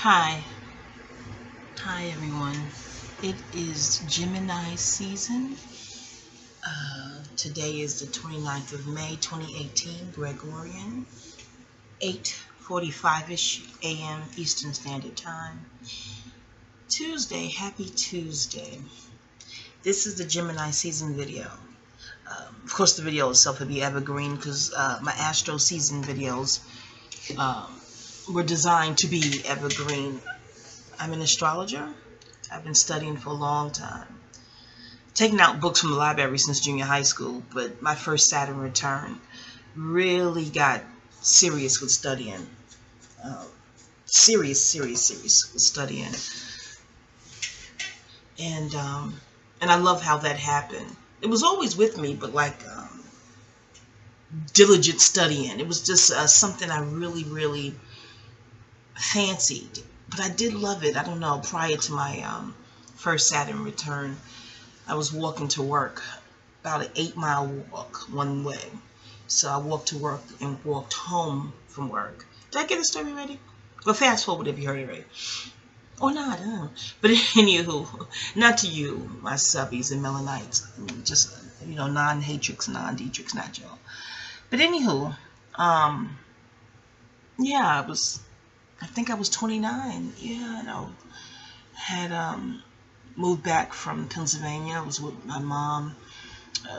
Hi. Hi, everyone. It is Gemini season. Today is the 29th of May, 2018, Gregorian, 8:45-ish a.m. Eastern Standard Time. Tuesday, happy Tuesday. This is the Gemini season video. Of course, the video itself will be evergreen because my Astro Season videos were designed to be evergreen. I'm an astrologer. I've been studying for a long time. Taken out books from the library since junior high school, but my first Saturn return really got serious with studying. Serious with studying. And I love how that happened. It was always with me, but like diligent studying. It was just something I really fancied. But I did love it. I don't know, prior to my first Saturn return, I was walking to work, about an 8-mile walk one way. So I walked to work and walked home from work. Did I get the story ready? Well, fast forward if you heard it right. Or not, But anywho, not to you, my subbies and Melanites. Just, non-hatrix, non-detrix, not y'all. But anywho, yeah, I think I was 29. Yeah, had moved back from Pennsylvania. I was with my mom.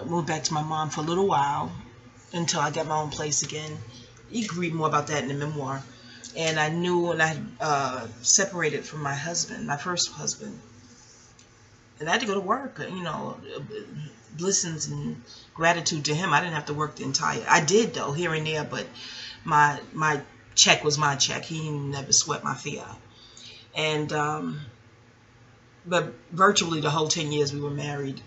Moved back to my mom for a little while until I got my own place again. You can read more about that in the memoir. And I knew when I separated from my husband, my first husband, and I had to go to work. Blessings and gratitude to him. I didn't have to work the entire. I did though, here and there, but my check was my check. He never sweat my fee out. And but virtually the whole 10 years we were married,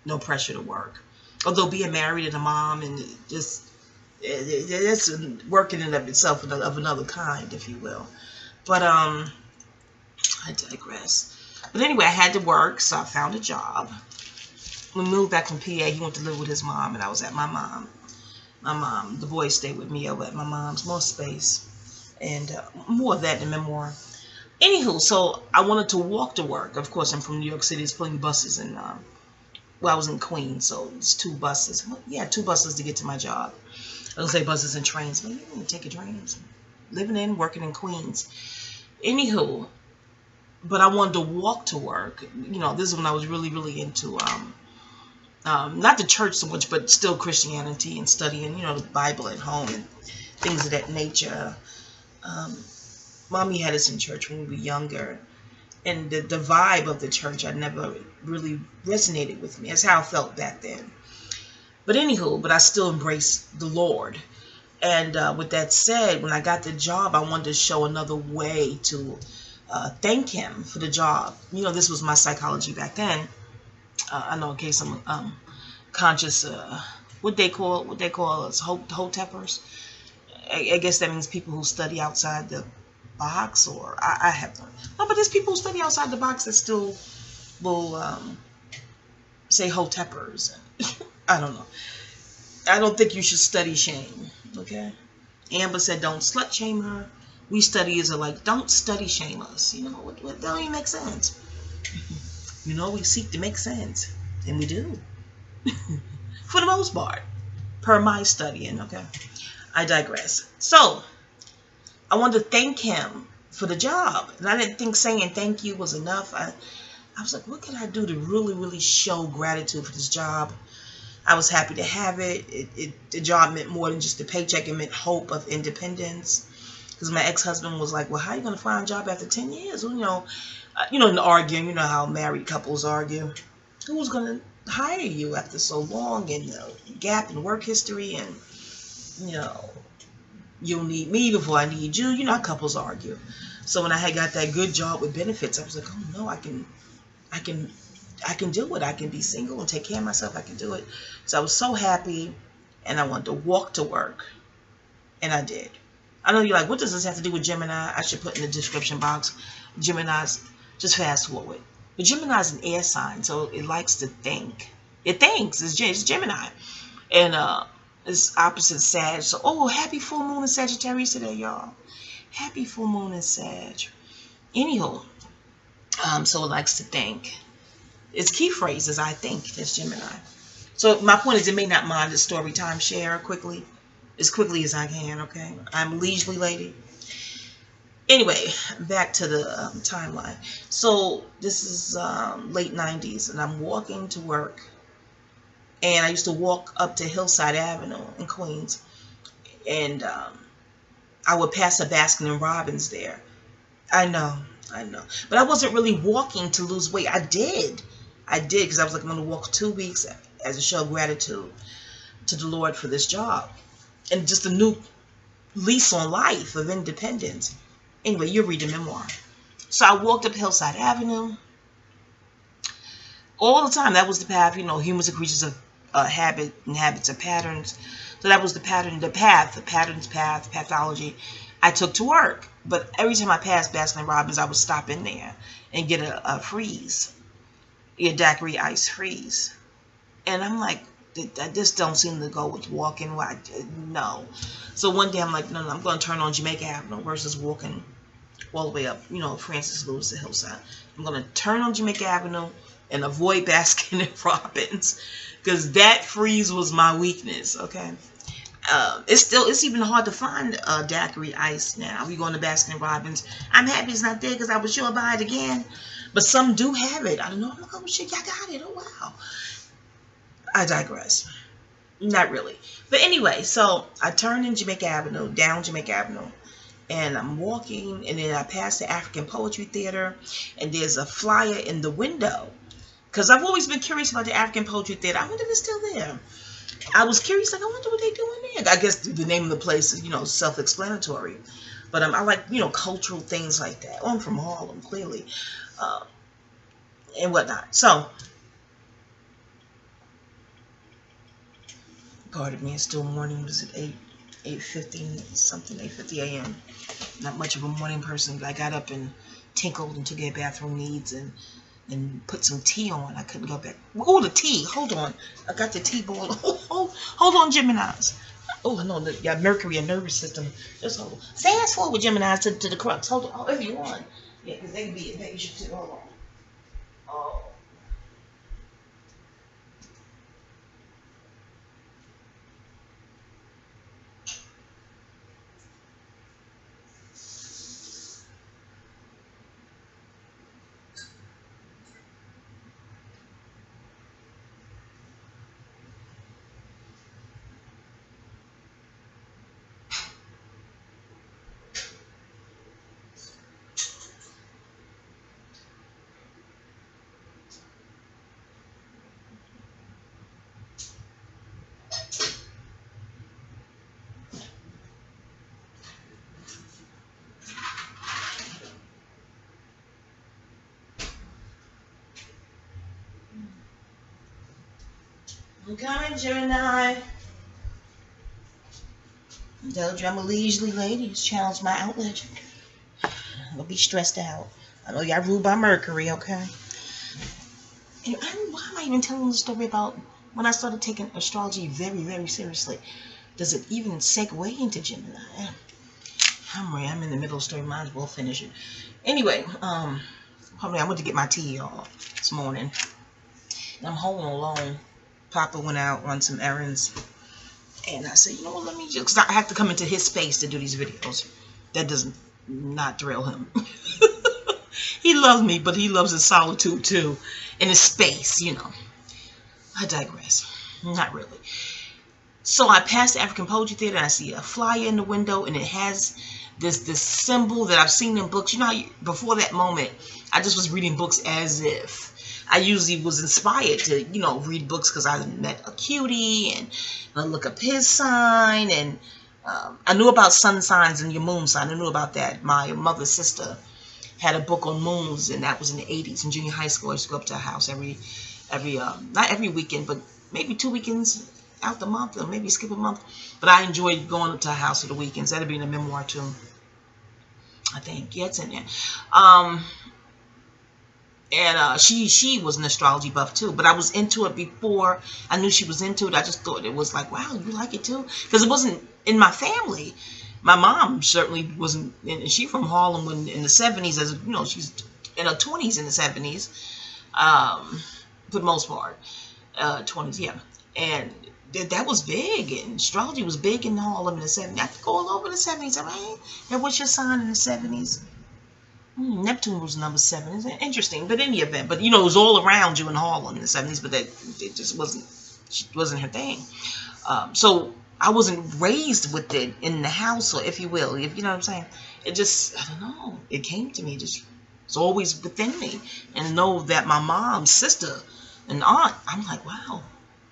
no pressure to work. Although being married and a mom and just it's working in of itself of another kind, if you will. But I digress. But anyway, I had to work, so I found a job. We moved back from PA. He went to live with his mom, and I was at my mom. The boys stayed with me over at my mom's. More space. And more of that in the memoir. Anywho, so I wanted to walk to work. Of course, I'm from New York City. It's plenty of buses. And, I was in Queens, so it's 2 buses. Yeah, 2 buses to get to my job. I don't say buses and trains, but you can take a trains. Living in, working in Queens. Anywho, but I wanted to walk to work. This is when I was really into not the church so much, but still Christianity and studying, the Bible at home and things of that nature. Mommy had us in church when we were younger, and the vibe of the church I never really resonated with me. That's how I felt back then. But anywho, I still embraced the Lord. And with that said, when I got the job, I wanted to show another way to thank him for the job. This was my psychology back then. I know in case I'm conscious, what they call us, hoteppers. I guess that means people who study outside the box, or I have no, but there's people who study outside the box that still will say hoteppers. I don't know. I don't think you should study shame. Okay, Amber said don't slut shame her. We studiers are like, don't study shame us. What don't even make sense. We seek to make sense, and we do. For the most part, per my studying, okay? I digress. So, I wanted to thank him for the job. And I didn't think saying thank you was enough. I was like, what can I do to really show gratitude for this job? I was happy to have it. The job meant more than just the paycheck. It meant hope of independence. Because my ex-husband was like, well, how are you going to find a job after 10 years? Well, in arguing, how married couples argue. Who's going to hire you after so long, and gap in work history, and you'll need me before I need you. How couples argue. So when I had got that good job with benefits, I was like, oh no, I can do it. I can be single and take care of myself. I can do it. So I was so happy, and I wanted to walk to work, and I did. I know you're like, what does this have to do with Gemini? I should put in the description box. Gemini's, just fast forward. But Gemini's an air sign, so it likes to think. It thinks. It's Gemini. And it's opposite Sag. So, happy full moon in Sagittarius today, y'all. Happy full moon in Sag. Anyhow, so it likes to think. It's key phrases, I think, that's Gemini. So my point is, it may not mind the story time share quickly, as quickly as I can, okay? I'm a leisurely lady. Anyway, back to the timeline. So this is late 90s, and I'm walking to work. And I used to walk up to Hillside Avenue in Queens. And I would pass a Baskin & Robbins there. I know. But I wasn't really walking to lose weight. I did, because I was like, I'm going to walk 2 weeks as a show of gratitude to the Lord for this job. And just a new lease on life of independence. Anyway, you read the memoir. So I walked up Hillside Avenue. All the time, that was the path. You know, humans are creatures of habit, and habits are patterns. So that was the pattern, the patterns, pathology I took to work. But every time I passed Baskin & Robbins, I would stop in there and get a freeze, a daiquiri ice freeze. And I'm like, I just don't seem to go with walking. No. So one day I'm like, no, I'm going to turn on Jamaica Avenue versus walking all the way up, you know, Francis Lewis to Hillside. I'm going to turn on Jamaica Avenue and avoid Baskin & Robbins, because that freeze was my weakness, okay? It's even hard to find daiquiri ice now. We going to Baskin & Robbins. I'm happy it's not there, because I was sure I'd buy it again. But some do have it. I don't know. I'm like, oh shit, y'all got it. Oh wow. I digress. Not really. But anyway, so I turned in Jamaica Avenue, down Jamaica Avenue, and I'm walking, and then I pass the African Poetry Theater, and there's a flyer in the window. Because I've always been curious about the African Poetry Theater. I wonder if it's still there. I was curious, like, I wonder what they doing there. I guess the name of the place is, you know, self-explanatory. But I like, you know, cultural things like that. Oh, I'm from Harlem, clearly. And whatnot. So, pardon me, it's still morning. Was it 8:50 something, 8:50 a.m. Not much of a morning person, but I got up and tinkled and took care of bathroom needs and put some tea on. I couldn't go back. Oh, the tea. Hold on. I got the tea boil. Hold on, Geminis. Oh, no, you got Mercury and nervous system. Just hold on. Fast forward, Geminis, to the crux. Hold on. If you want. Yeah, because they can be impatient too. Hold on. Oh. I'm coming, Gemini. I told you I'm a leisurely lady. This channel's my outlet. Don't be stressed out. I know y'all ruled by Mercury, okay? And why am I even telling the story about when I started taking astrology very, very seriously? Does it even segue into Gemini? I'm in the middle of the story. Might as well finish it. Anyway, probably I went to get my tea this morning. And I'm home alone. Papa went out, run some errands, and I said, you know what, let me just, because I have to come into his space to do these videos. That does not thrill him. He loves me, but he loves his solitude too, and his space, you know. I digress. Not really. So I passed the African Poetry Theater, and I see a flyer in the window, and it has this symbol that I've seen in books. You know how before that moment, I just was reading books as if. I usually was inspired to, you know, read books because I met a cutie and I look up his sign, and I knew about sun signs and your moon sign. I knew about that. My mother's sister had a book on moons, and that was in the 80s in junior high school. I used to go up to her house every not every weekend, but maybe 2 weekends out the month, or maybe skip a month. But I enjoyed going up to her house for the weekends. That'd be in a memoir too, I think. Yeah, it's in there. And she was an astrology buff too, but I was into it before I knew she was into it. I just thought it was like, wow, you like it too? Because it wasn't in my family. My mom certainly wasn't, and she from Harlem when in the 70s, as you know, she's in her 20s in the 70s, for the most part, 20s, yeah, and that was big, and astrology was big in Harlem in the 70s. I could go all over the 70s, all right? And what's your sign in the 70s? Neptune was number 7. It's interesting, but in any event, but you know, it was all around you in Harlem in the 70s, but that it just wasn't her thing. So I wasn't raised with it in the house, or if you will, if you know what I'm saying. It just, I don't know, it came to me, just it's always within me, and know that my mom's sister and aunt, I'm like, wow,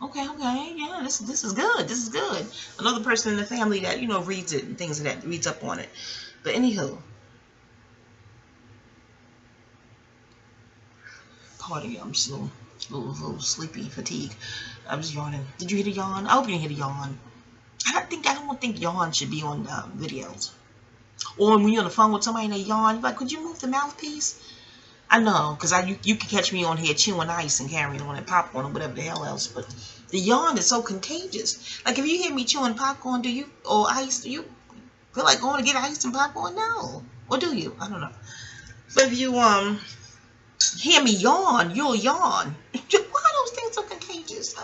okay, yeah, this is good, this is good. Another person in the family that, you know, reads it and things like that, reads up on it. But anywho, pardon me, I'm just a little sleepy, fatigued. I was yawning. Did you hear the yawn? I hope you didn't hear the yawn. I don't think yawn should be on videos. Or when you're on the phone with somebody and they yawn, you're like, could you move the mouthpiece? I know, because you can catch me on here chewing ice and carrying on and popcorn or whatever the hell else, but the yawn is so contagious. Like, if you hear me chewing popcorn, or ice, do you feel like going to get ice and popcorn? No. Or do you? I don't know. But if you hear me yawn, you'll yawn. Why are those things so contagious?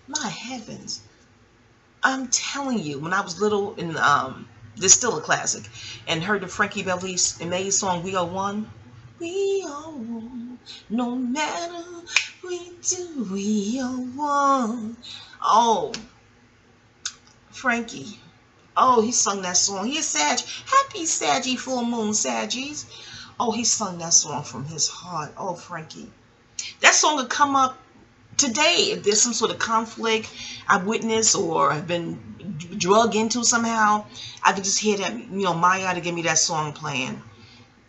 My heavens. I'm telling you, when I was little, and this is still a classic, and heard the Frankie Valli and Mays song, We Are One. We are one, no matter what we do, we are one. Oh, Frankie. Oh, he sung that song. He is Sag. Happy Saggy full moon, Saggies. Oh, he sung that song from his heart. Oh, Frankie. That song would come up today if there's some sort of conflict I witnessed or have been drug into somehow. I could just hear that, you know, Maya to give me that song playing.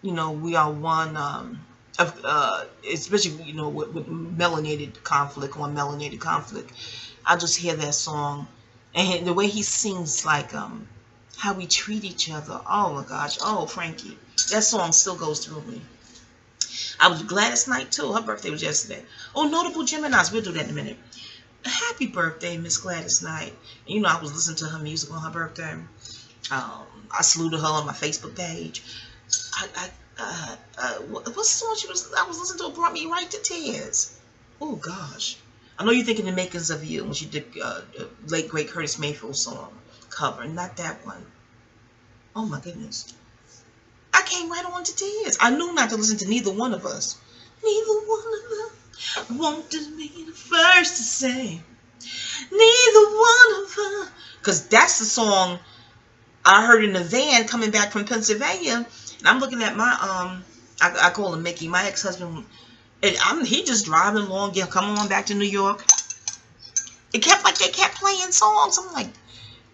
You know, we are one, especially, you know, with melanated conflict or melanated conflict. I just hear that song, and the way he sings, like, how we treat each other. Oh my gosh. Oh, Frankie, that song still goes through me. I was Gladys Knight too. Her birthday was yesterday. Oh, notable Geminis. We'll do that in a minute. Happy birthday, Miss Gladys Knight. And, you know, I was listening to her music on her birthday. I saluted her on my Facebook page. What's the song I was listening to? It brought me right to tears. Oh gosh. I know you're thinking The Makings of You when she did late great Curtis Mayfield song cover. Not that one. Oh my goodness. I came right on to tears. I knew not to listen to Neither One of Us. Neither one of us wanted me the first to say. Neither one of us. Because that's the song I heard in the van coming back from Pennsylvania. And I'm looking at my, I call him Mickey, my ex-husband. And he just driving along, coming on back to New York. It kept, like, they kept playing songs. I'm like,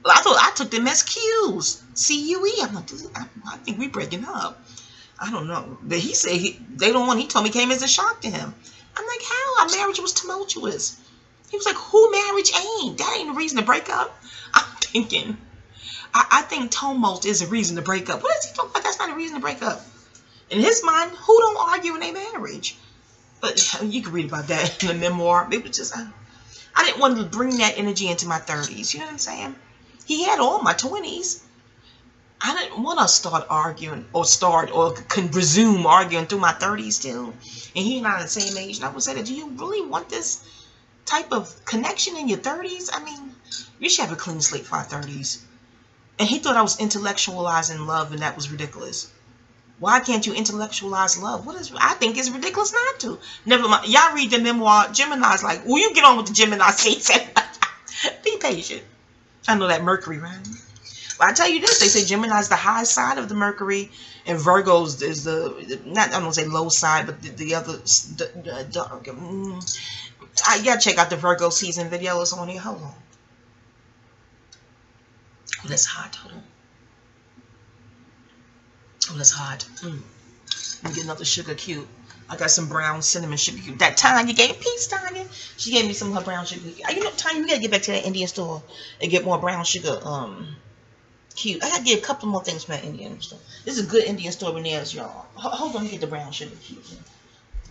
well, I thought I took them as cues. C-U-E. I'm like, I think we breaking up. I don't know. But he said he told me came as a shock to him. I'm like, how? Our marriage was tumultuous. He was like, who marriage ain't? That ain't a reason to break up. I'm thinking, I think tumult is a reason to break up. What is he talking about? That's not a reason to break up. In his mind, who don't argue in their marriage? But you can read about that in the memoir. It was just, I didn't want to bring that energy into my 30s. You know what I'm saying? He had all my 20s. I didn't want to start arguing or resume arguing through my 30s too. And he and I are the same age. And I would say, do you really want this type of connection in your 30s? I mean, you should have a clean slate for our 30s. And he thought I was intellectualizing love, and that was ridiculous. Why can't you intellectualize love? I think it's ridiculous not to. Never mind. Y'all read the memoir. Gemini's like, will you get on with the Gemini season? Be patient. I know that Mercury, right? But I tell you this, they say Gemini's the high side of the Mercury, and Virgo's is I don't say low side, but the other dark. I gotta check out the Virgo season videos on here. Hold on. Oh, that's hot. Hold on. Oh, that's hot. Let me get another sugar cube. I got some brown cinnamon sugar cube. That Tanya gave me, peace, Tanya. She gave me some of her brown sugar. You know, Tanya, we gotta get back to that Indian store and get more brown sugar cube. I gotta get a couple more things from that Indian store. This is a good Indian store in there, y'all. Hold on, let me get the brown sugar cube.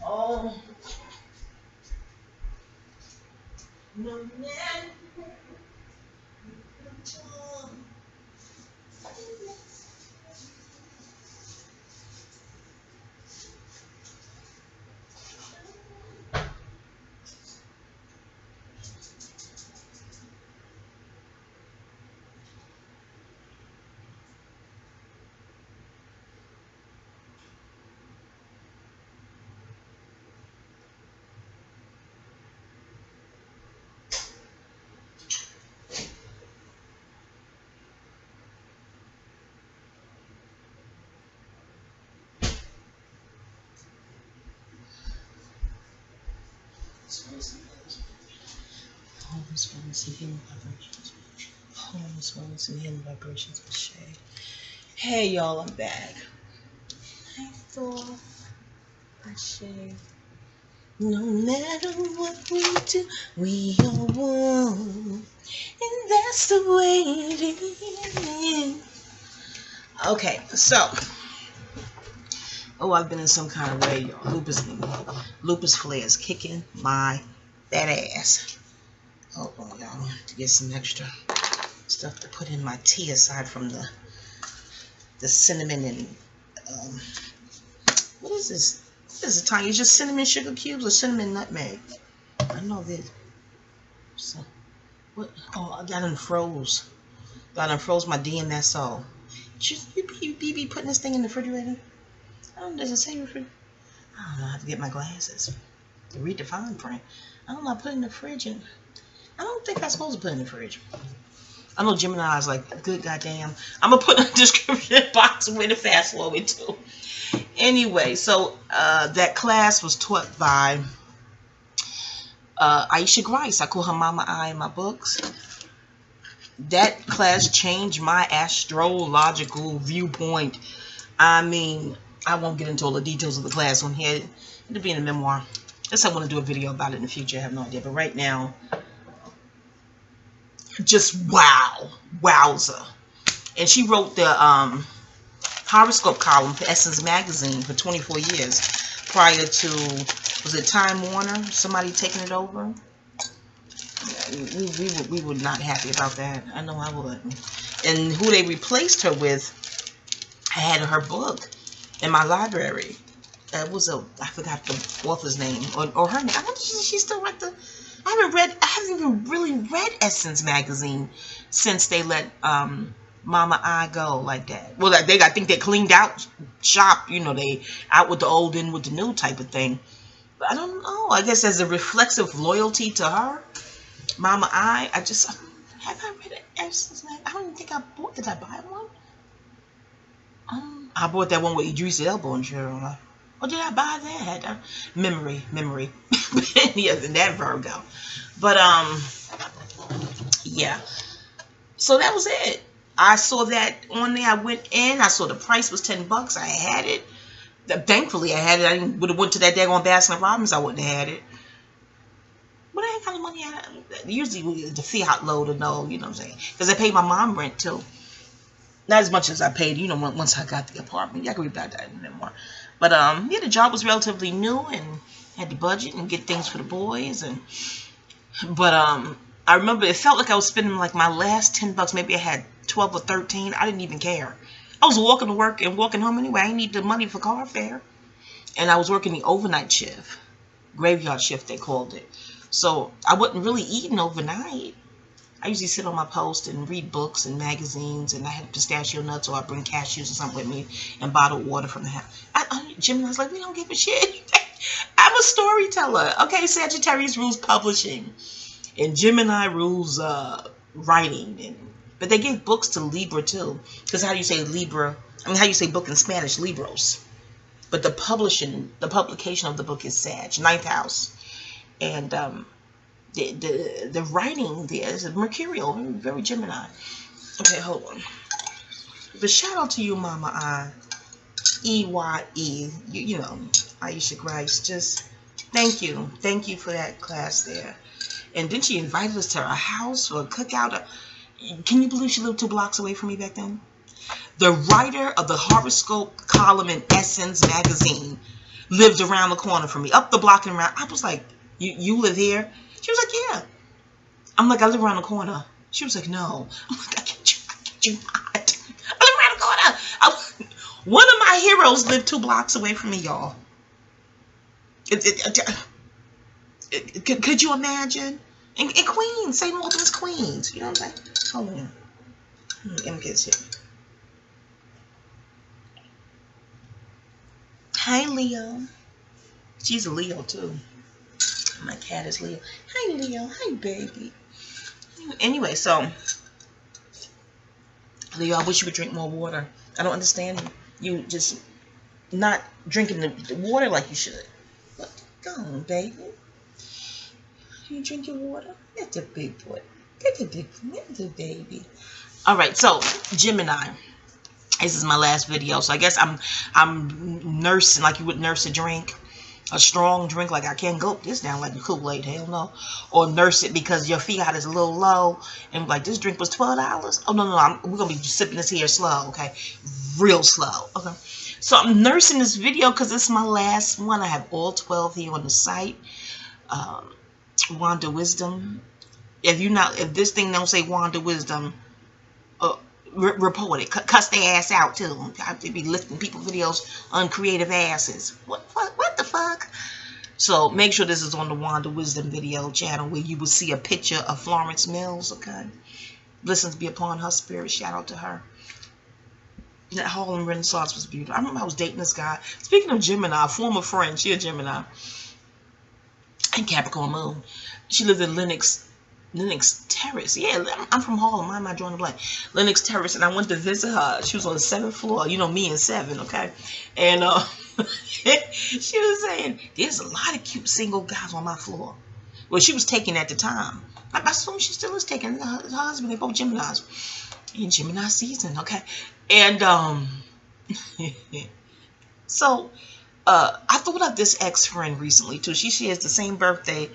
Oh. No, man. Homeless wellness and healing vibrations. Homeless wellness and healing vibrations with Shay. Hey y'all, I'm back. Hey Thor. Hi Shay. No matter what we do, we are one. And that's the way it is. Okay, so. Oh, I've been in some kind of way, y'all. Lupus flares kicking my that ass. Hold on, y'all. To get some extra stuff to put in my tea aside from the cinnamon and what is this? What is it, Tanya? It's just cinnamon sugar cubes or cinnamon nutmeg? I know this. So what? Oh, I got unfroze. Got unfroze my DMSO. You be putting this thing in the refrigerator? I don't know. Does it say refrigerator? I don't know. I have to get my glasses to read the fine print. I don't know. I put it in the fridge and. I don't think I'm supposed to put it in the fridge. I know Gemini is like, good goddamn. I'm going to put in the description box where to fast forward to. Anyway, so that class was taught by Aisha Grice. I call her Mama I in my books. That class changed my astrological viewpoint. I mean, I won't get into all the details of the class on here. It'll be in a memoir. Guess I want to do a video about it in the future. I have no idea. But right now, just wow, wowza. And she wrote the horoscope column for Essence magazine for 24 years prior to, was it Time Warner, somebody taking it over? We were not happy about that. I know I wouldn't. And who they replaced her with, I had her book in my library. It was I forgot the author's name or her name. I wonder if she still write the. I haven't even really read Essence magazine since they let Mama I go like that. Well, I think they cleaned out shop. You know, they out with the old, in with the new type of thing. But I don't know. I guess as a reflexive loyalty to her, Mama I just have I read Essence magazine? I don't even think I bought. Did I buy one? I bought that one with Idris Elba and Cheryl. Or did I buy that? Memory. Yeah, that Virgo. But, yeah. So that was it. I saw that on there. I went in. I saw the price was $10. I had it. Thankfully, I had it. I would have went to that daggone Baskin Robbins. I wouldn't have had it. But I ain't got the money. Usually, the fiat load or no, you know what I'm saying? Because I paid my mom rent, too. Not as much as I paid, you know, once I got the apartment. Yeah, I can read about that in a minute more. But, yeah, the job was relatively new and had the budget and get things for the boys. But I remember it felt like I was spending like my last $10. Maybe I had 12 or 13. I didn't even care. I was walking to work and walking home anyway. I didn't need the money for car fare. And I was working the overnight shift. Graveyard shift, they called it. So I wasn't really eating overnight. I usually sit on my post and read books and magazines, and I had pistachio nuts, or I bring cashews or something with me, and bottled water from the house. Gemini's like, we don't give a shit. I'm a storyteller. Okay, Sagittarius rules publishing, and Gemini rules writing. But they give books to Libra too, because how do you say Libra? I mean, how do you say book in Spanish? Libros. But the publication of the book is Sag, 9th house, and the writing there is mercurial, very Gemini. Okay, hold on. But shout out to you, Mama I. EYE. You know, Aisha Grice. Just thank you. Thank you for that class there. And then she invited us to her house for a cookout. Can you believe she lived 2 blocks away from me back then? The writer of the horoscope column in Essence magazine lived around the corner from me, up the block and around. I was like, you live here? She was like, yeah. I'm like, I live around the corner. She was like, no. I'm like, I get you not. I live around the corner. One of my heroes lived 2 blocks away from me, y'all. Could you imagine? In Queens, St. Albans, Queens. You know what I'm saying? Hold on. Let me get here. Hi, Leo. She's a Leo, too. My cat is Leo. Hi, Leo. Hi, baby. Anyway, so, Leo, I wish you would drink more water. I don't understand you just not drinking the water like you should. But go on, baby. You drink your water? That's a big boy. That's a big boy. That's a baby. All right, so Gemini. This is my last video, so I guess I'm nursing like you would nurse a drink, a strong drink. Like I can't gulp this down like a Kool-Aid, hell no. Or nurse it because your fiat is a little low, and like this drink was $12. Oh no, we're gonna be sipping this here slow, okay, real slow, okay. So I'm nursing this video because it's my last one. I have all 12 here on the site. Wandah Wisdom. If this thing don't say Wandah Wisdom, report it. Cuss their ass out too. I have to be lifting people videos on creative asses. What the fuck? So make sure this is on the Wandah Wisdom video channel where you will see a picture of Florence Mills. Okay, blessings be upon her spirit. Shout out to her. That Harlem Renaissance was beautiful. I remember I was dating this guy. Speaking of Gemini, a former friend, she a Gemini, and Capricorn Moon. She lived in Lenox Terrace. Yeah, I'm from Harlem. Why am I drawing a blank? Lenox Terrace, and I went to visit her. She was on the 7th floor. You know me and 7, okay? And she was saying, there's a lot of cute single guys on my floor. Well, she was taking at the time. I assume she still is taking. Her husband, they both Geminis. In Gemini season, okay? And so I thought of this ex-friend recently too. She shares the same birthday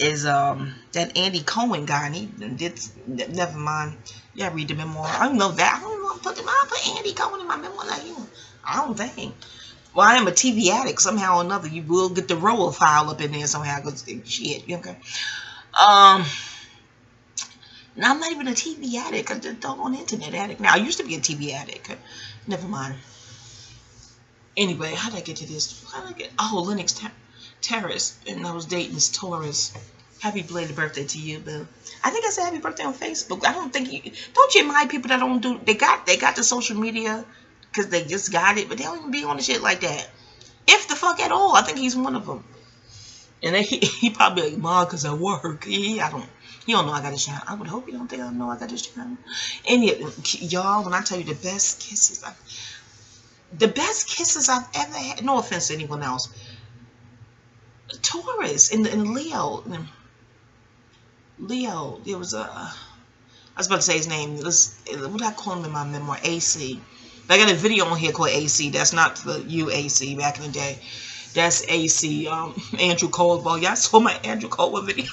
as that Andy Cohen guy, and he did, never mind. Yeah, read the memoir. I don't know that. I don't know. I put Andy Cohen in my memoir like you. I don't think. Well, I am a TV addict somehow or another. You will get the roll file up in there somehow because shit. Okay. Now, I'm not even a TV addict. I just don't want an internet addict. Now, I used to be a TV addict. Never mind. Anyway, how did I get to this? How did I get? Oh, Lenox Terrace. And I was dating this Taurus. Happy belated birthday to you, boo. I think I said happy birthday on Facebook. I don't think you... Don't you mind people that don't do... They got the social media because they just got it, but they don't even be on the shit like that. If the fuck at all. I think he's one of them. And then he probably like, Mom, because I work. He don't know I got a channel. I would hope you don't think I know I got this channel. And yet, y'all, when I tell you the best kisses I've ever had, no offense to anyone else, Taurus and Leo. There was I was about to say his name. What did I call him in my memoir? AC. I got a video on here called AC. That's not the UAC back in the day. That's AC. Andrew Caldwell. Y'all saw my Andrew Caldwell video.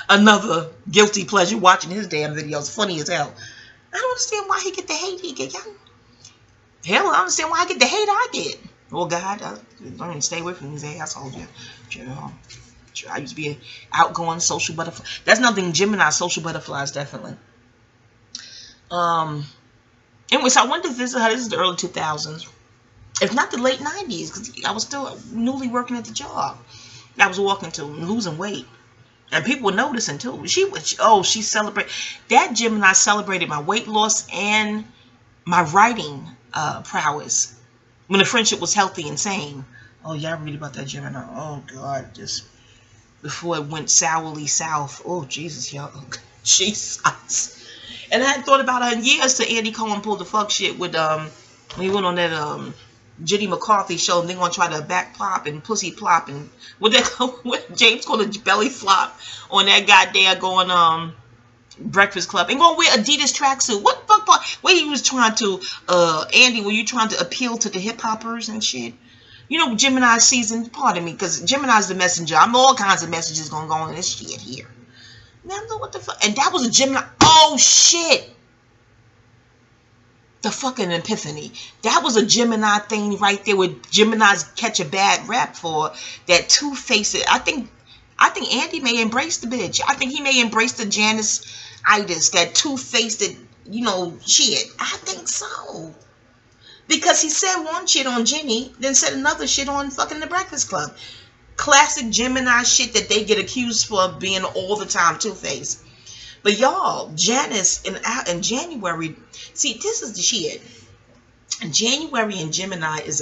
Another guilty pleasure watching his damn videos. Funny as hell. I don't understand why he get the hate he get. Hell, I don't understand why I get the hate I get. Well, God, I don't stay away from these assholes. I used to be an outgoing social butterfly. That's nothing. Gemini social butterflies, definitely. Anyway, so I went to visit her. This is the early 2000s. If not the late 90s, because I was still newly working at the job I was walking to and losing weight. And people were noticing too. She celebrated. That Gemini celebrated my weight loss and my writing prowess. When the friendship was healthy and sane. Oh, y'all read about that Gemini. Oh, God. Just before it went sourly south. Oh, Jesus, y'all. Jesus. And I hadn't thought about her in years till Andy Cohen pulled the fuck shit with, when he went on that, Jenny McCarthy show, and they're gonna try to back plop and pussy plop and what James called a belly flop on that goddamn going Breakfast Club and gonna wear Adidas tracksuit. What fuck part? Where he was trying to Andy, were you trying to appeal to the hip hoppers and shit? You know, Gemini season. Pardon me, because Gemini's the messenger. I'm all kinds of messages gonna go on this shit here. Now I know what the fuck. And that was a Gemini. Oh shit. The fucking epiphany. That was a Gemini thing right there where Geminis catch a bad rap for that two-faced. I think Andy may embrace the bitch. I think he may embrace the Janice-itis, that two-faced, you know, shit. I think so. Because he said one shit on Jenny, then said another shit on fucking the Breakfast Club. Classic Gemini shit that they get accused for being all the time two-faced. But y'all, Janice in January, see, this is the shit. January in Gemini is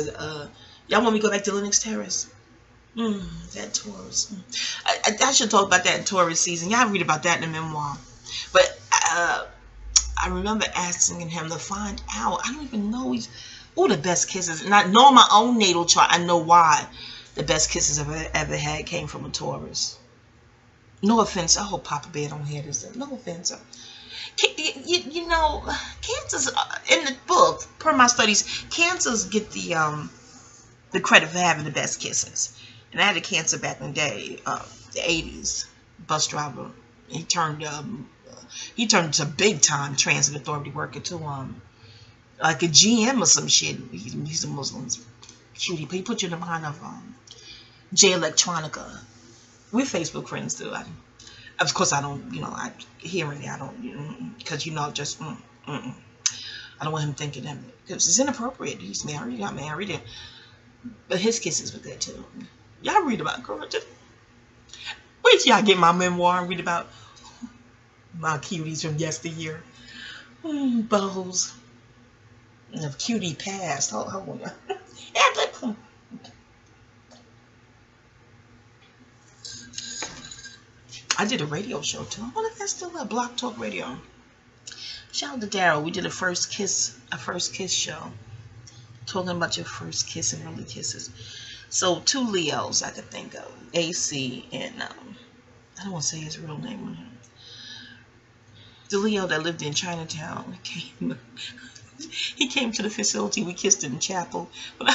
y'all want me to go back to Lenox Terrace? That Taurus. I should talk about that in Taurus season. Y'all read about that in the memoir. But I remember asking him to find out. I don't even know the best kisses. Not knowing my own natal chart, I know why the best kisses I've ever had came from a Taurus. No offense. I hope Papa Bear don't hear this. No offense. You know, cancers in the book, per my studies, cancers get the credit for having the best kisses. And I had a cancer back in the day, the 80s, bus driver. He turned into big time transit authority worker to like a GM or some shit. He's a Muslim cutie, but he put you in the mind of J Electronica. We're Facebook friends too. Of course, I don't, you know, I hearing it, I don't, because you know, just I don't want him thinking that, because it's inappropriate. He's married, he got married, but his kisses were good too. Y'all read about girl. Just wait till y'all get my memoir and read about my cuties from yesteryear. Bows of cutie past. Hold on. I did a radio show too. I wonder if that's still a Block Talk Radio. Shout out to Daryl. We did a first kiss show. Talking about your first kiss and early kisses. So 2 Leos I could think of. AC and I don't want to say his real name on him. The Leo that lived in Chinatown he came to the facility. We kissed in the chapel. But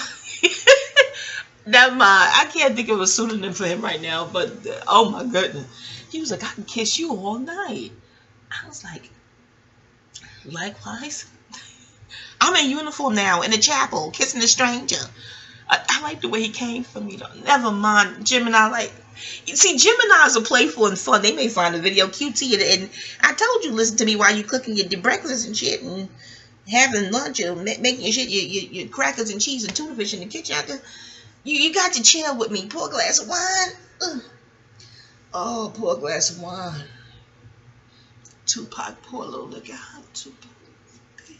I can't think of a pseudonym for him right now, but oh my goodness. He was like, I can kiss you all night. I was like, likewise. I'm in uniform now in the chapel, kissing a stranger. I like the way he came for me though. Never mind, Gemini. Like, you see, Geminis are playful and fun. They may find the video cute, and I told you, listen to me while you cooking your breakfast and shit, and having lunch, or making your shit, your crackers and cheese and tuna fish in the kitchen. You got to chill with me. Pour a glass of wine. Ugh. Oh, pour a glass of wine. Tupac, pour a little liquor out. Tupac. Okay.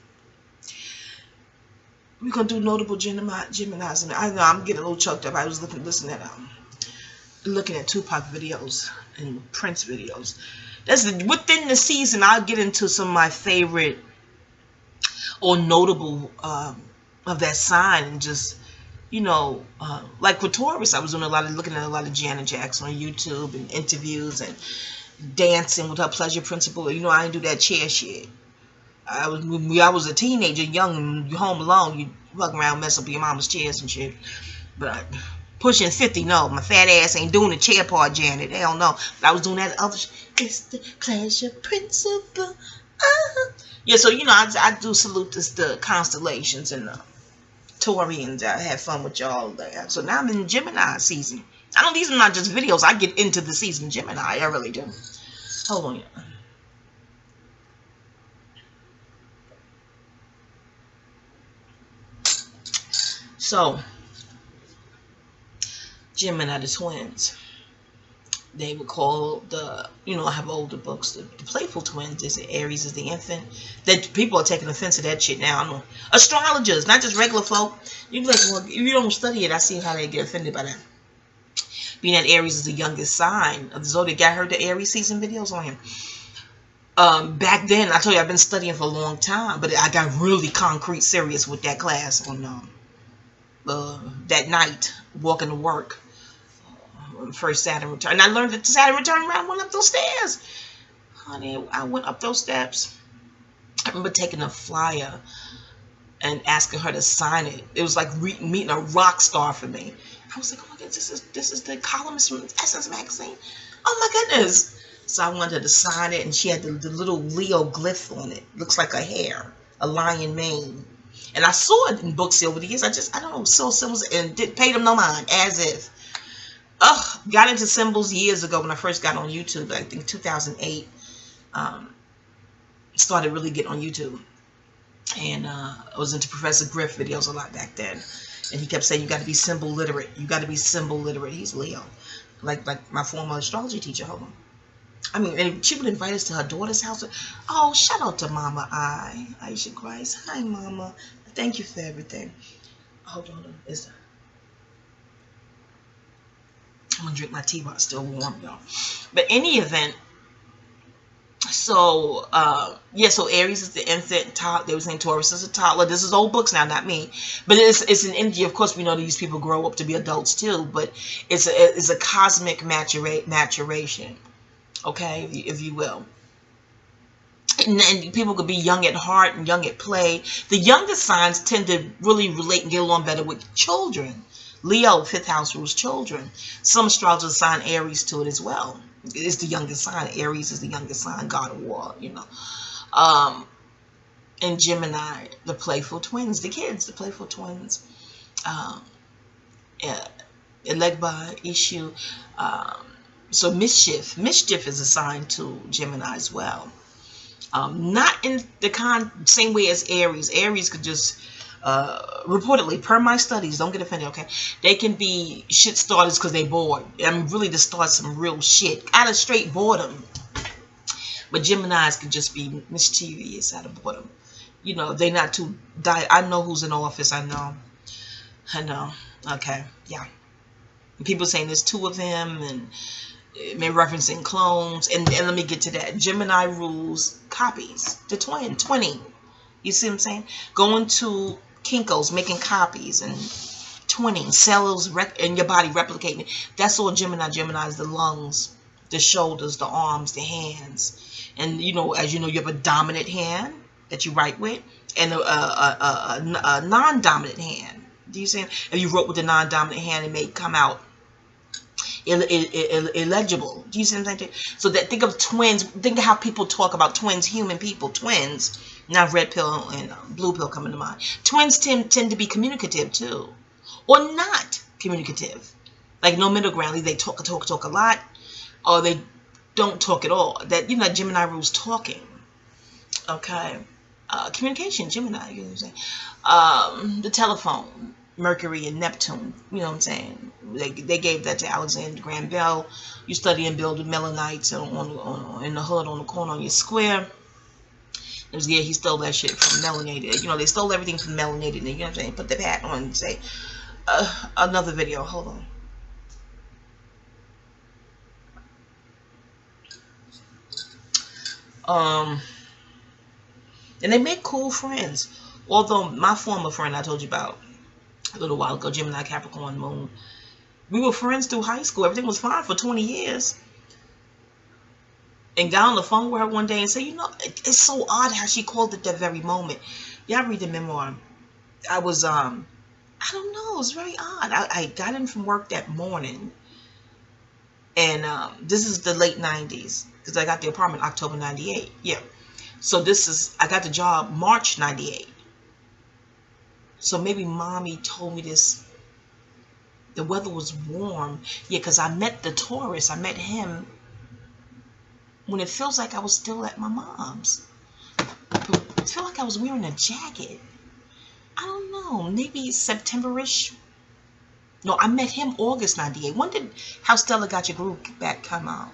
We're gonna do notable Geminis, and I know I'm getting a little choked up. I was looking at Tupac videos and Prince videos. That's within the season. I'll get into some of my favorite or notable of that sign, and just, you know, like with Taurus, I was doing looking at a lot of Janet Jackson on YouTube and interviews and dancing with her pleasure principle. You know, I didn't do that chair shit. I was a teenager, young, and home alone. You walk around, mess up your mama's chairs and shit. But pushing 50, no, my fat ass ain't doing the chair part, Janet. Hell no. But I was doing that other shit. It's the pleasure principle. Yeah, so you know, I do salute the constellations and the Taurians. I had fun with y'all there. So now I'm in Gemini season. I know these are not just videos. I get into the season Gemini. I really do. Hold on, yeah. So, Gemini, the twins. They would call I have older books. The playful twins is Aries is the infant. That people are taking offense to that shit now. I know. Astrologers, not just regular folk. You be like, well, if you don't study it, I see how they get offended by that. Being that Aries is the youngest sign of the zodiac. I heard the Aries season videos on him. Back then, I told you I've been studying for a long time, but I got really concrete serious with that class on that night walking to work. First Saturn return. And I learned that the Saturn return around went up those stairs. Honey, I went up those steps. I remember taking a flyer and asking her to sign it. It was like meeting a rock star for me. I was like, oh my God, this is the columnist from Essence magazine. Oh my goodness. So I wanted her to sign it, and she had the little Leo glyph on it. Looks like a hair, a lion mane. And I saw it in books over the years. I don't know, saw symbols and paid them no mind, as if. Got into symbols years ago when I first got on YouTube. I think 2008. Started really getting on YouTube. And I was into Professor Griff videos a lot back then. And he kept saying, you got to be symbol literate. You got to be symbol literate. He's Leo. Like my former astrology teacher. Hold on. I mean, and she would invite us to her daughter's house. Oh, shout out to Mama Aisha Grice. Hi, Mama. Thank you for everything. Hold on. I'm gonna drink my tea while it's still warm, y'all. But any event, so so Aries is the infant. They were saying Taurus is a toddler. This is old books now, not me. But it's an energy. Of course, we know these people grow up to be adults too. But it's a cosmic maturation. okay, if you will. And people could be young at heart and young at play. The youngest signs tend to really relate and get along better with children. Leo, 5th house, rules children. Some astrologers assign Aries to it as well. It's the youngest sign. Aries is the youngest sign, god of war, you know. And Gemini, the playful twins, the kids, the playful twins. Elect by issue. So mischief is assigned to Gemini as well. Not in the same way as Aries. Aries could just, reportedly, per my studies, don't get offended, okay? They can be shit starters because they bored. I mean, really to start some real shit out of straight boredom. But Geminis could just be mischievous out of boredom. You know, they're not too I know who's in office. I know. Okay, yeah. People saying there's 2 of them, and maybe referencing clones. And let me get to that. Gemini rules copies. The 20. You see what I'm saying? Going to Kinko's, making copies, and twinning, cells in your body replicating it. That's all Gemini. Gemini is the lungs, the shoulders, the arms, the hands. And, you know, as you know, you have a dominant hand that you write with, and a non-dominant hand. Do you see? If you wrote with a non-dominant hand, it may come out illegible. Do you see what I'm saying? So that, think of twins. Think of how people talk about twins, human people, twins. Now red pill and blue pill coming to mind. Twins tend to be communicative too, or not communicative. Like no middle ground. Either they talk a lot, or they don't talk at all. That, you know, Gemini rules talking. Okay. Communication, Gemini, you know what I'm saying? The telephone, Mercury and Neptune, you know what I'm saying? They gave that to Alexander Graham Bell. You study and build with Melanites in the hood, on the corner, on your square. It was, yeah, he stole that shit from Melanated. You know, they stole everything from Melanated, you know what I'm saying? Put the hat on and say, another video, hold on. And they make cool friends. Although my former friend I told you about a little while ago, Gemini, Capricorn, Moon, we were friends through high school. Everything was fine for 20 years. And got on the phone with her one day and said, you know, it's so odd how she called at that very moment. Y'all read the memoir. I was, I don't know, it was very odd. I got in from work that morning. And this is the late 90s. Because I got the apartment October 98. Yeah. So this is, I got the job March 98. So maybe mommy told me this. The weather was warm. Yeah, because I met the Taurus. I met him when it feels like I was still at my mom's. I feel like I was wearing a jacket. I don't know. Maybe September-ish. No, I met him August 98. When did How Stella Got Your Groove Back come out?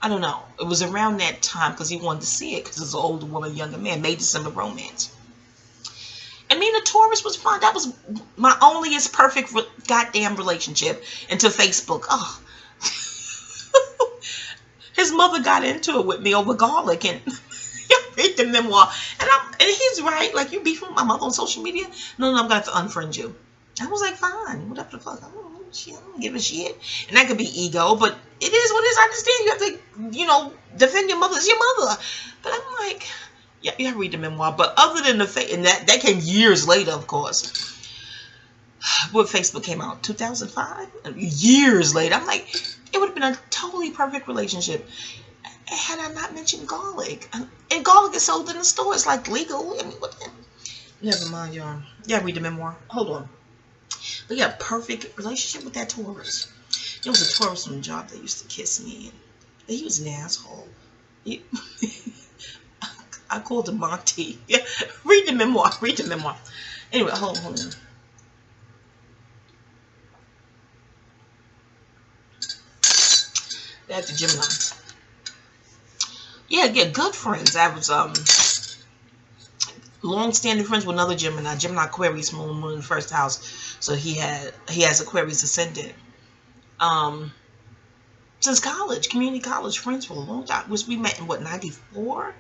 I don't know. It was around that time because he wanted to see it because it's an older woman, younger man. May December romance. I mean, the Taurus was fun. That was my onlyest perfect goddamn relationship until Facebook. Oh. His mother got into it with me over garlic, and read the memoir. And he's right. Like, you beefing with my mother on social media? No, I'm going to have to unfriend you. I was like, fine. Whatever the fuck. I don't give a shit. And that could be ego, but it is what it is. I understand. You have to, you know, defend your mother. It's your mother. But I'm like, yeah, read the memoir. But other than the fact, and that came years later, of course. When Facebook came out, 2005? Years later. I'm like, it would have been a totally perfect relationship had I not mentioned garlic. And garlic is sold in the store. It's like legal. I mean, what the... Never mind, y'all. Yeah, read the memoir. Hold on. But yeah, perfect relationship with that Taurus. There was a Taurus from the job that used to kiss me. And he was an asshole. I called him Monty. Yeah, read the memoir. Read the memoir. Anyway, hold on. Back to Gemini. Yeah, good friends. I was long-standing friends with another Gemini Aquarius moon in the first house. So he has Aquarius ascendant. Since college, community college, friends for a long time. We met in what, 94?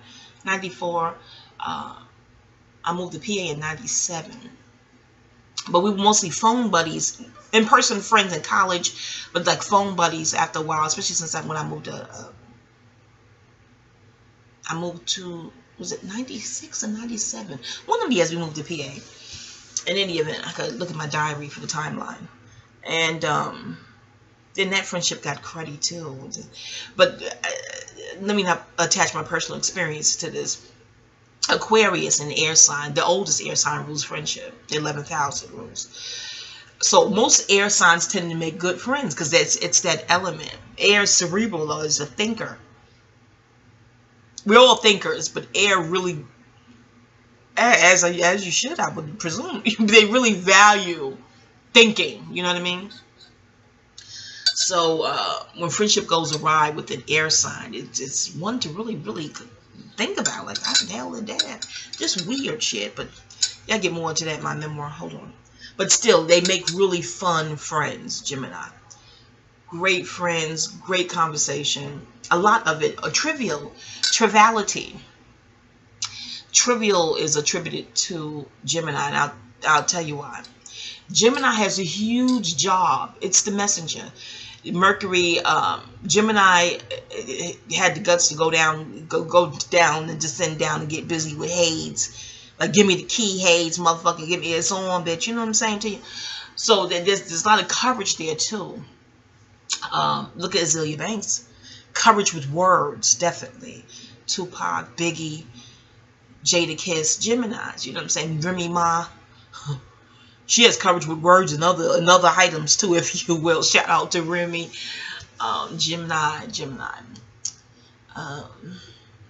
94. I moved to PA in 97. But we were mostly phone buddies, in-person friends in college, but like phone buddies after a while, especially since when I moved to I moved to, was it 96 or 97? One of the years we moved to PA. In any event, I could look at my diary for the timeline. And then that friendship got cruddy too. But let me not attach my personal experience to this. Aquarius, an air sign, the oldest air sign, rules friendship. The 11th house it rules. So most air signs tend to make good friends because it's that element. Air is cerebral, though, is a thinker. We're all thinkers, but air really, as you should, I would presume, they really value thinking. You know what I mean? So when friendship goes awry with an air sign, it's one to really, really think about. Like, how the hell did that? Just weird shit. But I'll get more into that in my memoir. Hold on. But still, they make really fun friends, Gemini. Great friends, great conversation. A lot of it, triviality. Trivial is attributed to Gemini, and I'll tell you why. Gemini has a huge job. It's the messenger. Mercury, Gemini had the guts to go down and descend down and get busy with Hades. Like, give me the key, Hades, motherfucker, give me it's on, bitch. You know what I'm saying to you? So there's a lot of coverage there too. Look at Azealia Banks. Coverage with words, definitely. Tupac, Biggie, Jadakiss, Geminis. You know what I'm saying? Remy Ma. She has coverage with words and other items too, if you will. Shout out to Remy. Gemini.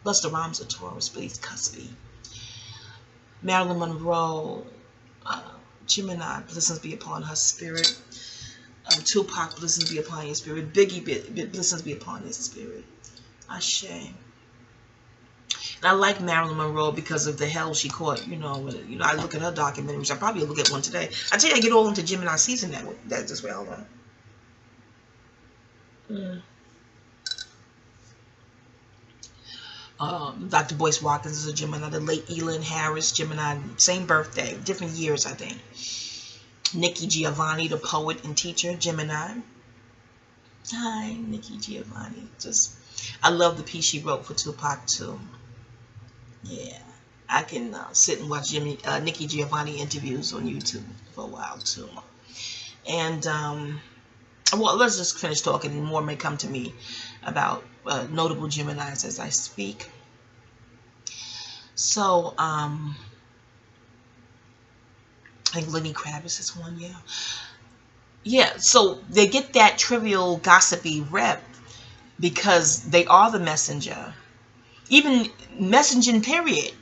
Busta Rhymes a Taurus, but he's cuspy. Marilyn Monroe, Gemini, blessings be upon her spirit. Tupac, blessings be upon your spirit. Biggie, blessings be upon his spirit. Ashe. And I like Marilyn Monroe because of the hell she caught. You know, I look at her documentaries. I probably look at one today. I tell you, I get all into Gemini season that this way. Hold on. Dr. Boyce Watkins is a Gemini. The late Elin Harris, Gemini, same birthday, different years, I think. Nikki Giovanni, the poet and teacher, Gemini. Hi, Nikki Giovanni. I love the piece she wrote for Tupac too. Yeah, I can sit and watch Nikki Giovanni interviews on YouTube for a while too. And well, let's just finish talking, and more may come to me about notable Geminis as I speak. So, I think Lenny Kravitz is one, yeah. Yeah, so they get that trivial, gossipy rep because they are the messenger. Even messaging, period.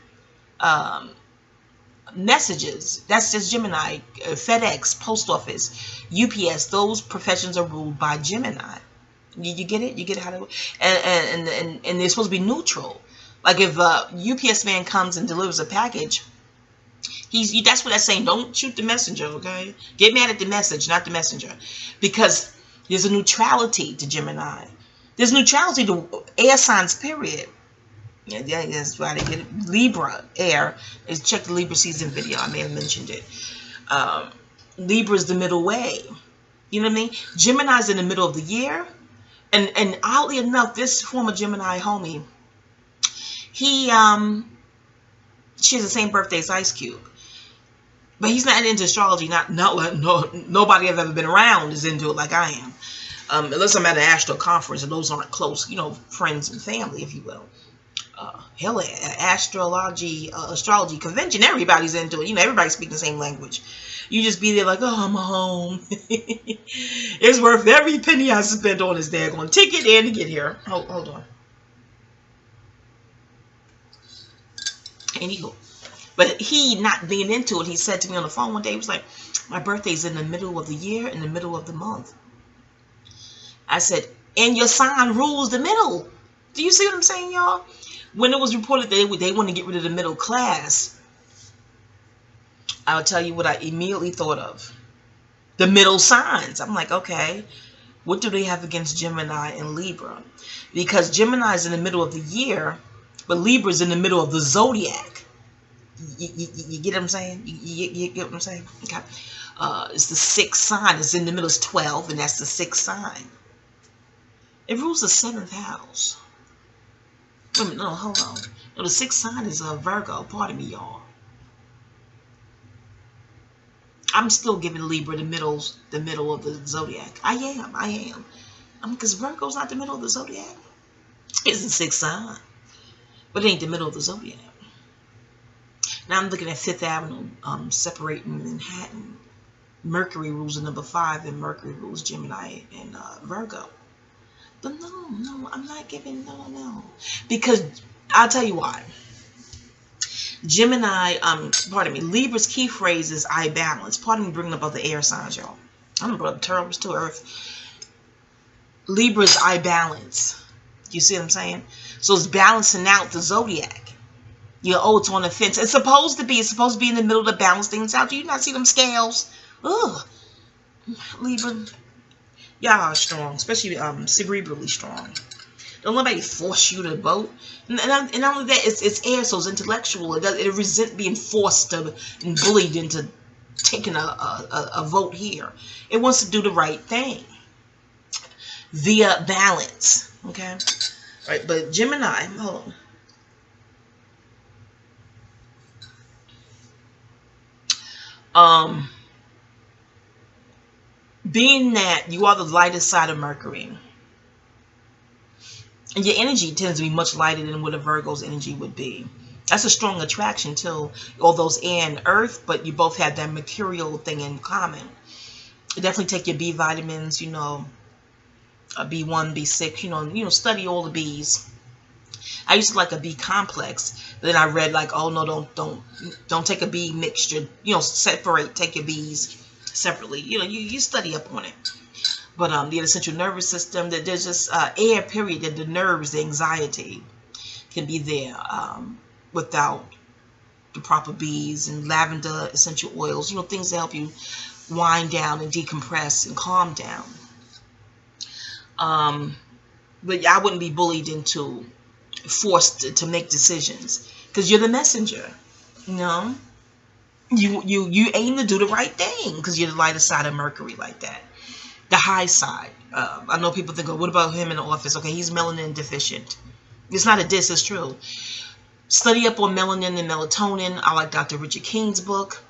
Messages, that's just Gemini. FedEx, Post Office, UPS, those professions are ruled by Gemini. You get it? You get how to, and they're supposed to be neutral. Like if a UPS man comes and delivers a package, that's what that's saying. Don't shoot the messenger, okay? Get mad at the message, not the messenger, because there's a neutrality to Gemini. There's neutrality to air signs, period. Yeah, that's why they get it. Libra, air. Check the Libra season video. I may have mentioned it. Libra is the middle way. You know what I mean? Gemini's in the middle of the year. And oddly enough, this former Gemini homie, she has the same birthday as Ice Cube. But he's not into astrology. Nobody I've ever been around is into it like I am. Unless I'm at an Astro conference, and those aren't close, friends and family, if you will. Hell, astrology convention, everybody's into it. Everybody speaks the same language. You just be there like, oh, I'm home. It's worth every penny I spent on this daggone ticket and to get here. Hold on. Anywho, but he not being into it, he said to me on the phone one day, he was like, my birthday's in the middle of the year, in the middle of the month. I said, and your sign rules the middle. Do you see what I'm saying, y'all? When it was reported that they want to get rid of the middle class, I'll tell you what I immediately thought of. The middle signs. I'm like, okay, what do they have against Gemini and Libra? Because Gemini is in the middle of the year, but Libra is in the middle of the zodiac. You get what I'm saying? You get what I'm saying? Okay. It's the sixth sign. It's in the middle. It's 12, and that's the sixth sign. It rules the 7th house. No, hold on. No, the sixth sign is Virgo. Pardon me, y'all. I'm still giving Libra the middle of the zodiac. I am. Because Virgo's not the middle of the zodiac. It's the sixth sign, but it ain't the middle of the zodiac. Now I'm looking at Fifth Avenue, separating Manhattan. Mercury rules in number 5, and Mercury rules Gemini and Virgo. But no, I'm not giving, no. Because I'll tell you why. Gemini, Libra's key phrase is I balance. Pardon me bringing up other air signs, y'all. I'm going to bring up Taurus to Earth. Libra's I balance. You see what I'm saying? So it's balancing out the zodiac. It's on the fence. It's supposed to be in the middle to balance things out. Do you not see them scales? Ugh. Libra, y'all are strong, especially cerebrally strong. Don't let nobody force you to vote. And not only that, it's air, so it's intellectual. It resent being forced and bullied into taking a vote here. It wants to do the right thing via balance. Okay, right? But Gemini, hold on. Being that you are the lightest side of Mercury, and your energy tends to be much lighter than what a Virgo's energy would be. That's a strong attraction to all those air and earth, but you both have that material thing in common. You definitely take your B vitamins, B1, B6, study all the Bs. I used to like a B complex, but then I read like, oh no, don't take a B mixture, separate, take your Bs separately. You study up on it. But the central nervous system, that there's just air, period, that the nerves, the anxiety can be there without the proper Bs and lavender essential oils, things that help you wind down and decompress and calm down. But I wouldn't be bullied into forced to make decisions, because you're the messenger. You aim to do the right thing because you're the lighter side of Mercury like that. The high side. I know people think, oh, what about him in the office? Okay, he's melanin deficient. It's not a diss, it's true. Study up on melanin and melatonin. I like Dr. Richard King's book,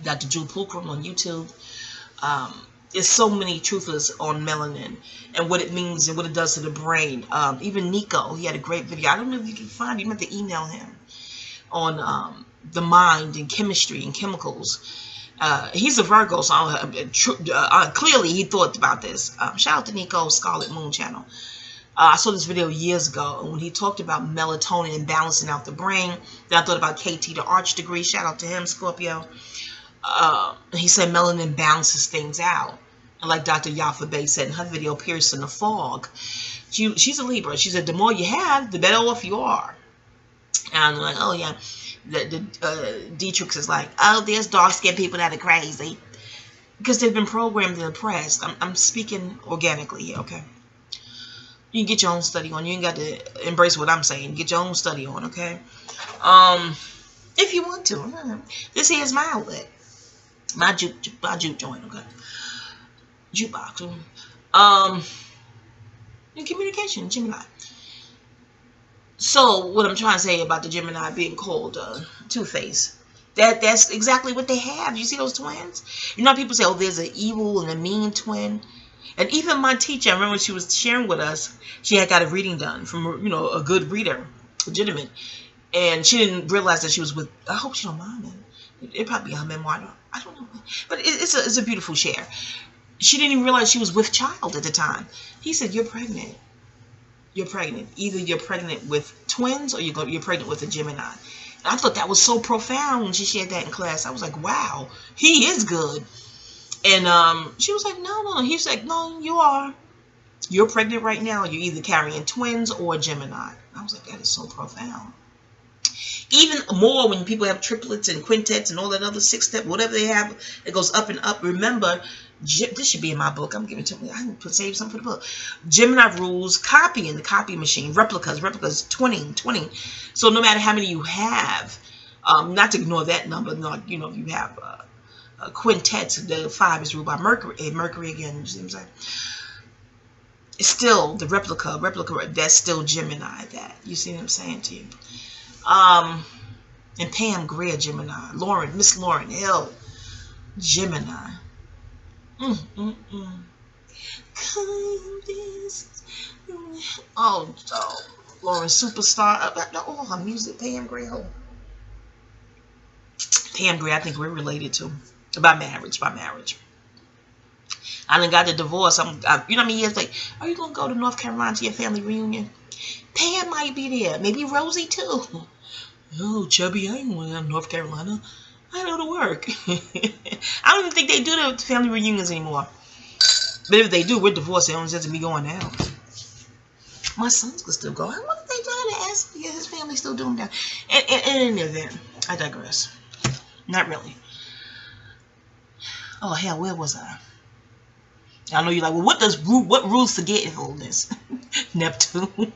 Dr. Drew Pulcrum on YouTube. There's so many truthers on melanin and what it means and what it does to the brain. Even Nico, he had a great video. I don't know if you can find it. You meant to email him on the mind and chemistry and chemicals. He's a Virgo, so clearly he thought about this. Shout out to Nico, Scarlet Moon channel. I saw this video years ago, and when he talked about melatonin and balancing out the brain, then I thought about KT, the arch degree. Shout out to him, Scorpio. He said melanin balances things out. And like Dr. Yafa Bay said in her video, Piercing the Fog, she's a Libra. She said the more you have, the better off you are. And I'm like, oh yeah. Dietrich is like, oh, there's dark-skinned people that are crazy because they've been programmed and oppressed. I'm speaking organically here, okay? You can get your own study on. You ain't got to embrace what I'm saying. Get your own study on, okay? If you want to. This here is my outlet. My juke joint, okay? Jukebox. In communication, Gemini. So what I'm trying to say about the Gemini being called Two-Face, that's exactly what they have. You see those twins? People say, oh, there's an evil and a mean twin. And even my teacher, I remember she was sharing with us, she had got a reading done from, a good reader, legitimate. And she didn't realize that she was with, I hope she don't mind, man. It'd probably be her memoir. I don't know. But it's a beautiful share. She didn't even realize she was with child at the time. He said, you're pregnant. You're pregnant. Either you're pregnant with twins or you're pregnant with a Gemini. And I thought that was so profound when she shared that in class. I was like, wow, he is good. And she was like, no. He was like, no, you are. You're pregnant right now. You're either carrying twins or a Gemini. I was like, that is so profound. Even more when people have triplets and quintets and all that other six-step, whatever they have, it goes up and up. Remember, this should be in my book. I'm giving it to me. I can save something for the book. Gemini rules copying, the copy machine, replicas, twinning. So no matter how many you have, not to ignore that number, not, if you have quintets, the 5 is ruled by Mercury. Mercury again, you see what I'm saying? it's still the replica, that's still Gemini. That, you see what I'm saying to you? And Pam Grier, Gemini. Miss Lauren Hill, Gemini. Oh, Lauren Superstar. Oh, her music, Pam Grier. Pam Grier, I think we're related to. By marriage. I done got the divorce. You know what I mean? Years like, are you going to go to North Carolina to your family reunion? Pam might be there. Maybe Rosie too. Oh, Chubby, I ain't going to North Carolina. I know to work. I don't even think they do the family reunions anymore. But if they do, we're divorced. It don't just be going now. My sons could still go. I wonder if they trying to ask his family still doing that. And in any event, I digress. Not really. Oh, hell, where was I? I know you're like, well, what rules forgetfulness? Neptune.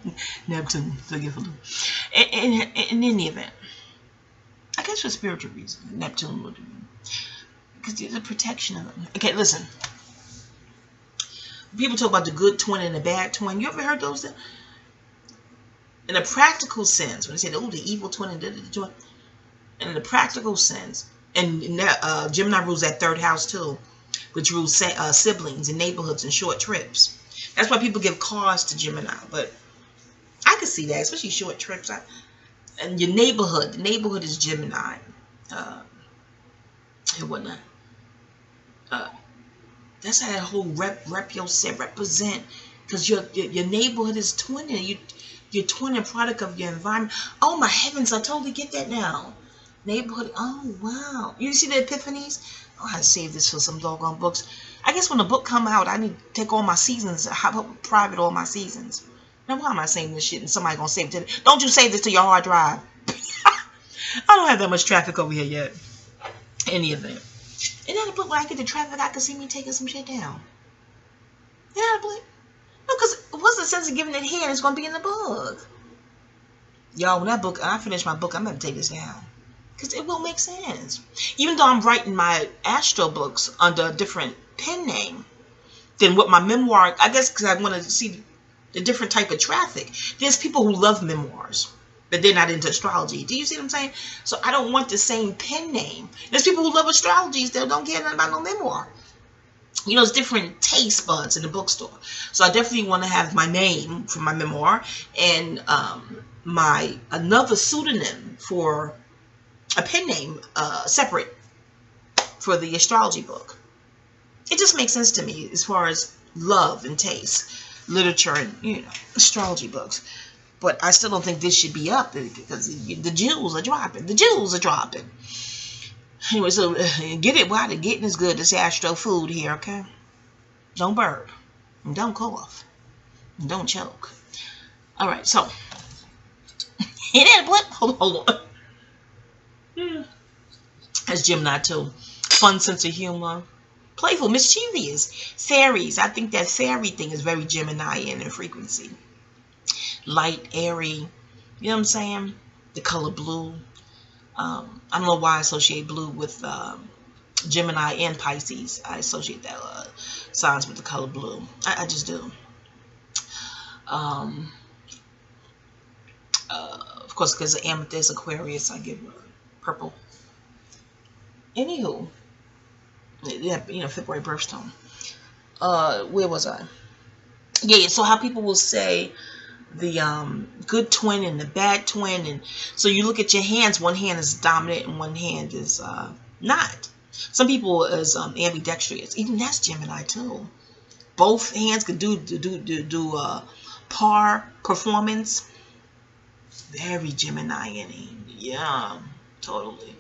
Neptune, forgetfulness. And in any event, I guess for spiritual reasons, Neptune would do. Because there's a protection of it. Okay, listen. People talk about the good twin and the bad twin. You ever heard those? In a practical sense, when they say, oh, the evil twin and the twin. And in a practical sense, and Gemini rules that third house too, which rules siblings and neighborhoods and short trips. That's why people give cars to Gemini. But I can see that, especially short trips. And your neighborhood, the neighborhood is Gemini. And whatnot. That's how that whole represent, because your neighborhood is twinning. You're twinning product of your environment. Oh my heavens, I totally get that now. Neighborhood. Oh wow. You see the epiphanies? Oh, I had to save this for some doggone books. I guess when the book come out, I need to take all my seasons, private all my seasons. Now why am I saying this shit and somebody gonna save it? Don't you save this to your hard drive? I don't have that much traffic over here yet. Any event. Isn't that a book where I get the traffic, I can see me taking some shit down? Isn't that a book? No, because what's the sense of giving it here and it's going to be in the book? Y'all, when I finish my book, I'm going to take this down. Because it will make sense. Even though I'm writing my Astro books under a different pen name than what my memoir, I guess because I want to see the different type of traffic. There's people who love memoirs, but they're not into astrology. Do you see what I'm saying? So I don't want the same pen name. There's people who love astrology still don't care nothing about no memoir. You know, it's different taste buds in the bookstore. So I definitely want to have my name for my memoir and another pseudonym for a pen name separate for the astrology book. It just makes sense to me as far as love and taste, literature and, you know, astrology books. But I still don't think this should be up because the jewels are dropping. The jewels are dropping. Anyway, so get it while the getting is good. This Astro food here, okay? Don't burp. And don't cough. And don't choke. All right, so. Hold on. That's Gemini too. Fun sense of humor. Playful, mischievous. Fairies. I think that fairy thing is very Gemini-ian in frequency. Light, airy, you know what I'm saying? The color blue. I don't know why I associate blue with Gemini and Pisces. I associate that signs with the color blue. I just do. Of course, because of Amethyst, Aquarius, I give purple. Anywho, yeah, you know, February birthstone. Where was I? Yeah, so how people will say the good twin and the bad twin, and so you look at your hands, one hand is dominant and one hand is not. Some people is ambidextrous. Even that's Gemini too. Both hands could do par performance. Very Gemini in him. Yeah, totally.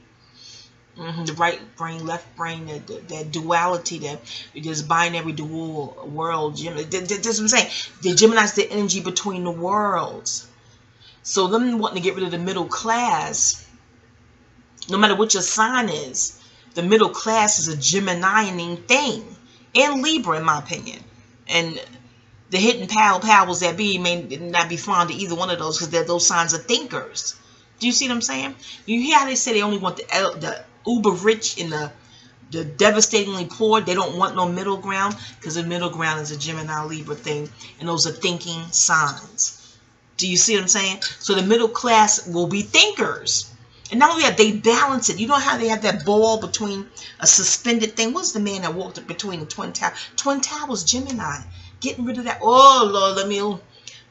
The right brain, left brain, that duality, that this binary dual world. Gemini. That's what I'm saying. The Gemini's the energy between the worlds. So them wanting to get rid of the middle class, no matter what your sign is, the middle class is a Gemini-ing thing. And Libra, in my opinion. And the hidden powers that be may not be fond of either one of those because those signs are thinkers. Do you see what I'm saying? You hear how they say they only want the uber rich and the the devastatingly poor. They don't want no middle ground, because the middle ground is a Gemini Libra thing, and those are thinking signs. Do you see what I'm saying? So the middle class will be thinkers. And not only that, they balance it. You know how they have that ball between a suspended thing? What's the man that walked between the Twin Towers? Twin Towers, Gemini. Getting rid of that. Oh, Lord,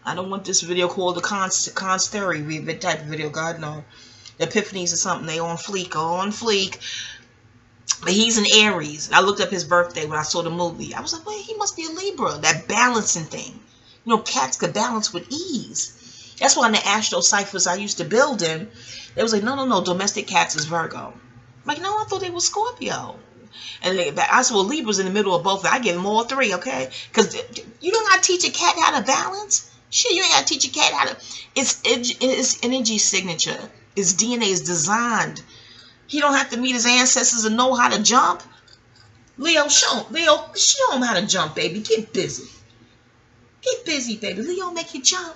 I don't want this video called the Constery type of video. God, no. The Epiphanies or something. They on fleek. But he's an Aries. I looked up his birthday when I saw the movie. I was like, wait, he must be a Libra. That balancing thing. You know, cats could balance with ease. That's why in the Astro ciphers I used to build in, they was like, no, domestic cats is Virgo. I'm like, no, I thought they were Scorpio. And I said, well, Libra's in the middle of both. I give them all three, okay? Because you don't got to teach a cat how to balance. Shit, you ain't got to teach a cat how to. It's energy signature. Its DNA is designed. He don't have to meet his ancestors and know how to jump. Leo, show him how to jump, baby. Get busy. Get busy, baby. Leo, make you jump.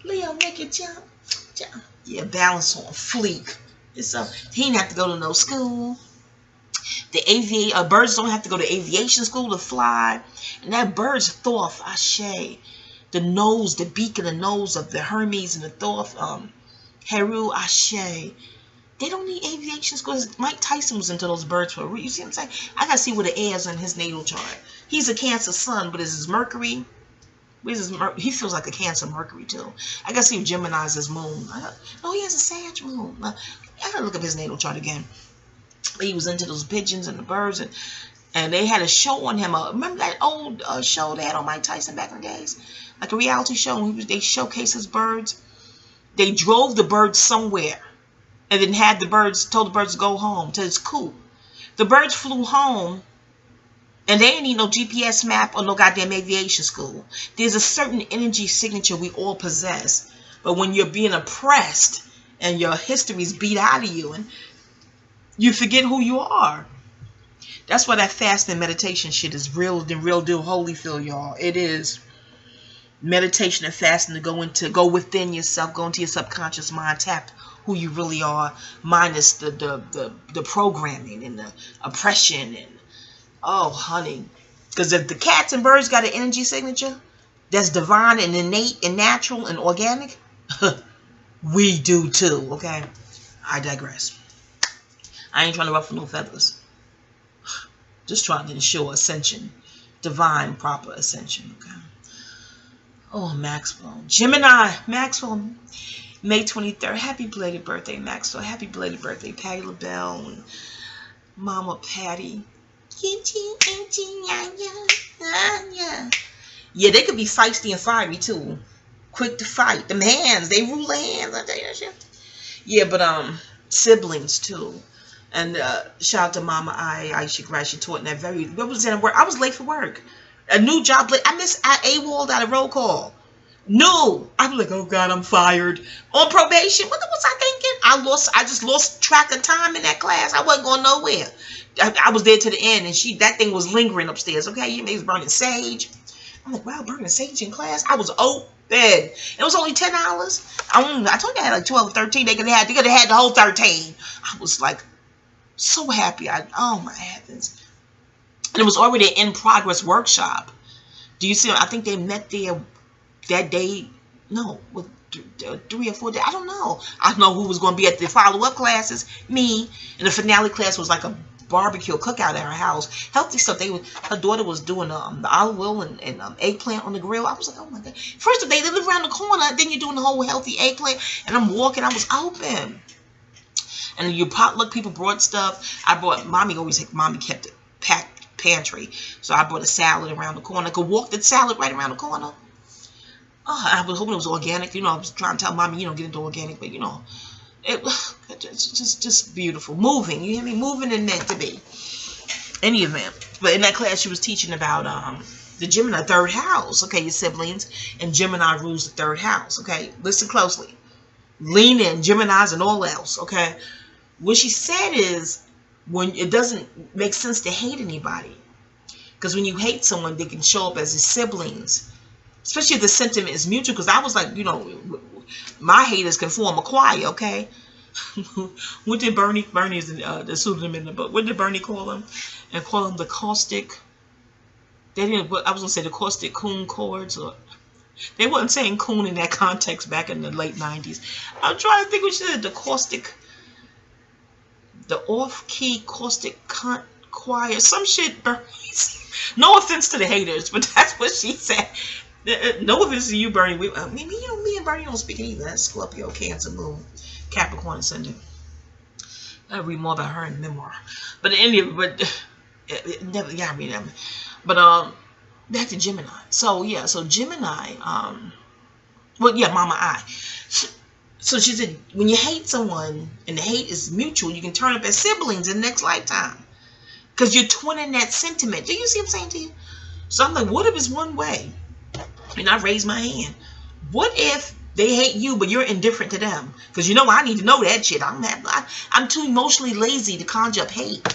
Leo, make you jump. Yeah, balance on fleek. So he didn't have to go to no school. The birds don't have to go to aviation school to fly. And that bird's Thoth, Ashe. The nose, the beak and the nose of the Hermes and the Thoth, Heru, Ashe. They don't need aviation school. Mike Tyson was into those birds for a reason. You see what I'm saying? I got to see what the air is in his natal chart. He's a Cancer sun, but is his Mercury? He feels like a Cancer Mercury too. I gotta see if Gemini is his moon. No, he has a Sag moon. I gotta look up his natal chart again. But he was into those pigeons and the birds, and they had a show on him. Remember that old show they had on Mike Tyson back in the days, like a reality show. They showcased his birds. They drove the birds somewhere, and then told the birds to go home to his coop. The birds flew home. And they ain't need no GPS map or no goddamn aviation school. There's a certain energy signature we all possess. But when you're being oppressed and your history's beat out of you, and you forget who you are. That's why that fast and meditation shit is real deal Holyfield, y'all. It is. Meditation and fasting to go within yourself, go into your subconscious mind, tap who you really are, minus the programming and the oppression and oh, honey. Because if the cats and birds got an energy signature that's divine and innate and natural and organic, we do too, okay? I digress. I ain't trying to ruffle no feathers. Just trying to ensure ascension. Divine, proper ascension, okay? Oh, Maxwell. Gemini. Maxwell. May 23rd. Happy belated birthday, Maxwell. Happy belated birthday, Patty LaBelle and Mama Patty. Yeah, they could be feisty and fiery too. Quick to fight. Them hands, they rule the hands. I tell you that shit. Yeah, but siblings too. And shout out to Mama Aisha Grass. She taught in that very representing work. I was late for work. A new job. I missed AWOL out of roll call. No, I'm like, oh God, I'm fired on probation. What was I thinking? I just lost track of time in that class. I wasn't going nowhere. I was there to the end, and that thing was lingering upstairs. Okay, you was burning sage. I'm like, wow, burning sage in class. I was open. It was only 10 hours. I told you I had like 12 or 13. They could have had the whole 13. I was like so happy. Oh my heavens. And it was already an in-progress workshop. Do you see? I think they met there that day. No, with 3 or 4 days. I don't know. I don't know who was going to be at the follow-up classes. Me. And the finale class was like a barbecue cookout at her house. Healthy stuff. Her daughter was doing the olive oil and eggplant on the grill. I was like, oh my God. First, they live around the corner. Then you're doing the whole healthy eggplant. And I'm walking. I was open. And you potluck people brought stuff. Mommy kept it packed pantry. So I brought a salad around the corner. I could walk the salad right around the corner. Oh, I was hoping it was organic. You know, I was trying to tell Mommy, get into organic. But, it's just beautiful. Moving. You hear me? Moving and meant to be. Any event. But in that class, she was teaching about the Gemini third house. Okay, your siblings. And Gemini rules the third house. Okay, listen closely. Lean in. Geminis and all else. Okay. What she said is, when it doesn't make sense to hate anybody. Because when you hate someone, they can show up as his siblings. Especially if the sentiment is mutual. Because I was like, my haters can form a choir, okay? What did Bernie is the pseudonym in the book, what did Bernie call him? And call him the caustic, they didn't, I was gonna say the caustic coon chords, or they wasn't saying coon in that context back in the late 90s. I'm trying to think what she said, the caustic, the off-key caustic choir, some shit, Bernie. No offense to the haters, but that's what she said. No offense to you, Bernie. Me and Bernie don't speak either. That's Scorpio, Cancer, Moon, Capricorn, Ascendant. I read more about her in the memoir. But never, yeah, I read them. But back to Gemini. So yeah, so Gemini. Well, yeah, Mama I. So she said, when you hate someone and the hate is mutual, you can turn up as siblings in the next lifetime. Because you're twinning that sentiment. Do you see what I'm saying to you? So I'm like, what if it's one way? And I raised my hand. What if they hate you, but you're indifferent to them? Because you know I need to know that shit. I'm too emotionally lazy to conjure up hate.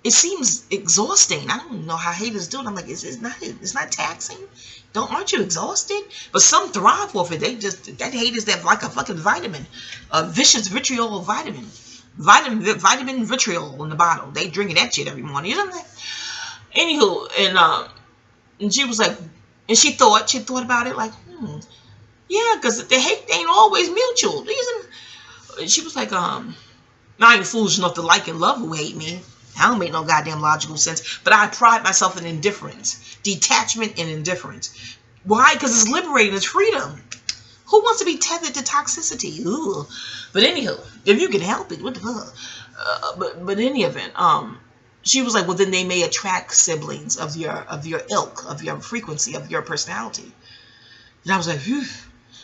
It seems exhausting. I don't know how haters do it. I'm like, it's not taxing. Aren't you exhausted? But some thrive off it. That hate is like a fucking vitamin, a vicious vitriol vitamin. Vitamin vitriol in the bottle. They drinking that shit every morning. You know what I'm saying? Anywho, and she was like, and she thought about it like, yeah, because the hate ain't always mutual. She was like, I ain't foolish enough to like and love who hate me. I don't make no goddamn logical sense. But I pride myself in indifference, detachment, and indifference. Why? Because it's liberating. It's freedom. Who wants to be tethered to toxicity? Ooh. But anywho, if you can help it, what the fuck? But in any event, she was like, well, then they may attract siblings of your ilk, of your frequency, of your personality. And I was like, phew.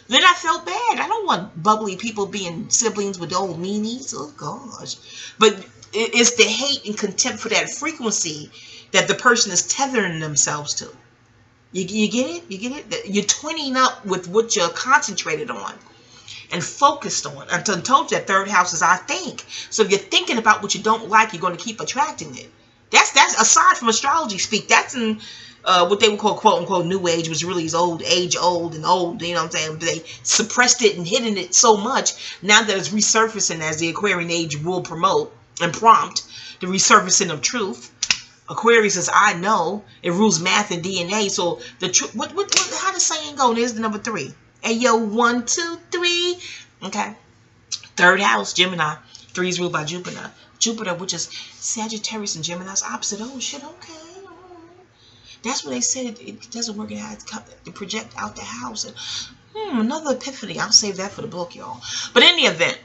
Then I felt bad. I don't want bubbly people being siblings with old meanies. Oh gosh. But it's the hate and contempt for that frequency that the person is tethering themselves to. You get it? You get it? You're twinning up with what you're concentrated on and focused on. I told you that third house is I think. So if you're thinking about what you don't like, you're going to keep attracting it. That's aside from astrology speak. That's in what they would call quote unquote new age, which really is old, you know what I'm saying? They suppressed it and hidden it so much. Now that it's resurfacing, as the Aquarian age will promote and prompt the resurfacing of truth. Aquarius says, I know. It rules math and DNA. So the truth, how does saying go? There's the number 3. Hey, yo, 1, 2, 3. Okay. Third house, Gemini. 3 is ruled by Jupiter. Jupiter, which is Sagittarius and Gemini's opposite. Oh, shit, okay. That's what they said. It doesn't work out to project out the house. And, another epiphany. I'll save that for the book, y'all. But in the event,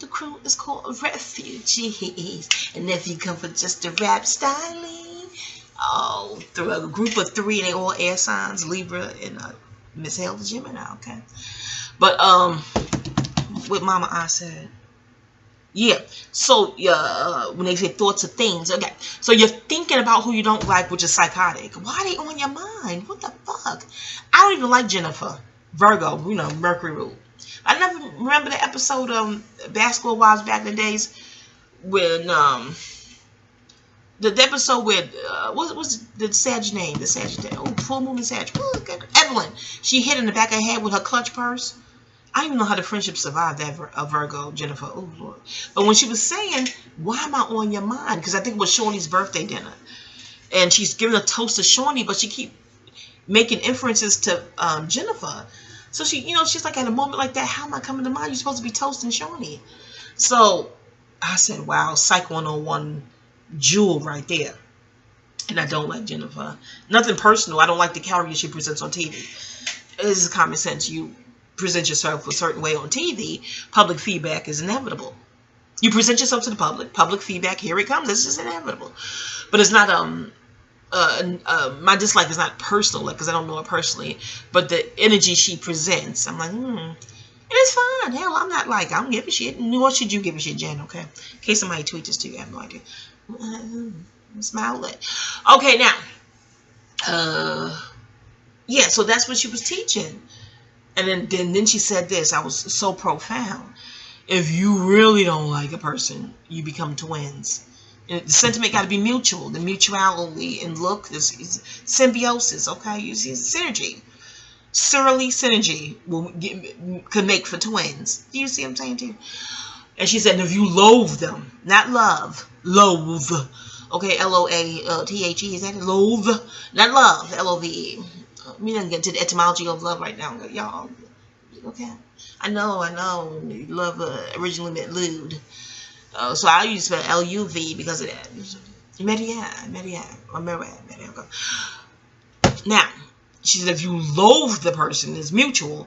the crew is called Refugees. And if you come for just a rap styling, through a group of 3, and they all air signs, Libra and Miss Hale the Gemini, okay? But what Mama I said. Yeah, so when they say thoughts of things, okay. So you're thinking about who you don't like, which is psychotic. Why are they on your mind? What the fuck? I don't even like Jennifer. Virgo, you know, Mercury rule. I never remember the episode of Basketball Wives back in the days when the episode with what was the Sag name? The Sagittarius. Oh, full moon and Sag. Evelyn. She hit in the back of her head with her clutch purse. I don't even know how the friendship survived that Virgo, Jennifer. Oh Lord. But when she was saying, "Why am I on your mind?" Because I think it was Shawnee's birthday dinner, and she's giving a toast to Shawnee, but she keep making inferences to Jennifer. So she, you know, she's like, at a moment like that, how am I coming to mind? You're supposed to be toasting Shawnee. So I said, wow, Psych 101 jewel right there. And I don't like Jennifer. Nothing personal. I don't like the character she presents on TV. This is common sense. You present yourself a certain way on TV, public feedback is inevitable. You present yourself to the public feedback, here it comes. This is inevitable. But it's not my dislike is not personal, because I don't know her personally, but the energy she presents, I'm like, and it's fine. Hell, I'm not like, I don't give a shit. Nor should you give a shit, Jen, okay? In case somebody tweet this to you, I have no idea. Smile lit. Okay, now, yeah, so that's what she was teaching. And then she said this, I was so profound. If you really don't like a person, you become twins. And the sentiment got to be mutual. The mutuality in look is symbiosis, okay? You see, it's synergy. surly synergy could make for twins. Do you see what I'm saying to you? And she said, if you loathe them, not love, loathe. Okay, L-O-A-T-H-E, is that it? Loathe? Not love, L-O-V-E. We didn't get to the etymology of love right now, y'all. Okay? I know, love originally meant lewd. So I use spell L-U-V because of that. Media. Now, she said if you loathe the person, it's mutual,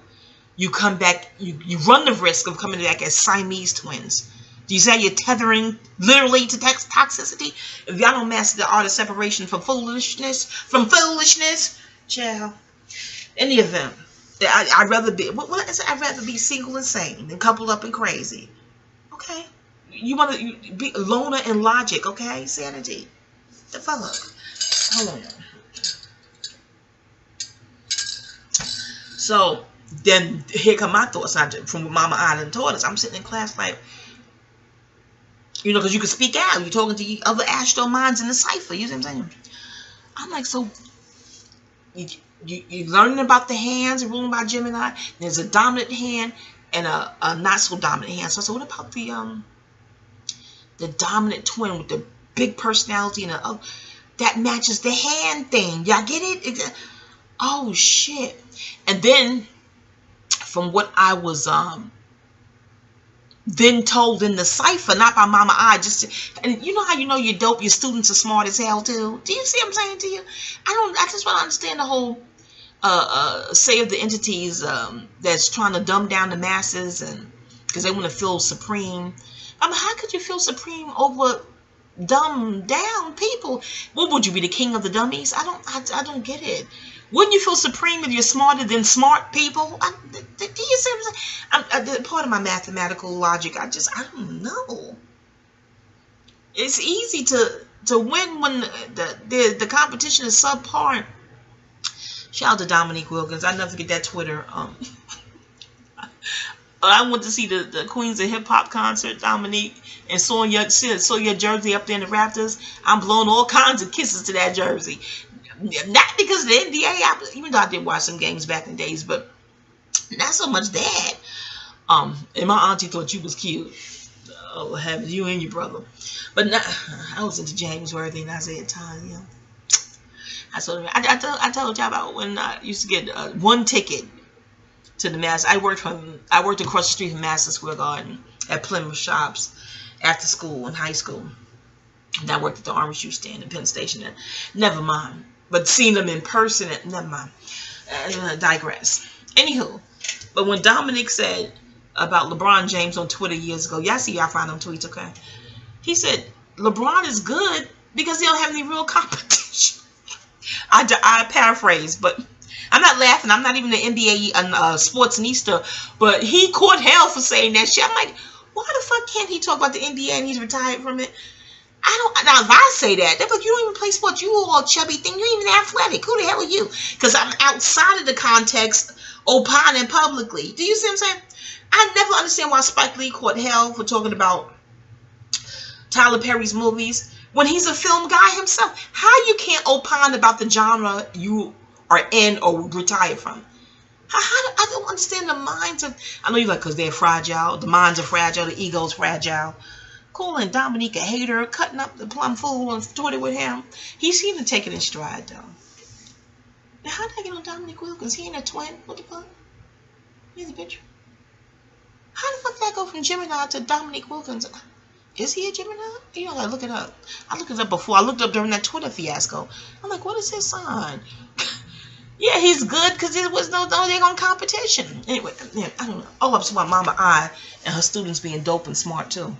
you come back, you run the risk of coming back as Siamese twins. Do you say you're tethering literally to toxicity? If y'all don't master the art of separation from foolishness, child. In the event, I'd rather be, what is it? I'd rather be single and sane than coupled up and crazy. Okay? You want to be loner and logic, okay? Sanity. The fuck up. Hold on. So, then here come my thoughts from what Mama Island taught us. I'm sitting in class like, you know, because you can speak out. You're talking to other astro minds in the cipher. You see what I'm saying? I'm like, so you're learning about the hands, ruling by Gemini. There's a dominant hand and a not so dominant hand. So what about the dominant twin with the big personality and that matches the hand thing? Y'all get it? Oh shit! And then, from what I was then told in the cipher, not by Mama I, and you know how you know you're dope, your students are smart as hell too. Do you see what I'm saying to you? I just want to understand the whole say of the entities that's trying to dumb down the masses, and because they want to feel supreme. How could you feel supreme over dumb down people? What would you be, the king of the dummies? I don't get it. Wouldn't you feel supreme if you're smarter than smart people? Do you see what I'm saying? Part of my mathematical logic, I don't know. It's easy to win when the competition is subpar. Shout out to Dominique Wilkins. I never forget that Twitter. I went to see the Queens of Hip Hop concert, Dominique, and saw your jersey up there in the rafters. I'm blowing all kinds of kisses to that jersey. Not because of the NBA, even though I did watch some games back in the days, but not so much that. And my auntie thought you was cute. Oh, heavens, you and your brother. But I was into James Worthy and Isaiah Tanya. I told y'all about when I used to get one ticket to the Mass. I worked across the street from Madison Square Garden at Plymouth Shops after school in high school. And I worked at the orange shoe stand in Penn Station. And never mind. But seeing them in person, never mind. I digress. Anywho, but when Dominic said about LeBron James on Twitter years ago, y'all find them tweets, okay? He said, LeBron is good because he don't have any real competition. I paraphrase, but I'm not laughing. I'm not even an NBA sportsnista, but he caught hell for saying that shit. I'm like, why the fuck can't he talk about the NBA and he's retired from it? Now if I say that, they're like, you don't even play sports. You all chubby thing. You ain't even athletic. Who the hell are you? Because I'm outside of the context, opining publicly. Do you see what I'm saying? I never understand why Spike Lee caught hell for talking about Tyler Perry's movies when he's a film guy himself. How you can't opine about the genre you are in or retired from? I don't understand the minds of. I know you're like, because they're fragile. The minds are fragile. The ego's fragile. Calling Dominique a hater, cutting up the plum fool on Twitter with him. He seemed to take it in stride, though. Now, how did I get on Dominique Wilkins? He ain't a twin. What the fuck? He's a bitch. How the fuck did I go from Gemini to Dominique Wilkins? Is he a Gemini? You know, I look it up. I looked it up before. I looked up during that Twitter fiasco. I'm like, what is his sign? Yeah, he's good because there was no daggone competition. Anyway, yeah, I don't know. Oh, I'm talking about Mama I and her students being dope and smart too.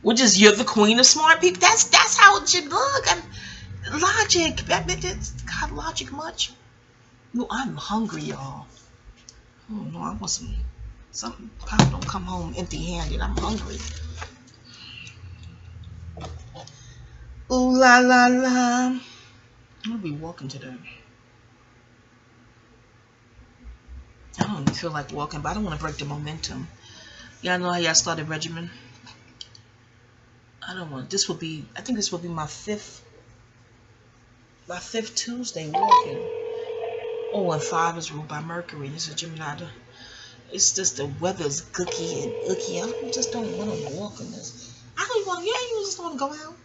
Which is, you're the queen of smart people. That's how it should look. Logic. God, logic much. No, I'm hungry, y'all. Oh no, I want something. Pop don't come home empty-handed. I'm hungry. Ooh la la la. I'll be walking today. I don't even feel like walking, but I don't want to break the momentum. Y'all know how y'all started regimen? I don't want. I think this will be my fifth Tuesday walking. Oh, and 5 is ruled by Mercury. This is Gemini. It's just the weather's gooky and icky. I just don't want to walk in this. I don't want. Yeah, you just want to go out.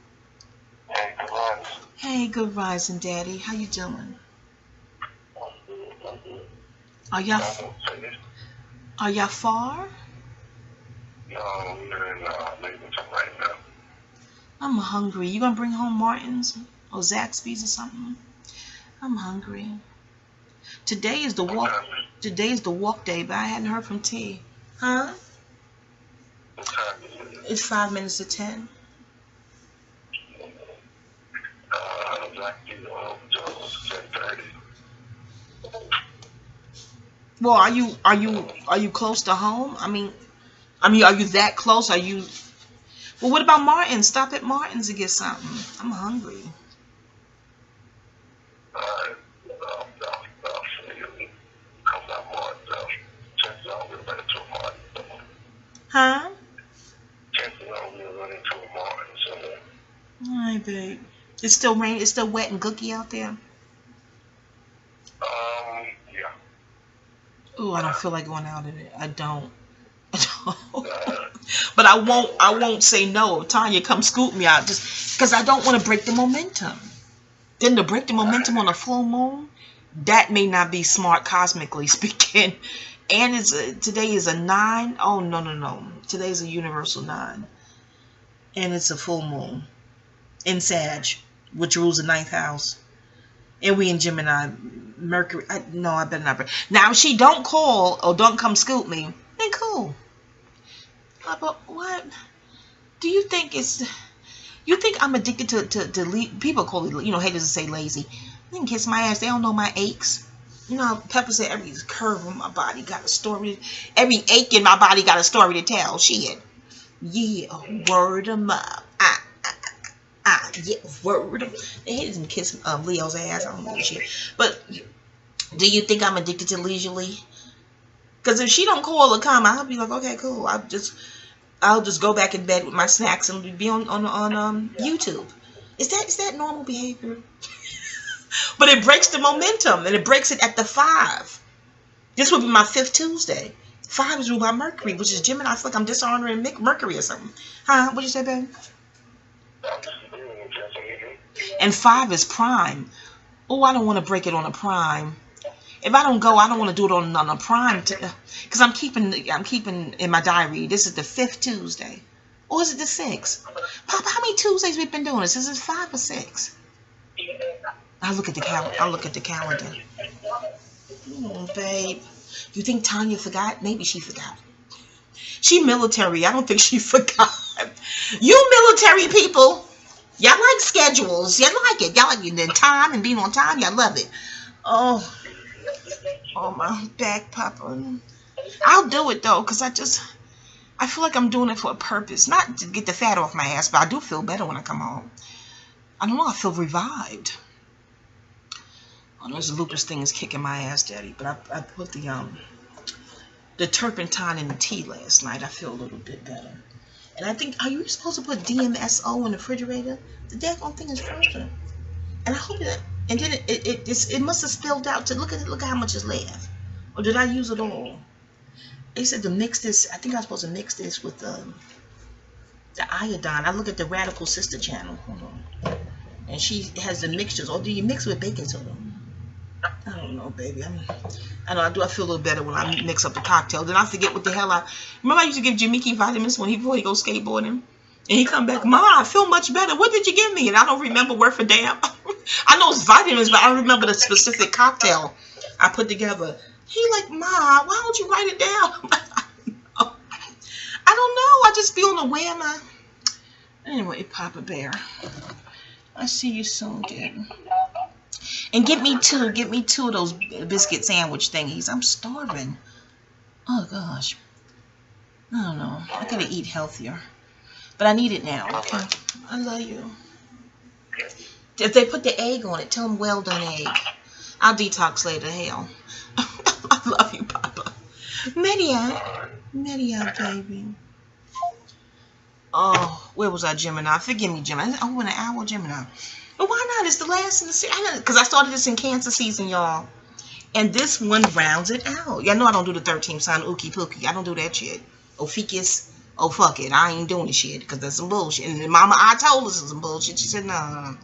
Hey, good rising. Hey, good rising, Daddy. How you doing? Are y'all far? No, we're in Lincoln right now. I'm hungry. You gonna bring home Martin's or Zaxby's or something? I'm hungry. Today is the walk. Today is the walk day, but I hadn't heard from T. Huh? What time is it? It's 5 minutes to 10. Exactly, 10:30. Well, are you close to home? I mean, are you that close? Are you? Well, what about Martin's? Stop at Martin's to get something. I'm hungry. Huh? Alright, babe. It's still rain. It's still wet and gooky out there. Yeah. Oh, I don't feel like going out in it. I don't. But I won't say no. Tanya, come scoop me out, just because I don't want to break the momentum. Then to break the momentum on a full moon, that may not be smart cosmically speaking. And today is a 9. Oh, no. Today is a universal 9. And it's a full moon in Sag, which rules the 9th house. And we in Gemini. Mercury. I better not. Now, if she don't call or don't come scoop me, then cool. But what? Do you think it's... You think I'm addicted to people call it, haters say lazy. They can kiss my ass. They don't know my aches. You know, Pepper said every curve in my body got a story. Every ache in my body got a story to tell. Shit. Yeah, word 'em up. Yeah, word 'em. They hate to kiss Leo's ass. I don't know shit. But do you think I'm addicted to leisurely? Because if she don't call or come, I'll be like, okay, cool. I'll just go back in bed with my snacks and be on YouTube. Is that normal behavior? But it breaks the momentum, and it breaks it at the 5. This will be my 5th Tuesday. 5 is ruled by Mercury, which is Gemini. I feel like I'm dishonoring Mercury or something. Huh? What'd you say, babe? And 5 is prime. Oh, I don't want to break it on a prime. If I don't go, I don't want to do it on a prime. Because I'm keeping in my diary. This is the 5th Tuesday. Or is it the 6th? Papa, how many Tuesdays we've been doing this? Is it 5 or 6? I'll look at the calendar. Babe. You think Tanya forgot? Maybe she forgot. She military. I don't think she forgot. You military people, y'all like schedules. Y'all like it. Y'all like the time and being on time. Y'all love it. Oh, my back, Papa. I'll do it, though, because I feel like I'm doing it for a purpose. Not to get the fat off my ass, but I do feel better when I come home. I don't know. I feel revived. Oh, this lupus thing is kicking my ass, Daddy. But I put the turpentine in the tea last night. I feel a little bit better. And I think, are you supposed to put DMSO in the refrigerator? The daggone thing is frozen. And I hope that, and then it must have spilled out to look at how much is left. Or did I use it all? They said to mix this. I think I was supposed to mix this with the iodine. I look at the Radical Sister channel. Hold on. And she has the mixtures. Or do you mix with baking soda? I don't know, baby. I know I feel a little better when I mix up the cocktail. Then I forget what the hell remember I used to give Jamiki vitamins before he goes skateboarding? And he come back, Mama, I feel much better. What did you give me? And I don't remember word for damn. I know it's vitamins, but I don't remember the specific cocktail I put together. He like, Ma, why don't you write it down? I don't know. I just feel on a whim. Anyway, Papa Bear. I see you soon, Daddy. And get me two of those biscuit sandwich thingies. I'm starving. Oh, gosh. I don't know. I gotta eat healthier. But I need it now, okay? I love you. If they put the egg on it, tell them well done egg. I'll detox later. Hell. I love you, Papa. Media, baby. Oh, where was I, Gemini? Forgive me, Gemini. Oh, in an hour, Gemini. But why not? It's the last in the season. Because I started this in Cancer season, y'all. And this one rounds it out. Y'all know I don't do the 13th sign, ookie pookie. I don't do that shit. Ophiuchus, oh fuck it. I ain't doing the shit because that's some bullshit. And mama, I told her some bullshit. She said, no.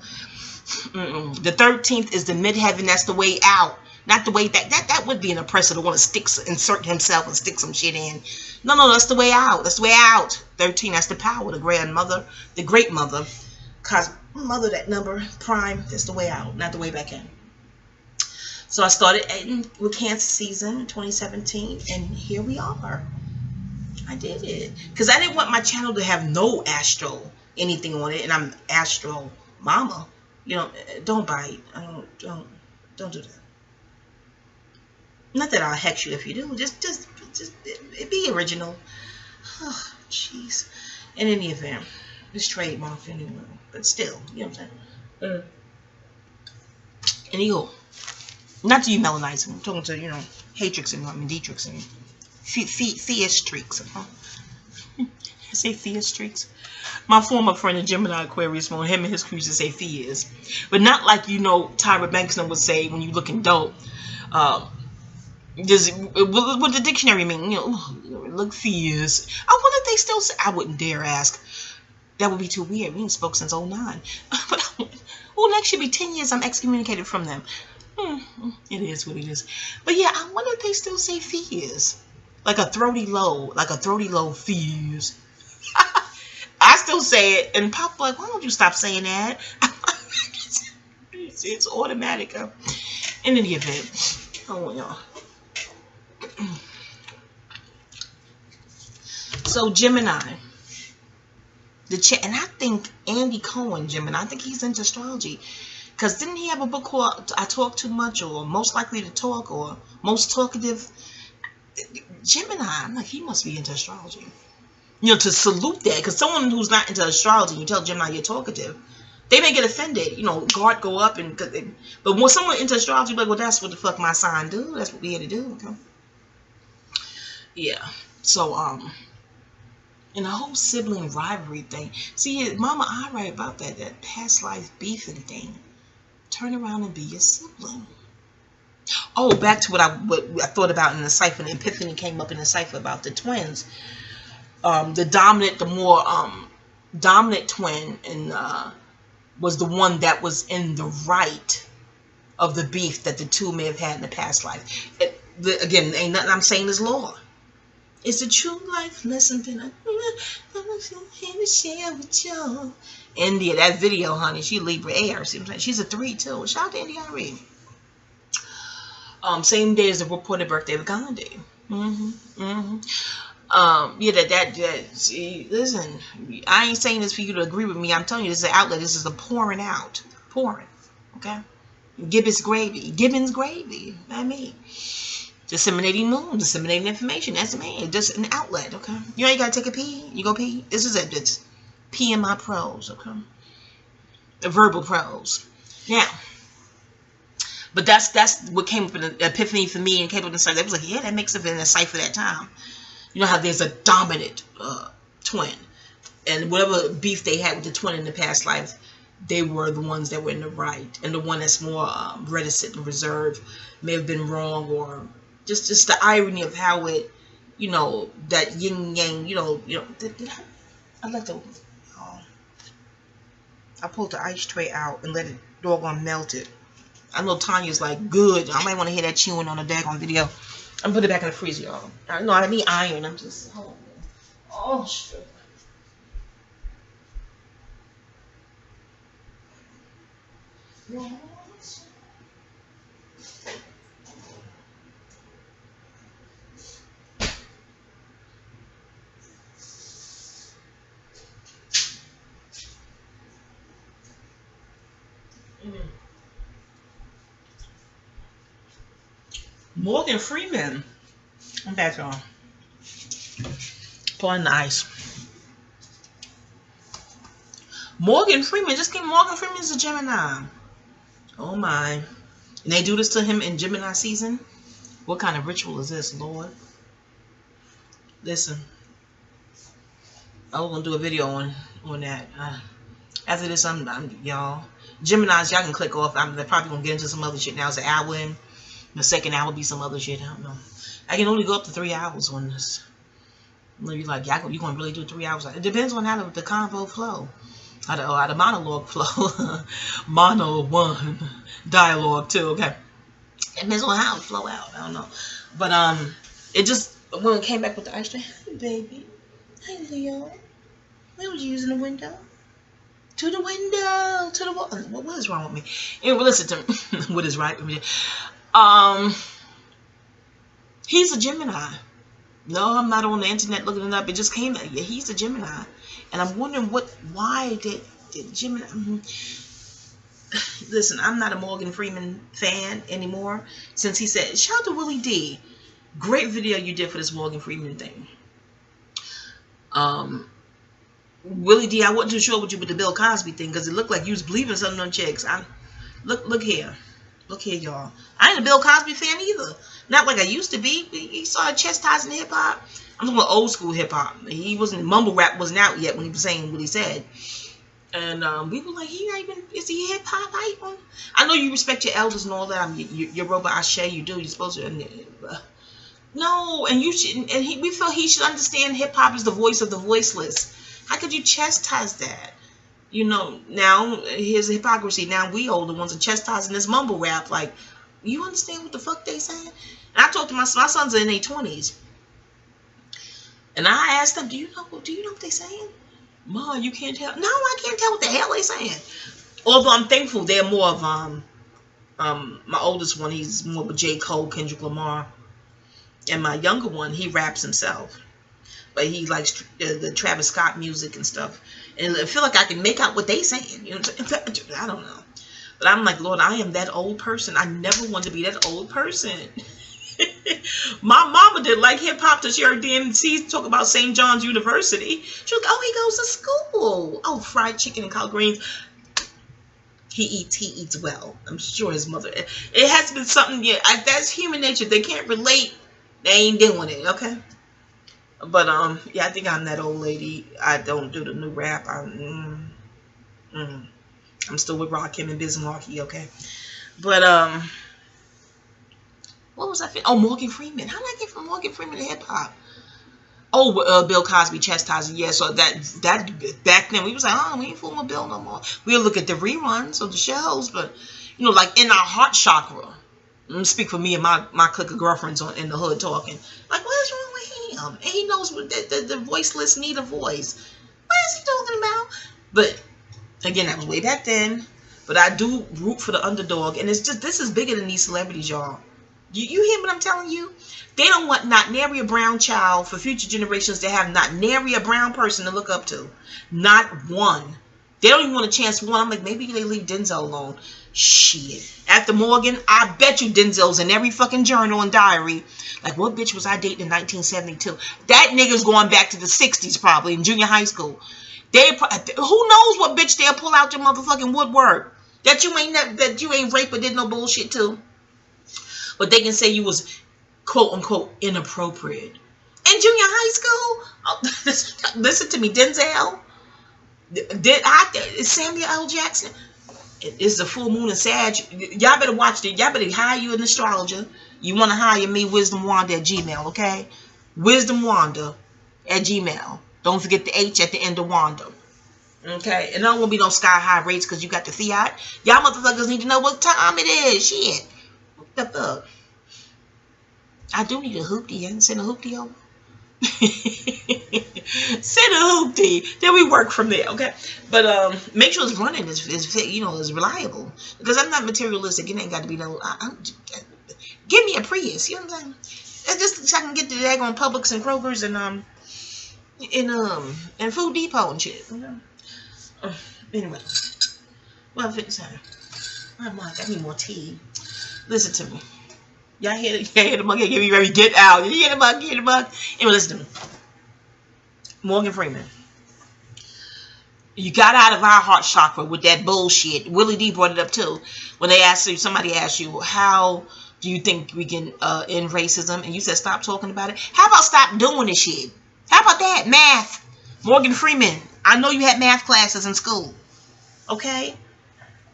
The 13th is the midheaven. That's the way out. Not the way back. That would be an oppressor to want to insert himself and stick some shit in. No, that's the way out. That's the way out. 13, that's the power, the grandmother, the great mother. Cause mother, that number, prime, that's the way out, not the way back in. So I started with Cancer season 2017, and here we are. I did it. Because I didn't want my channel to have no astro anything on it, and I'm astro mama. You know, don't bite. Don't do that. Not that I'll hex you if you do. Just be original. Oh, jeez. In any event, it's trademark anyway. But still, you know what I'm saying? Anywho, not to you Melanites. I'm talking to, you know, Hatrix and Detrix and Theastrix. I say Theastrix. My former friend, a Gemini Aquarius moon, him and his crews say Theas. But not like, you know, Tyra Bankston would say when you looking dope. What the dictionary mean? You know, look Theas. I wonder if they still say. I wouldn't dare ask. That would be too weird. We ain't spoke since 09. But next should be 10 years I'm excommunicated from them. It is what it is. But yeah, I wonder if they still say Theas. Like a throaty low Theas. I still say it, and Pop like, why don't you stop saying that? It's automatic. In any event, I want y'all. So Gemini, and I think Andy Cohen, Gemini, I think he's into astrology, because didn't he have a book called I Talk Too Much, or Most Likely to Talk, or Most Talkative? Gemini, I'm like, he must be into astrology. You know, to salute that, because someone who's not into astrology, you tell Gemini you're talkative, they may get offended. You know, guard go up, but when someone into astrology, like, well, that's what the fuck my sign do. That's what we had to do. Okay. Yeah. So, and the whole sibling rivalry thing. See, Mama, I write about that past life beefing thing. Turn around and be your sibling. Oh, back to what I thought about in the cipher. The epiphany came up in the cipher about the twins. The more dominant twin was the one that was in the right of the beef that the two may have had in the past life. Again, ain't nothing I'm saying is law. It's a true life lesson that I'm here to share with y'all. India, that video, honey, she Libra Air. She's a 3 too. Shout out to India Reed. Same day as the reported birthday of Gandhi. Yeah, see, listen, I ain't saying this for you to agree with me. I'm telling you, this is an outlet. This is a pouring out. Pouring. Okay? Gibbons gravy. Not me. Disseminating moon, disseminating information. That's me. Just an outlet, okay? You ain't gotta take a pee. You go pee. This is it. It's pee in my prose, okay? The verbal prose. Now, but that's what came up in the epiphany for me and came up in the cipher. It was like, yeah, that makes it in the cipher that time. You know how there's a dominant twin, and whatever beef they had with the twin in the past life, they were the ones that were in the right, and the one that's more reticent and reserved may have been wrong, or just the irony of how it, you know, that yin yang, you know. I'd like to. I pulled the ice tray out and let it doggone melt it. I know Tanya's like, good. I might want to hear that chewing on the daggone video. I'm putting it back in the freezer, y'all. I know I need iron. I'm just, oh shit. Morgan Freeman. I'm back on. Pouring the ice. Morgan Freeman. Just came. Morgan Freeman's a Gemini. Oh my. And they do this to him in Gemini season? What kind of ritual is this, Lord? Listen. I was going to do a video on that. After this, I'm y'all. Geminis, y'all can click off. They're probably going to get into some other shit now. It's an hour in. The second hour will be some other shit. I don't know. I can only go up to 3 hours on this. You're like, yeah, you gonna really do 3 hours? It depends on how the convo flow, how the monologue flow. Mono 1, dialogue 2. Okay, it depends on how it flow out. I don't know, but it just when it came back with the ice cream, hey baby, hey Leo, what was you using the window? To the window, to the wall. What is wrong with me? Anyway, listen to me. What is right with me? He's a Gemini. No, I'm not on the internet looking it up. It just came out. Yeah, he's a Gemini. And I'm wondering why did Gemini... Listen, I'm not a Morgan Freeman fan anymore. Since he said, shout out to Willie D. Great video you did for this Morgan Freeman thing. Willie D, I wasn't too sure with you with the Bill Cosby thing, because it looked like you was believing some of them chicks. Look here. Look here, y'all. I ain't a Bill Cosby fan either. Not like I used to be. He started chastising hip-hop. I'm talking about old school hip-hop. He wasn't, mumble rap wasn't out yet when he was saying what he said. And we were like, he not even, is he hip-hop hype? I know you respect your elders and all that. You're Robot Ashe, you do. You're supposed to. No, and you should, and we felt he should understand hip-hop is the voice of the voiceless. How could you chastise that? You know, now, here's the hypocrisy. Now we older ones are chastising this mumble rap. Like, you understand what the fuck they saying? And I talked to my sons are in their 20s. And I asked them, do you know what they saying? Ma, you can't tell. No, I can't tell what the hell they saying. Although I'm thankful they're more of, my oldest one, he's more of a J. Cole, Kendrick Lamar. And my younger one, he raps himself. But he likes the Travis Scott music and stuff. And I feel like I can make out what they saying. You know, I don't know. But I'm like, Lord, I am that old person. I never wanted to be that old person. My mama did like hip-hop till she heard DMC talk about St. John's University. She was like, oh, he goes to school. Oh, fried chicken and collard greens. He eats well. I'm sure his mother. It has been something, yeah, that's human nature. They can't relate. They ain't doing it, okay? But, yeah, I think I'm that old lady. I don't do the new rap. I'm still with Rakim and Biz Markie, okay? But, what was I thinking? Oh, Morgan Freeman. How did I get from Morgan Freeman to hip-hop? Oh, Bill Cosby chastising. Yeah, so that back then, we was like, oh, we ain't fooling with Bill no more. We'll look at the reruns of the shows, but, you know, like, in our heart chakra, let me speak for me and my clique of girlfriends in the hood talking, like, what is wrong with him? And he knows the voiceless need a voice. What is he talking about? But, again, that was way back then. But I do root for the underdog. And it's just, this is bigger than these celebrities, y'all. You hear what I'm telling you? They don't want not nary a brown child for future generations to have not nary a brown person to look up to. Not one. They don't even want a chance one. I'm like, maybe they leave Denzel alone. Shit. After Morgan, I bet you Denzel's in every fucking journal and diary. Like, what bitch was I dating in 1972? That nigga's going back to the 60s probably, in junior high school. Who knows what bitch they'll pull out your motherfucking woodwork that you ain't raped or did no bullshit to. But they can say you was, quote unquote, inappropriate. In junior high school? Oh, listen to me, Denzel. Samuel L. Jackson. It's the full moon in Sag. Y'all better watch it. Y'all better hire you an astrologer. You want to hire me, Wisdom Wandah at Gmail, okay? Wisdom Wandah at Gmail. Don't forget the H at the end of Wandah. Okay? And there won't be no sky high rates because you got the fiat. Y'all motherfuckers need to know what time it is. Shit. What the fuck? I do need a hoopty. I didn't send a hoopty over. Send a hoopty. Then we work from there, okay? But make sure it's running, is reliable. Because I'm not materialistic. It ain't got to be no. Give me a Prius. You know what I'm saying? It's just so I can get to the daggone Publix and Kroger's and Food Depot and shit. You know? Anyway, well, I need more tea. Listen to me. Y'all hear the monkey? Get me ready. Get out. You hear the monkey? Hear the monkey? Anyway, listen to me. Morgan Freeman. You got out of our heart chakra with that bullshit. Willie D brought it up too. When somebody asked you, how do you think we can end racism? And you said, stop talking about it. How about stop doing this shit? How about that? Math. Morgan Freeman. I know you had math classes in school. Okay?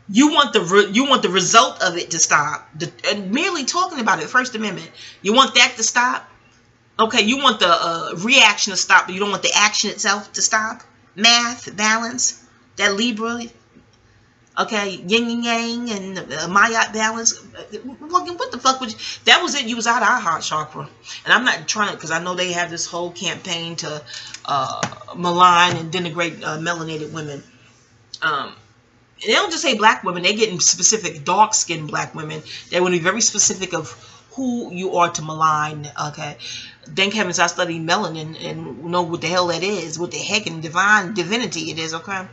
You want the result of it to stop. And merely talking about it, First Amendment. You want that to stop? Okay, you want the reaction to stop, but you don't want the action itself to stop? Math, balance, that Libra, okay, yin and yang, and Mayat balance. What the fuck would you? That was it. You was out of our heart chakra. And I'm not trying to, because I know they have this whole campaign to malign and denigrate melanated women. They don't just say black women. They get in specific dark-skinned black women. They want to be very specific of who you are to malign. Okay, thank heavens I studied melanin and know what the hell that is, what the heck in divinity it is. Okay,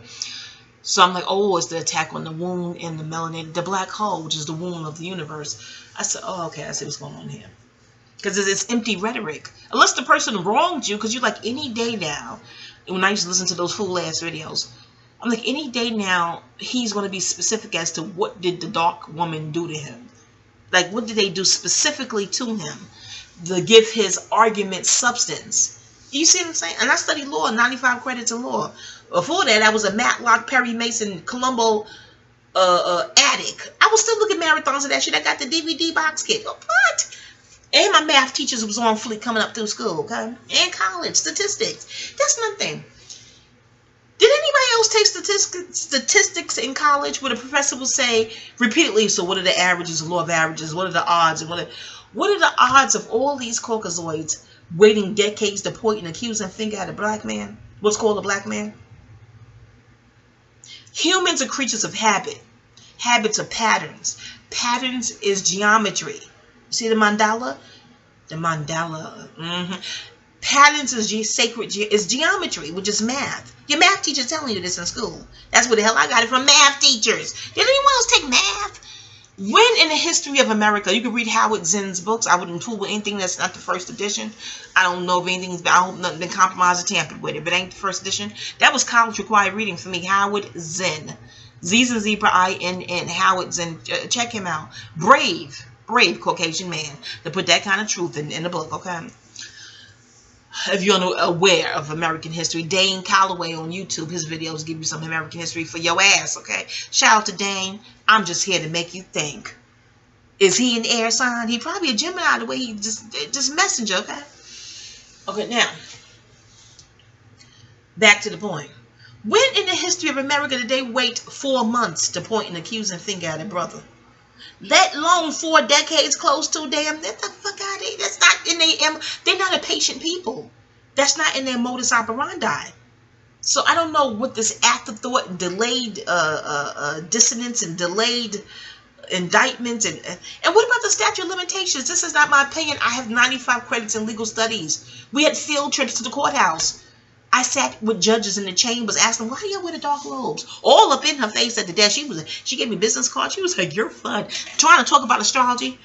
so I'm like, oh, it's the attack on the womb and the melanin, the black hole, which is the womb of the universe. I said, oh, okay, I see what's going on here. Because it's empty rhetoric. Unless the person wronged you, because you're like, any day now, when I used to listen to those fool-ass videos, I'm like, any day now, he's going to be specific as to what did the dark woman do to him. Like, what did they do specifically to him to give his argument substance? You see what I'm saying? And I studied law, 95 credits in law. Before that, I was a Matlock, Perry Mason, Columbo addict. I was still looking marathons of that shit. I got the DVD box kit. What? And my math teachers was on fleek coming up through school, okay? And college, statistics. That's nothing. Did anybody else take statistics in college where the professor will say repeatedly, so what are the averages, the law of averages, what are the odds, and what are the odds of all these Caucasoids waiting decades to point an accusing finger at a black man? What's called a black man? Humans are creatures of habit. Habits are patterns. Patterns is geometry. See the mandala? The mandala. Patterns is sacred, is geometry, which is math. Your math teacher's telling you this in school. That's where the hell I got it from, math teachers. Did anyone else take math? When in the history of America, you can read Howard Zinn's books. I wouldn't fool with anything that's not the first edition. I don't know if anything's been, I hope nothing been compromised or tampered with. If it ain't the first edition, that was college required reading for me. Howard Zinn. Z's and Zebra I-N-N. Howard Zinn. Check him out. Brave Caucasian man to put that kind of truth in the book, okay? If you're aware of American history, Dane Calloway on YouTube, his videos give you some American history for your ass, okay? Shout out to Dane. I'm just here to make you think. Is he an air sign? He probably a Gemini the way he just messenger, okay? Okay, now, back to the point. When in the history of America did they wait 4 months to point an accusing finger at a brother? Let alone 4 decades close to, damn, get the fuck out of here. That's not in their, they're not a patient people. That's not in their modus operandi. So I don't know what this afterthought, delayed dissonance and delayed indictments. And what about the statute of limitations? This is not my opinion. I have 95 credits in legal studies. We had field trips to the courthouse. I sat with judges in the chambers, asking, why do you wear the dark robes? All up in her face at the desk. She gave me business cards. She was like, you're fun. Trying to talk about astrology.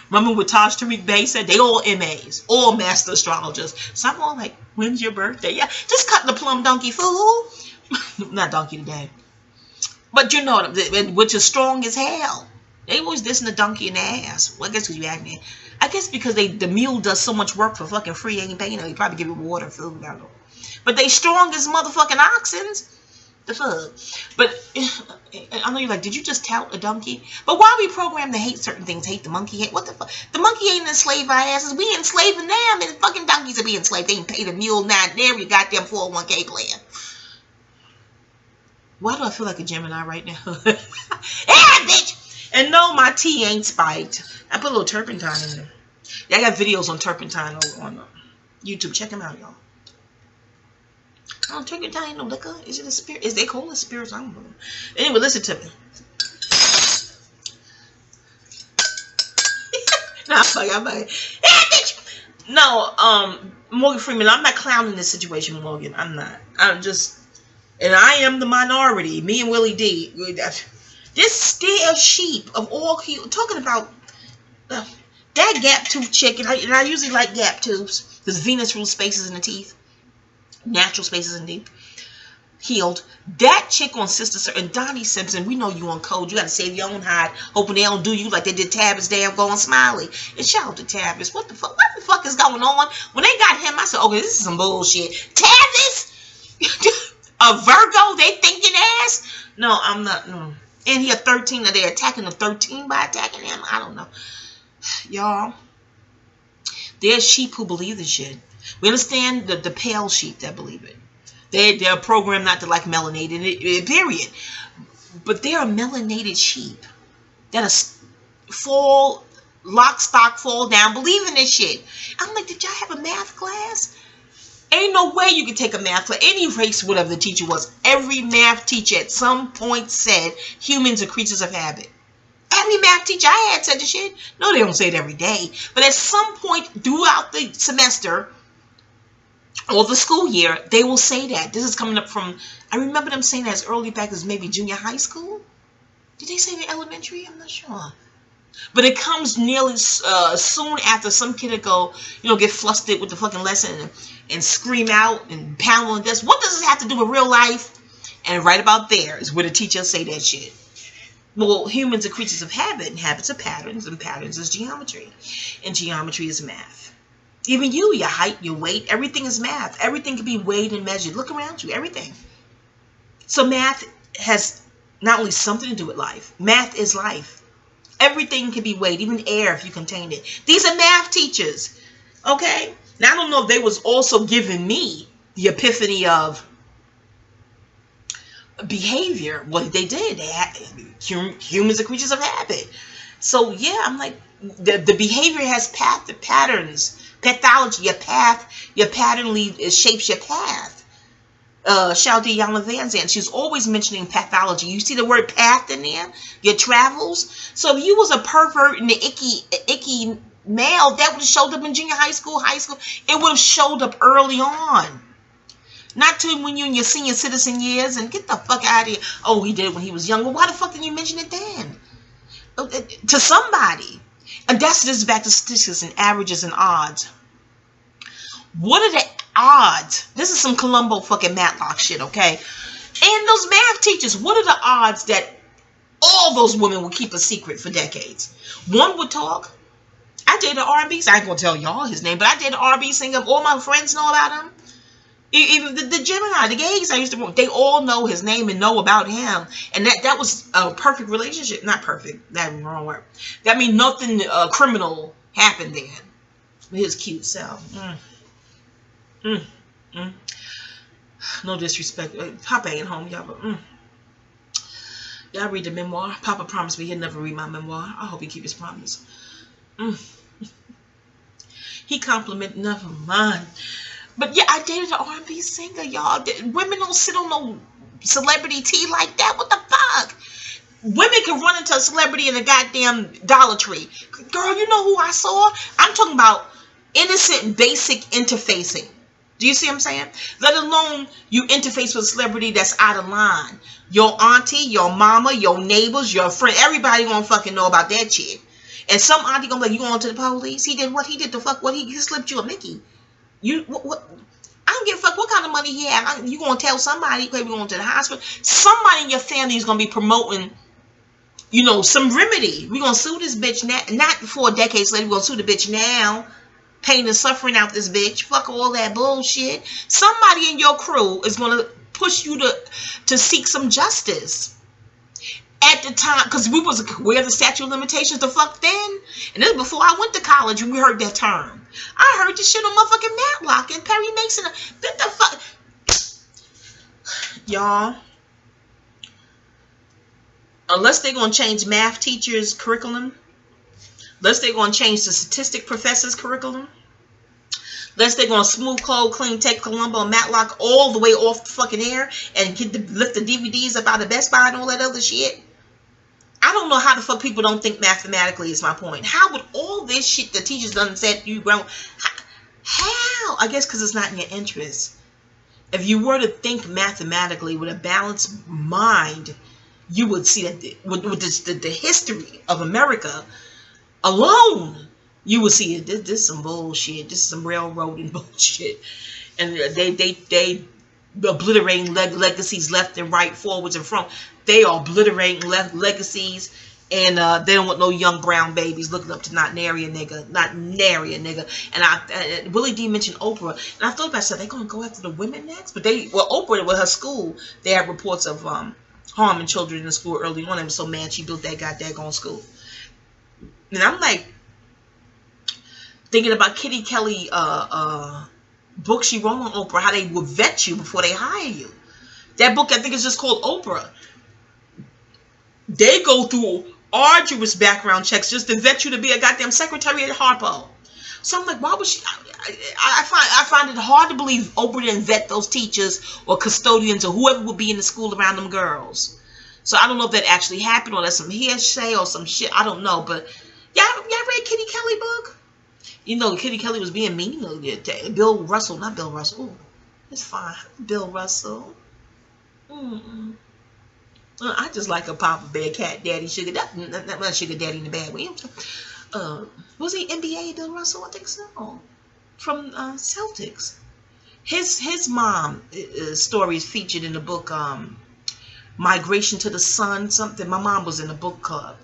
Remember what Taj Tariq Bey said? They all MAs, all master astrologers. So I'm all like, when's your birthday? Yeah, just cut the plum donkey, fool. Not donkey today. But you know, which is strong as hell. They always dissing the donkey in the ass. Well, I guess because you acting. I guess because the mule does so much work for fucking free, ain't paying. They probably give you water, food, I don't know. But they strong as motherfucking oxens. The fuck. But I know you're like, did you just tout a donkey? But why are we programmed to hate certain things? Hate the monkey? Hate what the fuck? The monkey ain't enslaved our asses. We enslaving them. And fucking donkeys are being enslaved. They ain't paid a mule not there. You goddamn 401k plan. Why do I feel like a Gemini right now? Yeah, bitch. And no, my tea ain't spiked. I put a little turpentine in there. Yeah, I got videos on turpentine on YouTube. Check them out, y'all. Oh, turpentine, no liquor. Is it a spirit? Is they call it spirits? I don't know. Anyway, listen to me. Nah, I'm like, hey, bitch. No, Morgan Freeman, I'm not clowning this situation, Morgan. I'm not. I'm just, and I am the minority. Me and Willie D. This stare sheep of all talking about that gap tooth chick, and I usually like gap tooths because Venus rules spaces in the teeth. Natural spaces indeed. Healed. That chick on Sister Sir and Donnie Simpson, we know you on code. You got to save your own hide, hoping they don't do you like they did Tavis damn going Smiley. And shout out to Tavis. What the fuck is going on? When they got him, I said, okay, this is some bullshit. Tavis? A Virgo, they thinking ass? No, I'm not. No. And he a 13. Are they attacking the 13 by attacking him? I don't know. Y'all, there's sheep who believe this shit. We understand the pale sheep that believe it. They're programmed not to like melanated, period. But there are melanated sheep that are lock, stock, fall down, believing this shit. I'm like, did y'all have a math class? Ain't no way you can take a math class. Any race, whatever the teacher was. Every math teacher at some point said humans are creatures of habit. Every math teacher I had said this shit. No, they don't say it every day. But at some point throughout the semester or the school year, they will say that. This is coming up from, I remember them saying that as early back as maybe junior high school. Did they say the elementary? I'm not sure. But it comes nearly soon after some kid will go, get flustered with the fucking lesson and scream out and pound on the desk. What does this have to do with real life? And right about there is where the teachers say that shit. Well, humans are creatures of habit, and habits are patterns, and patterns is geometry. And geometry is math. Even you, your height, your weight, everything is math. Everything can be weighed and measured. Look around you, everything. So math has not only something to do with life. Math is life. Everything can be weighed, even air if you contain it. These are math teachers, okay? Now, I don't know if they was also giving me the epiphany of behavior. What they did, humans are creatures of habit. So, yeah, I'm like, the behavior has patterns, pathology, your pattern shapes your path. Shout out to Yana Van Zandt. She's always mentioning pathology. You see the word path in there? Your travels. So if you was a pervert and the icky male, that would have showed up in junior high school. It would have showed up early on. Not to when you're in your senior citizen years and get the fuck out of here. Oh, he did it when he was young. Well, why the fuck didn't you mention it then? To somebody. And this is back to statistics and averages and odds. What are the odds? This is some Columbo fucking Matlock shit, okay? And those math teachers, what are the odds that all those women will keep a secret for decades? One would talk. I dated an R&B singer. I ain't gonna tell y'all his name, but I dated an R&B singer. All my friends know about him. Even the Gemini, the gays I used to, they all know his name and know about him. And that was a perfect relationship. Not perfect. That's the wrong word. That means nothing criminal happened then. His cute self. No disrespect. Papa ain't home, y'all, but y'all read the memoir. Papa promised me he'll never read my memoir. I hope he keep his promise. He complimented, never mind. But yeah, I dated an R&B singer, y'all. Women don't sit on no celebrity tea like that. What the fuck? Women can run into a celebrity in a goddamn Dollar Tree. Girl, you know who I saw? I'm talking about innocent, basic interfacing. Do you see what I'm saying? Let alone you interface with a celebrity that's out of line. Your auntie, your mama, your neighbors, your friend, everybody gonna fucking know about that shit. And some auntie gonna be like, you going to the police? He did what? He did the fuck what? He slipped you a Mickey. What? I don't give a fuck what kind of money he had. You gonna tell somebody, okay, we're going to the hospital. Somebody in your family is gonna be promoting, some remedy. We're gonna sue this bitch now, not 4 decades later, we're gonna sue the bitch now. Pain and suffering out this bitch. Fuck all that bullshit. Somebody in your crew is going to push you to seek some justice. At the time, because we was aware of the statute of limitations the fuck then. And this before I went to college when we heard that term. I heard this shit on motherfucking Matlock and Perry Mason. What the fuck? Y'all. Unless they're going to change math teachers' curriculum. Unless they're going to change the statistic professor's curriculum. Unless they're going to smooth, clothes, clean, take Columbo and Matlock all the way off the fucking air and lift the DVDs up out of Best Buy and all that other shit. I don't know how the fuck people don't think mathematically is my point. How would all this shit the teachers done said you grown? How? I guess because it's not in your interest. If you were to think mathematically with a balanced mind, you would see that with the history of America alone, you will see it. This is some bullshit. This is some railroading bullshit. And they obliterating legacies left and right, forwards and front. They are obliterating legacies, and they don't want no young brown babies looking up to not nary a nigga. And Willie D mentioned Oprah, and I thought about, so they're gonna go after the women next? But Oprah with her school, they have reports of harming children in the school early on. I was so mad she built that goddamn school. And I'm like thinking about Kitty Kelly book she wrote on Oprah, how they will vet you before they hire you. That book, I think, is just called Oprah. They go through arduous background checks just to vet you to be a goddamn secretary at Harpo. So I'm like, why would she? I find it hard to believe Oprah didn't vet those teachers or custodians or whoever would be in the school around them girls. So I don't know if that actually happened or that's some hearsay or some shit. I don't know. But y'all read Kitty Kelly book? You know, Kitty Kelly was being mean. Bill Russell, not Bill Russell. Ooh, it's fine. Bill Russell. I just like a Papa Bear, Cat Daddy, Sugar Daddy. Not Sugar Daddy in the bad way. Was he NBA, Bill Russell? I think so. From Celtics. His mom story is featured in the book Migration to the Sun, something. My mom was in the book club.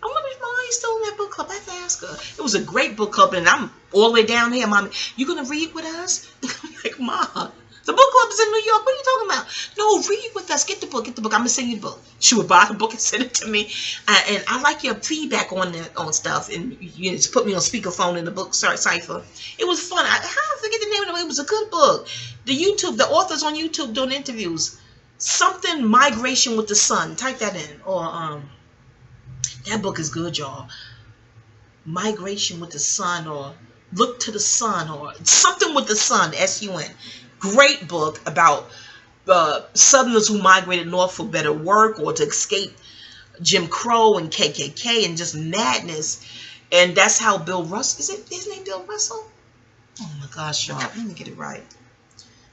I wonder if my mom's still in that book club. I have to ask her. It was a great book club, and I'm all the way down here. Mommy, you gonna read with us? I'm like, Mom, the book club is in New York. What are you talking about? No, read with us. Get the book. Get the book. I'm gonna send you the book. She would buy the book and send it to me. And I like your feedback on stuff. And you just put me on speakerphone in the book cipher. It was fun. How I forget the name of it? It was a good book. The authors on YouTube doing interviews. Something Migration with the Sun. Type that in. Or that book is good, y'all. Migration with the Sun, or Look to the Sun, or something with the Sun. S-U-N. Great book about Southerners who migrated north for better work or to escape Jim Crow and KKK and just madness. And that's how Bill Russell, is it his name Bill Russell? Oh my gosh, y'all, let me get it right.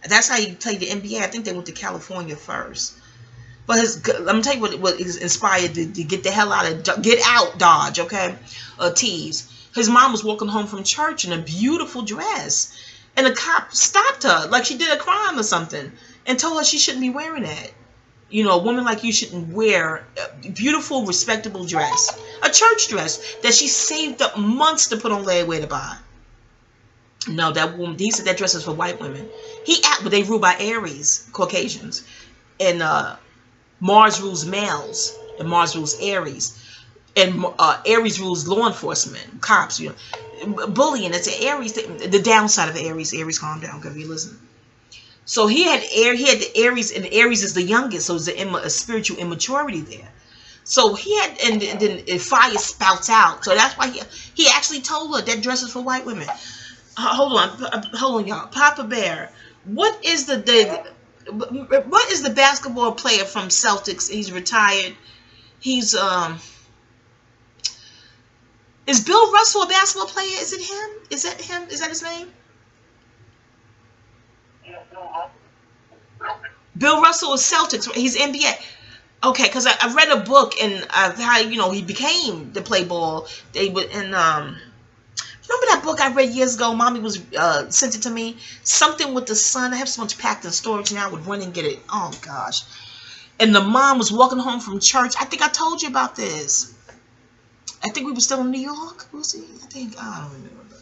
That's how you play the NBA. I think they went to California first. But let me tell you what is inspired to get the hell out of, get out Dodge, okay? Tease. His mom was walking home from church in a beautiful dress. And the cop stopped her like she did a crime or something and told her she shouldn't be wearing that. You know, a woman like you shouldn't wear a beautiful, respectable dress. A church dress that she saved up months to put on layaway to buy. No, that woman, he said that dress is for white women. But they rule by Aries, Caucasians. And Mars rules males, and Mars rules Aries. And Aries rules law enforcement, cops, you know. Bullying, it's an Aries, the downside of Aries. Aries, calm down, because you listen. So he had the Aries, and Aries is the youngest, so there's a spiritual immaturity there. So he had, and then fire spouts out. So that's why he actually told her that dress is for white women. Hold on, y'all. Papa Bear, what is the basketball player from Celtics? He's retired. He's Is Bill Russell a basketball player? Is it him? Is that him? Is that his name? Bill Russell is Celtics. He's NBA. Okay, because I read a book and how he became to play ball. They would remember that book I read years ago? Mommy was sent it to me. Something with the Sun. I have so much packed in storage now. I would run and get it. Oh gosh. And the mom was walking home from church. I think I told you about this. I think we were still in New York. Was he? I don't remember.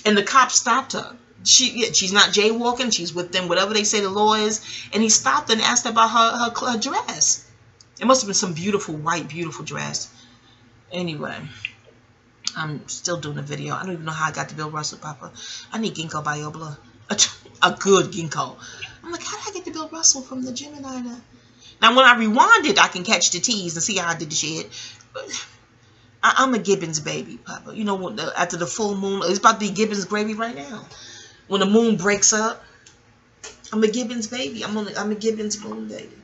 And the cop stopped her. She's not jaywalking. She's with them, whatever they say the law is. And he stopped her and asked her about her dress. It must have been some beautiful white, beautiful dress. Anyway, I'm still doing a video. I don't even know how I got to Bill Russell, Papa. I need ginkgo biloba. A good ginkgo. I'm like, how did I get to Bill Russell from the Gemini? Now, when I rewind it, I can catch the T's and see how I did the shit. But I'm a Gibbons baby, Papa. You know, after the full moon, it's about to be Gibbons baby right now. When the moon breaks up, I'm a Gibbons baby. I'm a Gibbons moon baby.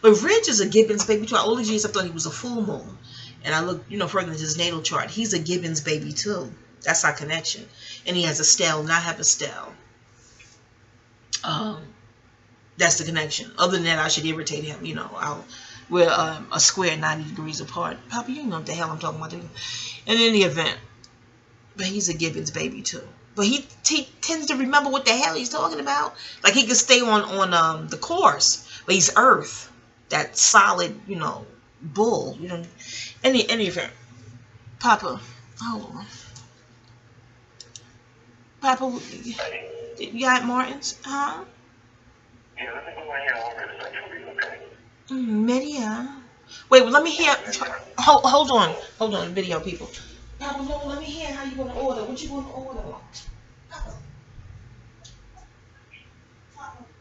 But Rich is a Gibbons baby too. All these years I thought he was a full moon. And I looked, further into his natal chart. He's a Gibbons baby too. That's our connection. And he has a stele, and I have a stele. That's the connection. Other than that, I should irritate him. We're a square 90 degrees apart. Papa, you know what the hell I'm talking about, do you? In any event, but he's a Gibbons baby too. But he tends to remember what the hell he's talking about. Like he could stay on the course, but he's Earth, that solid, bull. Any event, Papa. Oh, Papa, you got Martins, huh? Yeah, let me go in here over the central, okay? Media. Wait, let me hear. Hold on, video people. Papa, no, let me hear how you gonna order. What you gonna order? Papa,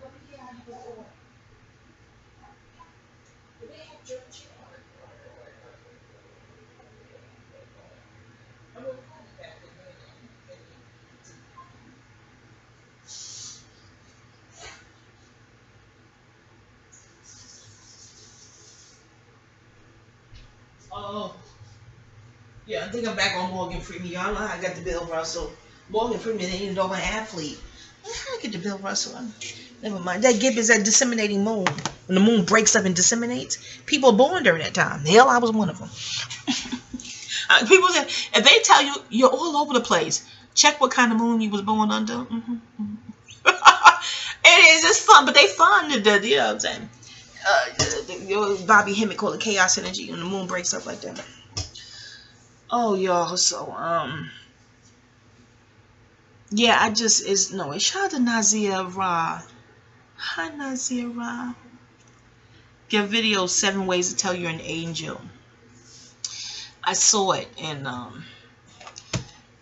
let me hear how you gonna order. Do they have jerk chicken? I'm gonna call you back in a minute. Oh, yeah, I think I'm back on Morgan Freeman. Y'all know how I got the Bill Russell. Morgan Freeman ain't even know an athlete. How I get the Bill Russell? Never mind. That Gib is that disseminating moon. When the moon breaks up and disseminates, people are born during that time. Hell, I was one of them. People say, if they tell you you're all over the place, check what kind of moon you was born under. It is, it's fun, but they fun. You know what I'm saying? Bobby Hemmett called it chaos energy when the moon breaks up like that. Oh, y'all, so, yeah, it's shout out to Nazia Ra. Hi, Nazia Ra. Your video, 7 Ways to Tell You're an Angel. I saw it, and,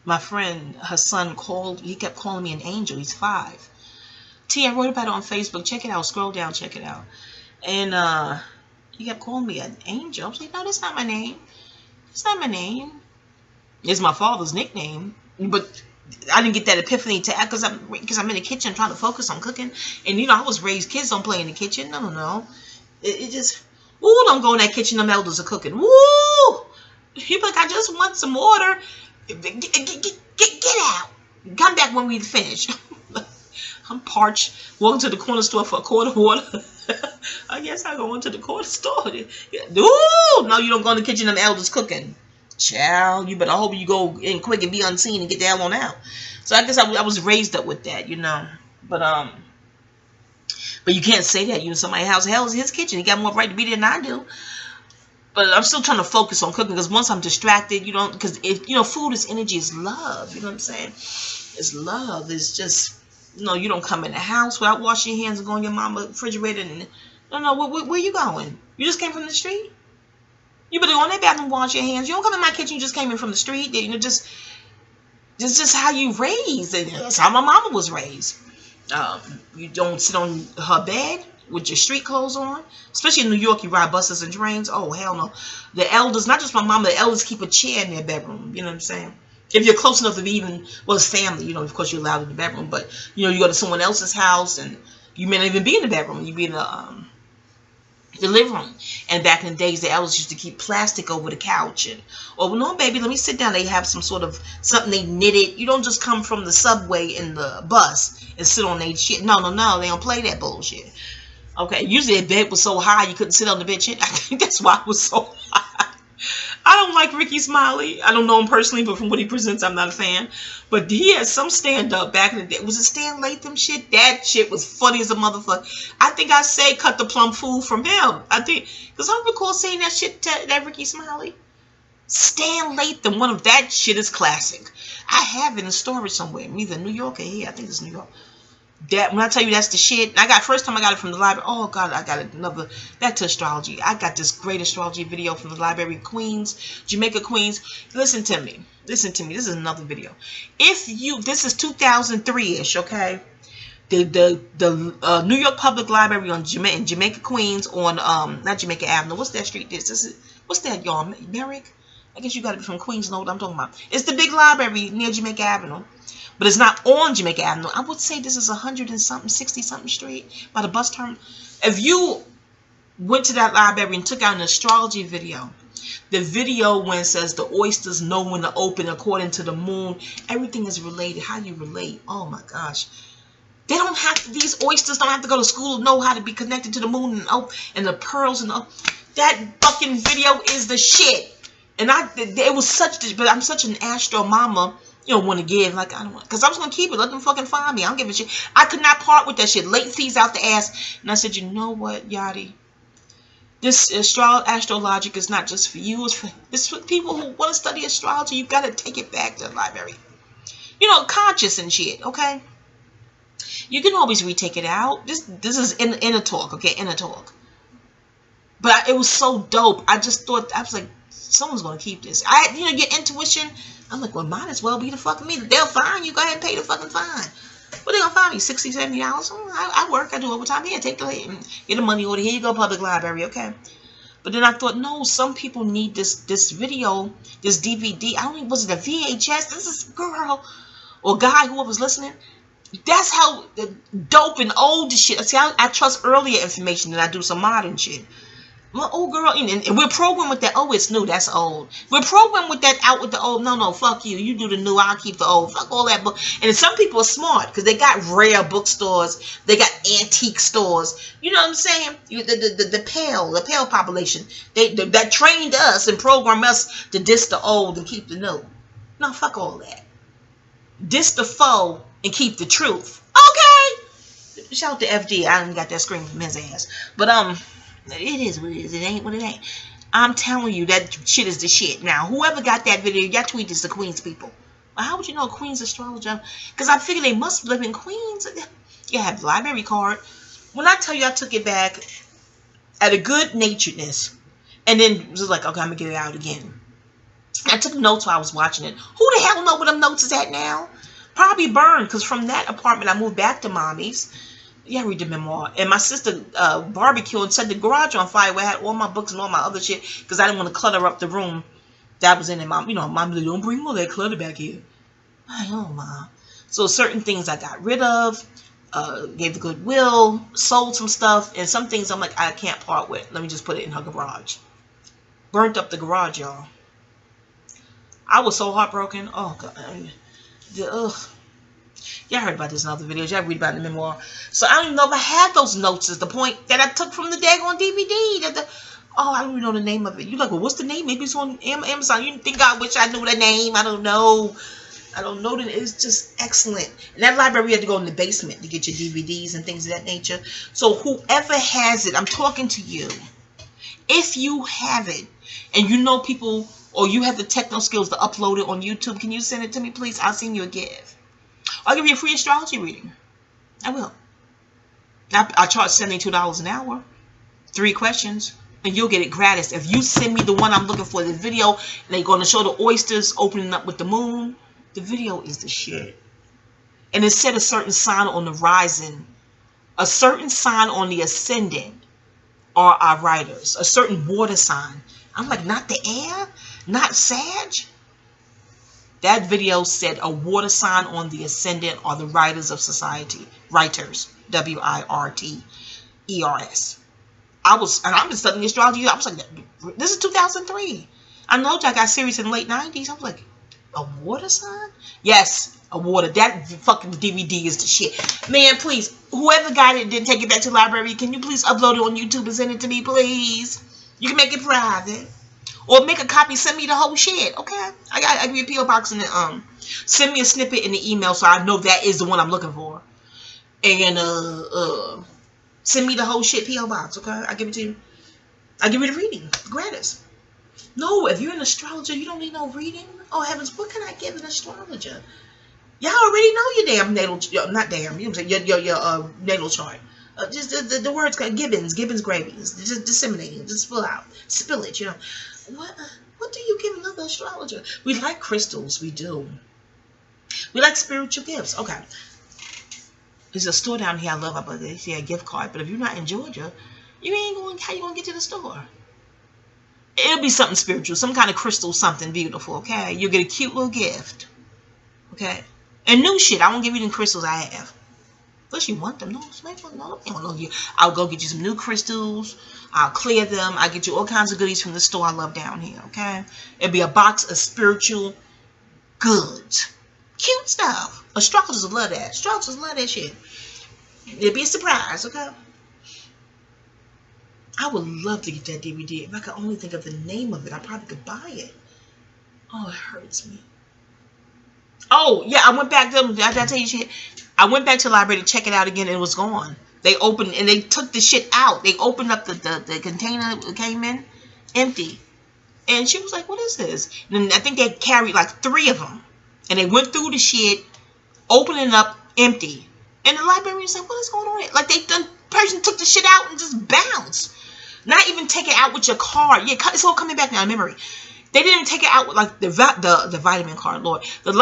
my friend, her son he kept calling me an angel. He's 5. T, I wrote about it on Facebook. Check it out. Scroll down, check it out. And, he kept calling me an angel. I was like, no, that's not my name. It's not my name. It's my father's nickname. But I didn't get that epiphany because I'm in the kitchen trying to focus on cooking. And, you know, I was raised, kids don't play in the kitchen. No. It just, ooh, don't go in that kitchen. Them elders are cooking. Woo! He'd be like, I just want some water. Get out. Come back when we finish. I'm parched. Walking to the corner store for a quart of water. I guess I go into the corner store. Ooh, no, you don't go in the kitchen. Them elders cooking. Child, you better hope you go in quick and be unseen and get the hell on out. So I guess I was raised up with that, you know. But you can't say that. You in somebody's house. Hell, is his kitchen. He got more right to be there than I do. But I'm still trying to focus on cooking because once I'm distracted, you know, because food is energy, is love. You know what I'm saying? It's love. It's just, you don't come in the house without washing your hands and go in your mama's refrigerator. And where you going? You just came from the street? You better go in that bathroom and wash your hands. You don't come in my kitchen. You just came in from the street. You know, just how you raised. That's how my mama was raised. You don't sit on her bed with your street clothes on. Especially in New York, you ride buses and trains. Oh, hell no. The elders, not just my mama, the elders keep a chair in their bedroom. You know what I'm saying? If you're close enough to be even, well, it's family. You know, of course, you're allowed in the bedroom. But, you know, you go to someone else's house and you may not even be in the bedroom. You be in the living room. And back in the days, the elders used to keep plastic over the couch. And, oh, no, baby, let me sit down. They have some sort of something they knitted. You don't just come from the subway in the bus and sit on their shit. No. They don't play that bullshit. Okay, usually the bed was so high you couldn't sit on the bed shit. I think that's why it was so high. I don't like Ricky Smiley. I don't know him personally, but from what he presents, I'm not a fan. But he had some stand-up back in the day. Was it Stan Latham shit? That shit was funny as a motherfucker. I think I say cut the plum fool from him. I think, because I recall saying that shit to that Ricky Smiley. Stan Latham, one of that shit is classic. I have it in storage somewhere. Either New York or here. I think it's New York. That when I tell you that's the shit, first time I got it from the library. Oh God, I got another back to astrology. I got this great astrology video from the library, Queens, Jamaica, Queens. Listen to me. This is another video. This is 2003-ish, okay? The New York Public Library in Jamaica, Queens, on not Jamaica Avenue. What's that street? What's that, y'all? Merrick? I guess you got it from Queens. Know what I'm talking about? It's the big library near Jamaica Avenue. But it's not on Jamaica Avenue. I would say this is 100 and something, 60 something street by the bus terminal. If you went to that library and took out an astrology video, the video when it says the oysters know when to open according to the moon, everything is related. How you relate? Oh my gosh. These oysters don't have to go to school to know how to be connected to the moon and the pearls and that fucking video is the shit. And it was but I'm such an astro mama. You don't want to give, like, I don't want, because I was going to keep it. Let them fucking find me. I don't give a shit. I could not part with that shit. Late fees out the ass. And I said, you know what, Yachty? This astrologic is not just for you. It's for people who want to study astrology. You got to take it back to the library. You know, conscious and shit, okay? You can always retake it out. This is inner talk, okay? Inner talk. But it was so dope. I just thought, I was like, someone's going to keep this. You know, your intuition. I'm like, well, might as well be the fucking me. They'll fine you. Go ahead and pay the fucking fine. What they going to fine me? $60, $70? I work. I do overtime. Here, take the, get a money order. Here you go, public library. Okay. But then I thought, no, some people need this video, this DVD. I don't even, was it a VHS? This is girl or guy, who was listening. That's how dope and old this shit. See, I trust earlier information than I do some modern shit. Well, oh girl, and we're programmed with that. Oh, it's new. That's old. We're programmed with that. Out with the old. No, fuck you. You do the new. I'll keep the old. Fuck all that book. And some people are smart because they got rare bookstores. They got antique stores. You know what I'm saying? The pale population. That trained us and programmed us to diss the old and keep the new. No, fuck all that. Diss the foe and keep the truth. Okay. Shout out to FD. I done got that scream from his ass. But it is what it is. It ain't what it ain't. I'm telling you, that shit is the shit. Now, whoever got that video, y'all tweet this to Queens people. Well, how would you know a Queens astrologer? Because I figure they must live in Queens. You have the library card. When I tell you I took it back at a good naturedness, and then it was like, okay, I'm going to get it out again. I took notes while I was watching it. Who the hell know where them notes is at now? Probably burned, because from that apartment, I moved back to Mommy's. Yeah, I read the memoir. And my sister barbecued and set the garage on fire where I had all my books and all my other shit because I didn't want to clutter up the room that was in it. Mom, you know, Mom, don't bring all that clutter back here. I know, Mom. So certain things I got rid of, gave the goodwill, sold some stuff, and some things I'm like, I can't part with. Let me just put it in her garage. Burnt up the garage, y'all. I was so heartbroken. Oh, God. Y'all heard about this in other videos. Y'all read about it in the memoir. So I don't even know if I had those notes. Is the point that I took from the daggone DVD. I don't even know the name of it. You're like, well, what's the name? Maybe it's on Amazon. You think I wish I knew the name. I don't know. I don't know. It's just excellent. And that library, you had to go in the basement to get your DVDs and things of that nature. So whoever has it, I'm talking to you. If you have it and you know people, or you have the techno skills to upload it on YouTube, can you send it to me, please? I'll send you a gift. I'll give you a free astrology reading. I will. I charge $72 an hour. 3 questions. And you'll get it gratis. If you send me the one I'm looking for, the video, and they're going to show the oysters opening up with the moon, the video is the shit. And it said a certain sign on the rising, a certain sign on the ascendant are our writers. A certain water sign. I'm like, not the air? Not Sag? That video said a water sign on the ascendant are the writers of society. Writers. W-I-R-T-E-R-S. I've been studying astrology. I was like, this is 2003. I know I got serious in the late 90s. I was like, a water sign? Yes, a water. That fucking DVD is the shit. Man, please, whoever got it didn't take it back to the library, can you please upload it on YouTube and send it to me, please? You can make it private. Or make a copy, send me the whole shit, okay? I give you a P.O. box and send me a snippet in the email so I know that is the one I'm looking for. And send me the whole shit P.O. box, okay? I give it to you. I give you the reading, gratis. No, if you're an astrologer, you don't need no reading. Oh heavens, what can I give an astrologer? Y'all already know your damn natal, not damn, you know what I'm saying, your natal chart. Just the words, Gibbons gravies, just disseminating, just spill it, you know. What do you give another astrologer? We like crystals, we do. We like spiritual gifts. Okay. There's a store down here I love, but they say a gift card. But if you're not in Georgia, you ain't going. How you gonna get to the store? It'll be something spiritual, some kind of crystal, something beautiful. Okay, you'll get a cute little gift. Okay, and new shit. I won't give you the crystals I have. Unless you want them. No, I'll go get you some new crystals. I'll clear them. I'll get you all kinds of goodies from the store I love down here, okay? It'll be a box of spiritual goods. Cute stuff. Astrologers will love that. Astrologers love that shit. It'll be a surprise, okay? I would love to get that DVD. If I could only think of the name of it, I probably could buy it. Oh, it hurts me. Oh, yeah, I went back to them. Did I tell you shit? I went back to the library to check it out again, and it was gone. They opened, and they took the shit out. They opened up the container that came in, empty. And she was like, what is this? And I think they carried like 3 of them. And they went through the shit, opening it up, empty. And the librarian said, what is going on here? Like, person took the shit out and just bounced. Not even take it out with your card. Yeah, it's all coming back now in memory. They didn't take it out with like the vitamin card, Lord. The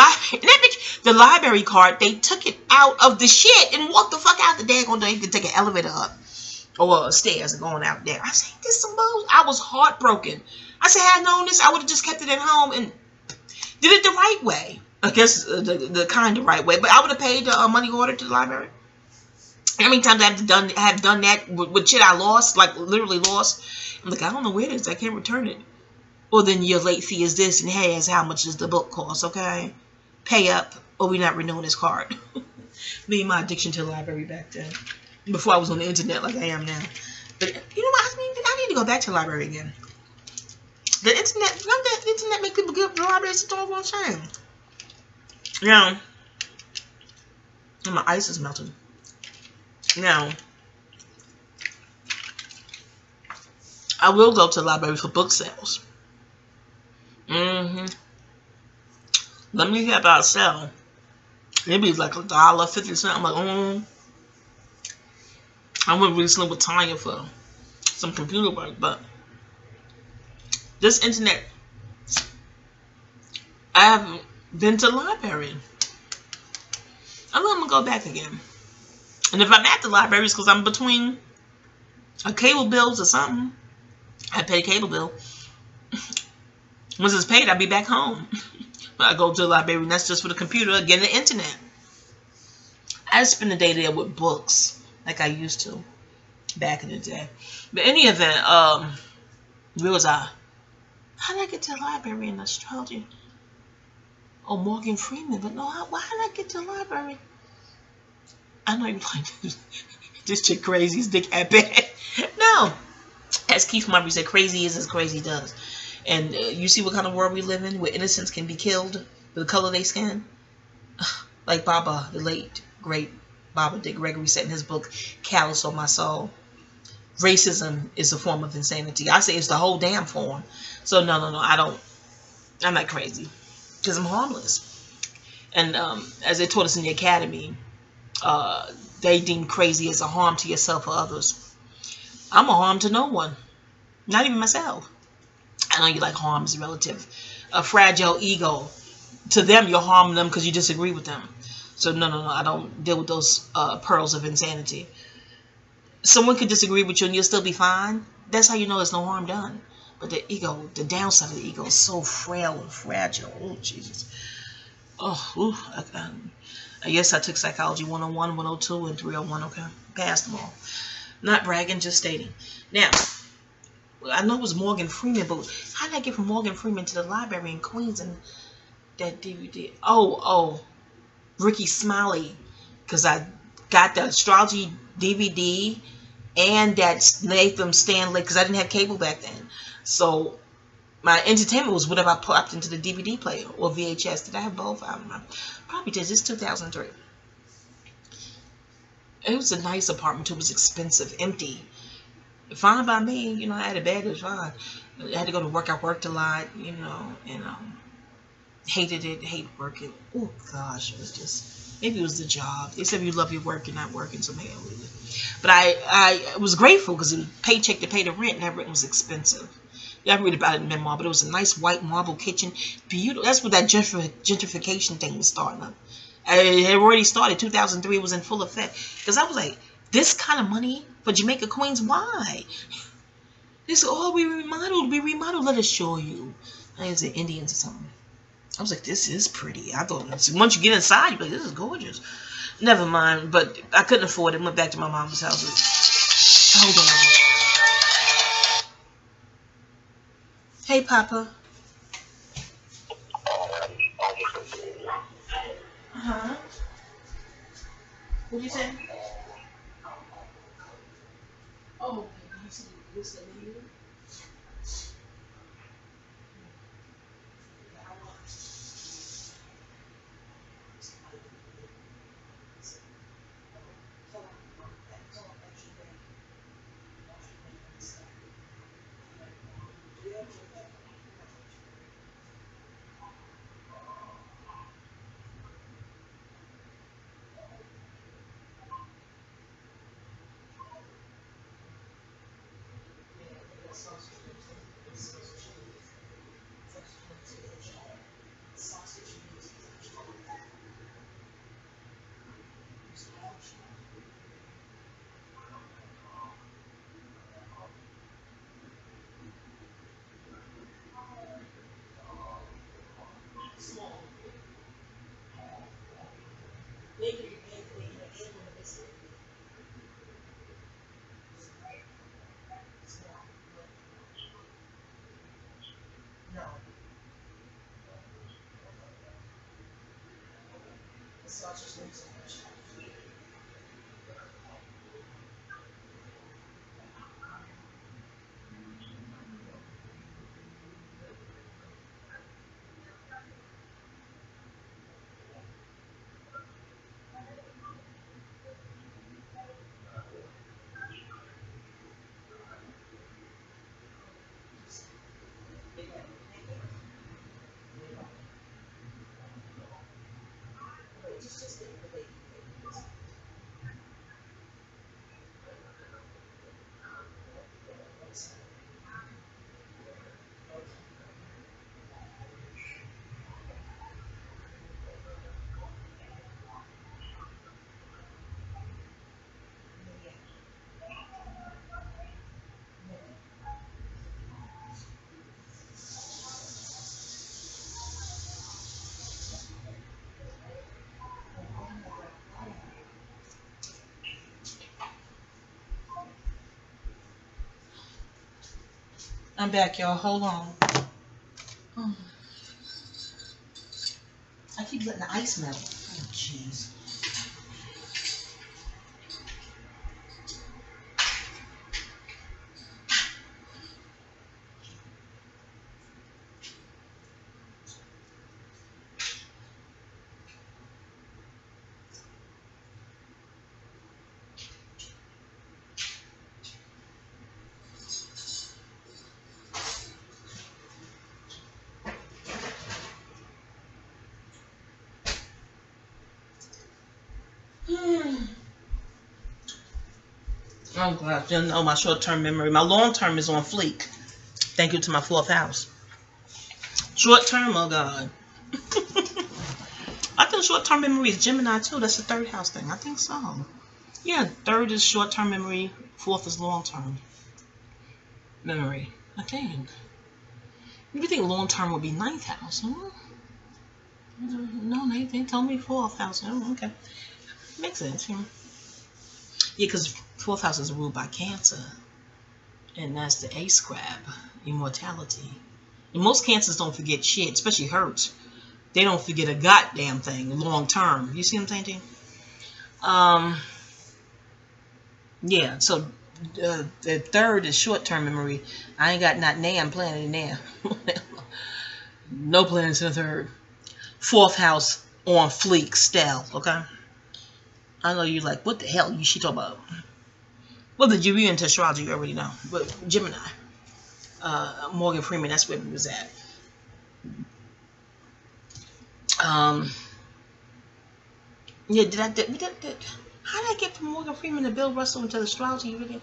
library card, they took it out of the shit and walked the fuck out the daggone door. You could take an elevator up or stairs and going out there. I said, this some bullshit. I was heartbroken. I said, had I known this, I would have just kept it at home and did it the right way. I guess the kind of right way. But I would have paid the money order to the library. How many times I have done that with shit I lost, like literally lost. I'm like, I don't know where it is. I can't return it. Well, then your late fee is this, and hey, is how much does the book cost? Okay, pay up, or we're not renewing this card. Me and my addiction to the library back then, before I was on the internet like I am now. But you know what? I need to go back to the library again. The internet make people give the library a total shame. Now, and my ice is melting. Now, I will go to the library for book sales. Let me hear about a sale. Maybe it's like $1.50. I'm like, I went recently with Tanya for some computer work, but this internet, I haven't been to the library. I'm gonna go back again. And if I'm at the library, it's because I'm between a cable bills or something. I pay a cable bill. Once it's paid, I'll be back home. I go to the library, and that's just for the computer, again, the internet. I spend the day there with books, like I used to back in the day. But in any event, where was I? How did I get to the library in astrology? Oh, Morgan Freeman. But no, why did I get to the library? I know you're like, this chick crazy, this dick at bad. No. As Keith Murray said, crazy is as crazy does. And you see what kind of world we live in, where innocents can be killed for the color of their skin? Like Baba, the late, great Baba Dick Gregory said in his book, Callous on My Soul. Racism is a form of insanity. I say it's the whole damn form. So no, I'm not crazy. Because I'm harmless. And as they taught us in the academy, they deem crazy as a harm to yourself or others. I'm a harm to no one. Not even myself. I know you like harm is relative. A fragile ego. To them, you're harming them because you disagree with them. So no, I don't deal with those pearls of insanity. Someone could disagree with you and you'll still be fine. That's how you know there's no harm done. But the ego, the downside of the ego is so frail and fragile. Oh, Jesus. I guess I took Psychology 101, 102, and 301. Okay, passed them all. Not bragging, just stating. Now, I know it was Morgan Freeman, but how did I get from Morgan Freeman to the library in Queens and that DVD? Oh, Ricky Smiley, because I got the astrology DVD and that Nathan Stanley, because I didn't have cable back then. So my entertainment was whatever I popped into the DVD player or VHS. Did I have both? I don't know. Probably did. This 2003. It was a nice apartment too. It was expensive, empty. Fine by me, you know. I had a bed, it was fine. I had to go to work. I worked a lot, you know, and hated it. Hated working. Oh gosh, it was just, maybe it was the job. They said you love your work, you're not working, so maybe I'll leave it. But I was grateful because it was paycheck to pay the rent, and that rent was expensive. Yeah, I read about it in memoir, but it was a nice white marble kitchen, beautiful. That's what that gentrification thing was starting up. It had already started. 2003 was in full effect. Because I was like, this kind of money for Jamaica Queens, why? They said, oh, we remodeled. Let us show you. I think it's the Indians or something. I was like, this is pretty. I thought once you get inside, you're like, this is gorgeous. Never mind, but I couldn't afford it. Went back to my mom's house. Hold on. Hey, Papa. Uh-huh. What'd you say? Oh, this lady. I'm back, y'all. Hold on. Oh. I keep letting the ice melt. Oh, jeez. Oh gosh, you know my short-term memory. My long-term is on fleek. Thank you to my 4th house. Short-term, oh god. I think short-term memory is Gemini too. That's the 3rd house thing. I think so. Yeah, 3rd is short-term memory. 4th is long-term memory. I think. You think long-term would be 9th house? Huh? No, they told me 4th house. Oh, okay. Makes sense. Yeah, because 4th house is ruled by Cancer. And that's the ace crab, immortality. And most Cancers don't forget shit, especially hurts. They don't forget a goddamn thing long term. You see what I'm saying? Yeah, so the 3rd is short term memory. I ain't got not damn planet in there. No planets in the 3rd. 4th house on fleek, style, okay? I know you're like, what the hell is she talking about? Well, the you into astrology, you already know. But Gemini, Morgan Freeman, that's where he was at. Yeah, how did I get from Morgan Freeman to Bill Russell into astrology? Really?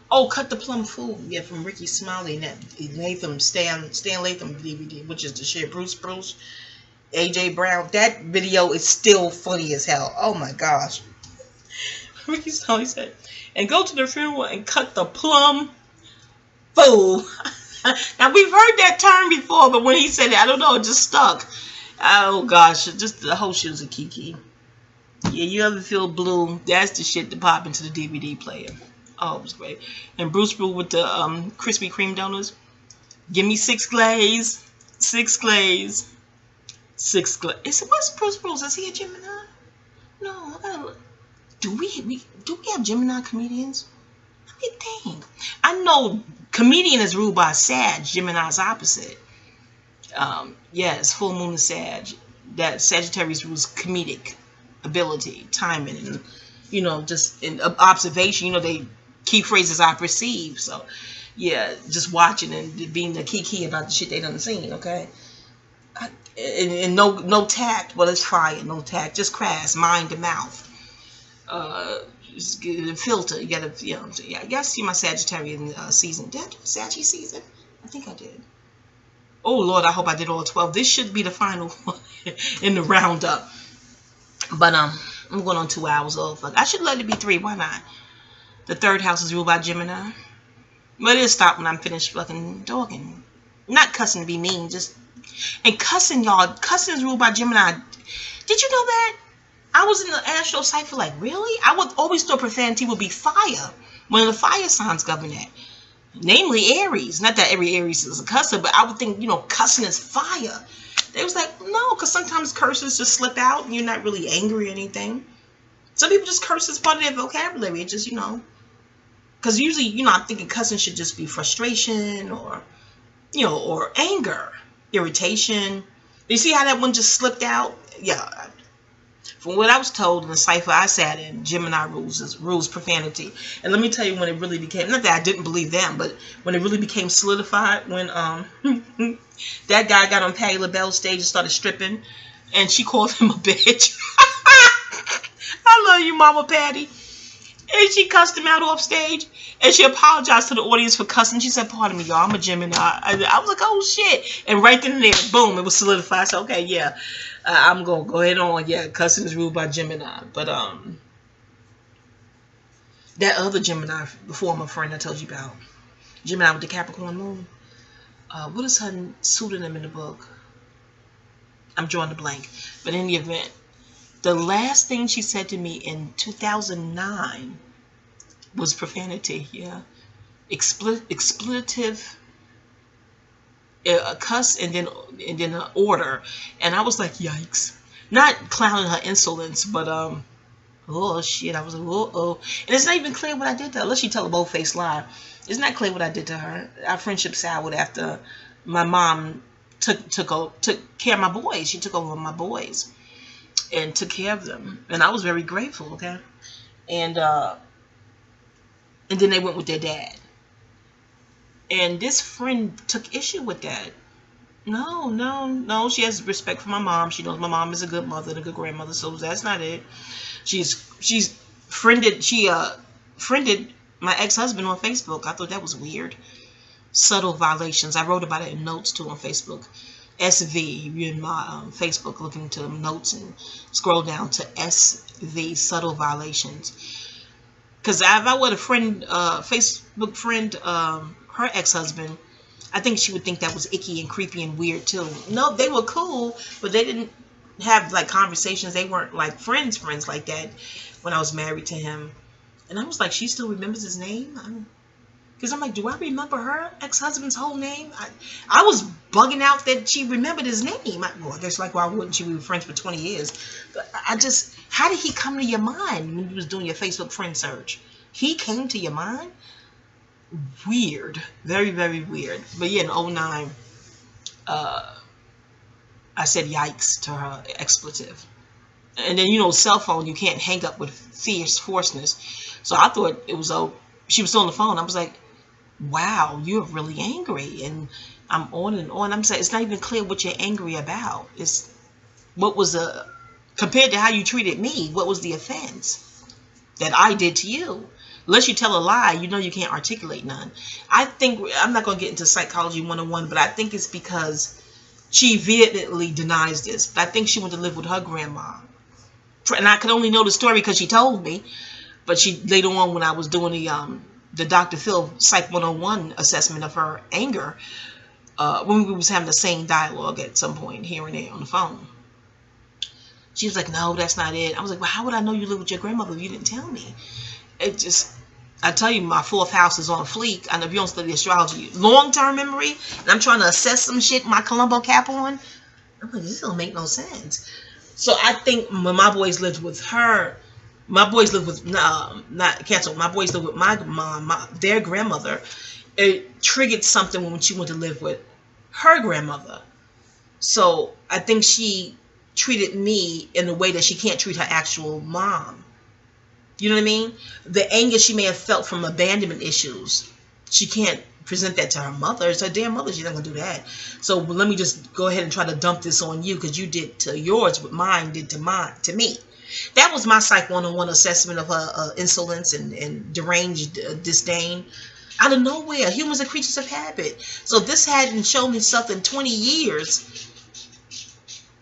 Oh, Cut the Plum Fool. Yeah, from Ricky Smiley and that Stan Latham DVD, which is the shit. Bruce, AJ Brown. That video is still funny as hell. Oh my gosh. Ricky Smiley said, and go to the funeral and cut the plum fool. Now, we've heard that term before, but when he said it, I don't know, it just stuck. Oh, gosh. Just the whole shit was a kiki. Yeah, you ever feel blue? That's the shit to pop into the DVD player. Oh, it was great. And Bruce Brew with the Krispy Kreme donuts. Give me 6 glaze. 6 glaze. 6 glaze. What's Bruce Brews? Is he a Gemini? No, I gotta look. Do we have Gemini comedians? Let me think. I know comedian is ruled by Sag. Gemini's opposite. Yes, full moon is Sag. That Sagittarius rules comedic ability, timing, and just in observation. They key phrases I perceive. So yeah, just watching and being the key about the shit they done seen. Okay, and no tact. Well, it's fire. No tact. Just crass mind to mouth. Just get a filter. You gotta, yeah. I gotta see my Sagittarian season. Did I do Saggy season? I think I did. Oh Lord, I hope I did all 12. This should be the final one in the roundup. But I'm going on 2 hours off. I should let it be 3. Why not? The 3rd house is ruled by Gemini. But it'll stop when I'm finished fucking talking. Not cussing to be mean, and cussing, y'all. Cussing is ruled by Gemini. Did you know that? I was in the Astro cipher like, really? I would always thought profanity would be fire. One of the fire signs govern that. namely Aries. Not that every Aries is a cusser, but I would think, you know, cussing is fire. They was like, no, because sometimes curses just slip out and you're not really angry or anything. Some people just curse as part of their vocabulary. It just, you know, because usually, you know, I'm thinking cussing should just be frustration or, you know, or anger, irritation. You see how that one just slipped out? Yeah. From what I was told in the cipher I sat in, Gemini rules profanity. And let me tell you when it really became, not that I didn't believe them, but when it really became solidified, when that guy got on Patti LaBelle's stage and started stripping, and she called him a bitch. I love you, Mama Patty. And she cussed him out off stage, and she apologized to the audience for cussing. She said, pardon me, y'all, I'm a Gemini. I was like, oh, shit. And right then and there, boom, it was solidified. I said, okay, yeah, I'm going to go ahead on. Yeah, cussing is ruled by Gemini. But that other Gemini, the former friend I told you about, Gemini with the Capricorn moon, what is her pseudonym in the book? I'm drawing the blank. But in the event, the last thing she said to me in 2009 was profanity. Yeah, expletive, a cuss, and then an order. And I was like, yikes! Not clowning her insolence, but oh shit! I was like, oh. And it's not even clear what I did to her, unless she tell a bold-faced lie. It's not clear what I did to her. Our friendship soured after my mom took care of my boys. She took over my boys and took care of them, and I was very grateful. Okay, and then they went with their dad, and this friend took issue with that. No, she has respect for my mom. She knows my mom is a good mother and a good grandmother, so that's not it. She's friended my ex-husband on Facebook. I thought that was weird. Subtle violations. I wrote about it in notes too on Facebook. SV, you're in my Facebook looking to notes and scroll down to SV, subtle violations. Because if I were a friend, Facebook friend, her ex-husband, I think she would think that was icky and creepy and weird too. No, they were cool, but they didn't have like conversations. They weren't like friends like that when I was married to him. And I was like, she still remembers his name? Because I'm like, do I remember her ex-husband's whole name? I was bugging out that she remembered his name. Well, that's like, why wouldn't she? We were friends for 20 years. But how did he come to your mind when you was doing your Facebook friend search? He came to your mind? Weird. Very, very weird. But yeah, in 2009, I said yikes to her expletive. And then, you know, cell phone, you can't hang up with forceness. So I thought it was, she was still on the phone. I was like, wow, you're really angry. And I'm on and on. I'm saying it's not even clear what you're angry about. It's what was compared to how you treated me, what was the offense that I did to you? Unless you tell a lie, you know you can't articulate none. I think, I'm not going to get into psychology 101, but I think it's because she vehemently denies this. But I think she went to live with her grandma. And I could only know the story because she told me. But she later on, when I was doing the Dr. Phil Psych 101 assessment of her anger, when we was having the same dialogue at some point here and there on the phone, she was like, no, that's not it. I was like, well, how would I know you live with your grandmother if you didn't tell me? It just, I tell you, my fourth house is on fleek. I know if you don't study astrology, long-term memory, and I'm trying to assess some shit, my Columbo cap on, I'm like, this don't make no sense. So I think when my boys lived with her, my boys lived with, not cancel, my boys lived with my mom, their grandmother. It triggered something when she went to live with her grandmother. So I think she treated me in a way that she can't treat her actual mom. You know what I mean? The anger she may have felt from abandonment issues, she can't present that to her mother. It's her damn mother. She's not going to do that. So let me just go ahead and try to dump this on you because you did to yours what mine did to me. That was my Psych 101 assessment of her insolence and deranged disdain. Out of nowhere. Humans are creatures of habit. So this hadn't shown itself in 20 years.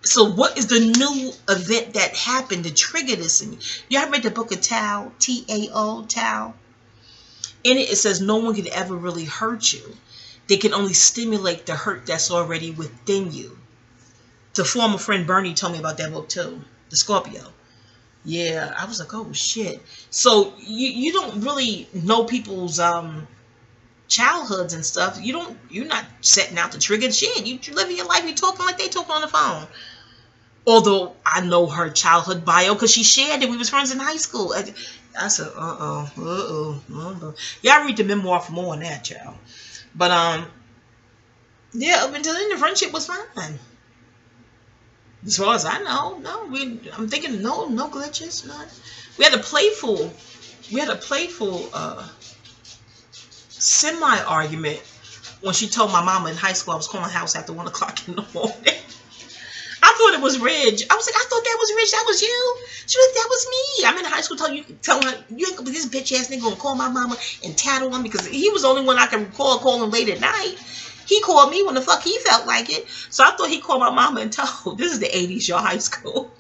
So what is the new event that happened to trigger this in you? Y'all read the book of Tao, T-A-O, Tao? In it, it says no one can ever really hurt you. They can only stimulate the hurt that's already within you. The former friend Bernie told me about that book too, the Scorpio. Yeah, I was like, oh shit. So you don't really know people's childhoods and stuff, you're not setting out to trigger shit. You living your life. You talking like they talking on the phone. Although I know her childhood bio because she shared it. We was friends in high school. I said, y'all read the memoir for more on that, child. But yeah, up until then, the friendship was fine. As far as I know, no. I'm thinking no glitches. Not. We had a playful semi-argument when she told my mama in high school I was calling the house after 1 o'clock in the morning. I thought it was Ridge. I was like, I thought that was Ridge. That was you. She was like, that was me. I'm in high school telling her, you ain't gonna be this bitch ass nigga gonna call my mama and tattle him because he was the only one I can recall calling late at night. He called me when the fuck he felt like it. So I thought he called my mama and told, this is the 80s, y'all, high school.